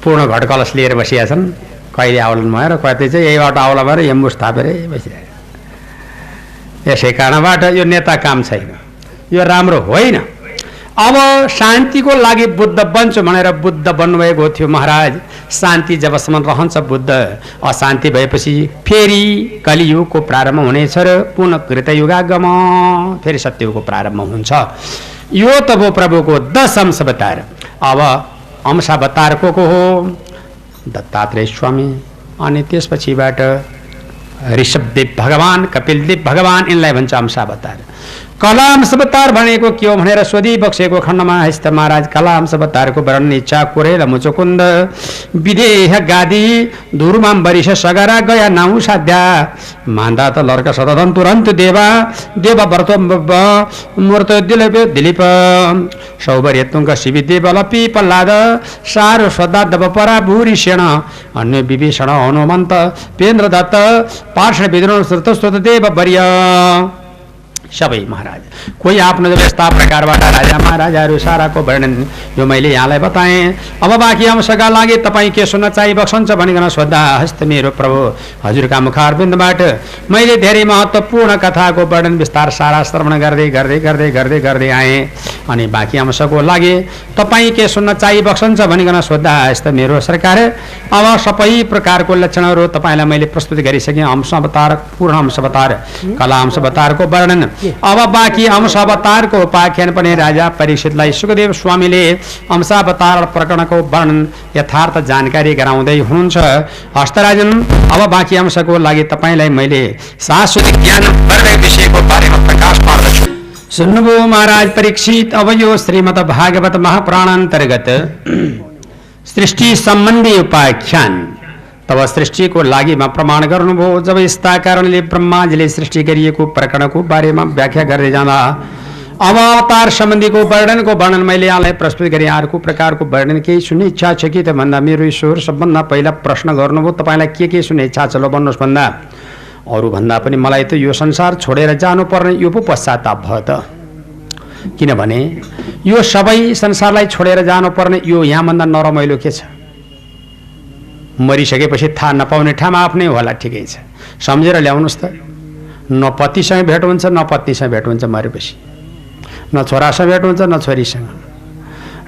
पूर्ण घट कलश लिएर बसिया छन्, कहिले आउलान् भएर। कतै चाहिँ यहीबाट आउला भएर एम्बुस थापेरै बसिरहेको। यसै कारणबाट यो नेता काम छैन, यो राम्रो होइन। अब शान्तिको लागि बुद्ध बन्छु भनेर बुद्ध बन्नुभएको थियो महाराज। शान्ति जबसम्म रहन्छ बुद्ध, अशान्ति भएपछि फेरि कलियुगको प्रारम्भ हुनेछ र पुनः कृतयुगागम, फेरि सत्ययुगको प्रारम्भ हुन्छ। यो त भयो प्रभुको 10 अंश अवतार। अब अंश अवतार को हो? दत्तात्रेय स्वामी। अनि त्यसपछिबाट ऋषभदेव भगवान, कपिलदेव भगवान, यिनलाई भन्छ अंश अवतार। कलांश अवतार भनेको के हो भनेर सोधिबक्सेको खण्डमा हस्त महाराज कलांश अवतारको वर्णन इच्छा कोरेल मुचुकुन्द विदेह गादी धुरुमाम वरिष सगरा गया नाउ साध्या मान्दा त लर्क सदन तुरन्त देवा देव व्रत मूर्त दिलीप सौवर्य तुंग शिवि देव लपी पल्लाद सार सदा दब परा भूरि सेन अन्य विभीषण हनुमन्त पेन्द्र दत्त पार्श्व विद्रोह श्रुत देव वर्य सबै महाराज। कोही आफ्नो व्यवस्था प्रकारबाट राजा महाराजाहरू साराको वर्णन यो मैले यहाँलाई बताएँ। अब बाँकी अंशका लागि तपाईँ के सुन्न चाहिबक्सन्छ भनिकन सोद्धा हस्त मेरो प्रभु हजुरका मुखारविन्दबाट मैले धेरै महत्त्वपूर्ण कथाको वर्णन विस्तार सारा श्रवण गर्दै गर्दै गर्दै गर्दै गर्दै आएँ। अनि बाँकी अंशको लागि तपाईँ के सुन्न चाहिबक्सन्छ भनिकन सोद्धा हस्त मेरो सरकार। अब सबै प्रकारको लक्षणहरू तपाईँलाई मैले प्रस्तुत गरिसकेँ। अंश अवतार, पूर्ण अंश अवतार, कला अंश अवतारको वर्णन। अब बाँकी अंश अवतारको उपाख्यान पनि राजा परीक्षितलाई सुखदेव स्वामीले अंश अवतार प्रकरणको वर्णन यथार्थ जानकारी गराउँदै हुनुहुन्छ। हस्तराजन अब बाँकी अंशको लागि तपाईँलाई मैले शाश्वत ज्ञान वर्ग विषयको बारेमा प्रकाश पार्दछु। सुन्नुभयो महाराज परीक्षित। अब यो श्रीमद् भागवत महापुराण अन्तर्गत सृष्टि सम्बन्धी उपाख्यान। तब सृष्टिको लागि प्रमाण गर्नुभयो। जब यस्ता कारणले ब्रह्माजीले सृष्टि गरिएको प्रकरणको बारेमा व्याख्या गर्दै जाँदा अब अवतार सम्बन्धीको वर्णनको वर्णन मैले यहाँलाई प्रस्तुत गरेँ। अर्को प्रकारको वर्णन केही सुन्ने इच्छा छ कि त भन्दा मेरो ईश्वर सबभन्दा पहिला प्रश्न गर्नुभयो तपाईँलाई के सुन्ने इच्छा छ ल भन्नुहोस् भन्दा अरूभन्दा पनि मलाई त यो संसार छोडेर जानुपर्ने यो पो पश्चाताप भयो त। किनभने यो सबै संसारलाई छोडेर जानुपर्ने यो यहाँभन्दा नरमाइलो के छ? मरिसकेपछि थाहा नपाउने ठाउँमा आफ्नै होला, ठिकै छ, सम्झेर ल्याउनुहोस् त। न पतिसँग भेट हुन्छ न पत्नीसँग भेट हुन्छ मरेपछि, न छोरासँग भेट हुन्छ न छोरीसँग,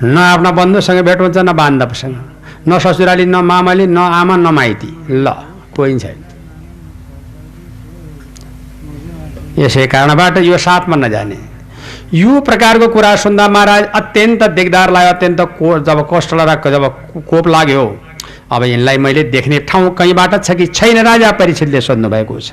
न आफ्ना बन्धुसँग भेट हुन्छ न बान्धवसँग, न ससुराली न मामाली न आमा न माइती, ल कोही छैन। यसै कारणबाट यो साथमा नजाने। यो प्रकारको कुरा सुन्दा महाराज अत्यन्त दिगदार लाग्यो, अत्यन्त जब कष्ट लाग्यो, जब कोप लाग्यो, अब यिनलाई मैले देख्ने ठाउँ कहीँबाट छ कि छैन राजा परीक्षितले सोध्नु भएको छ।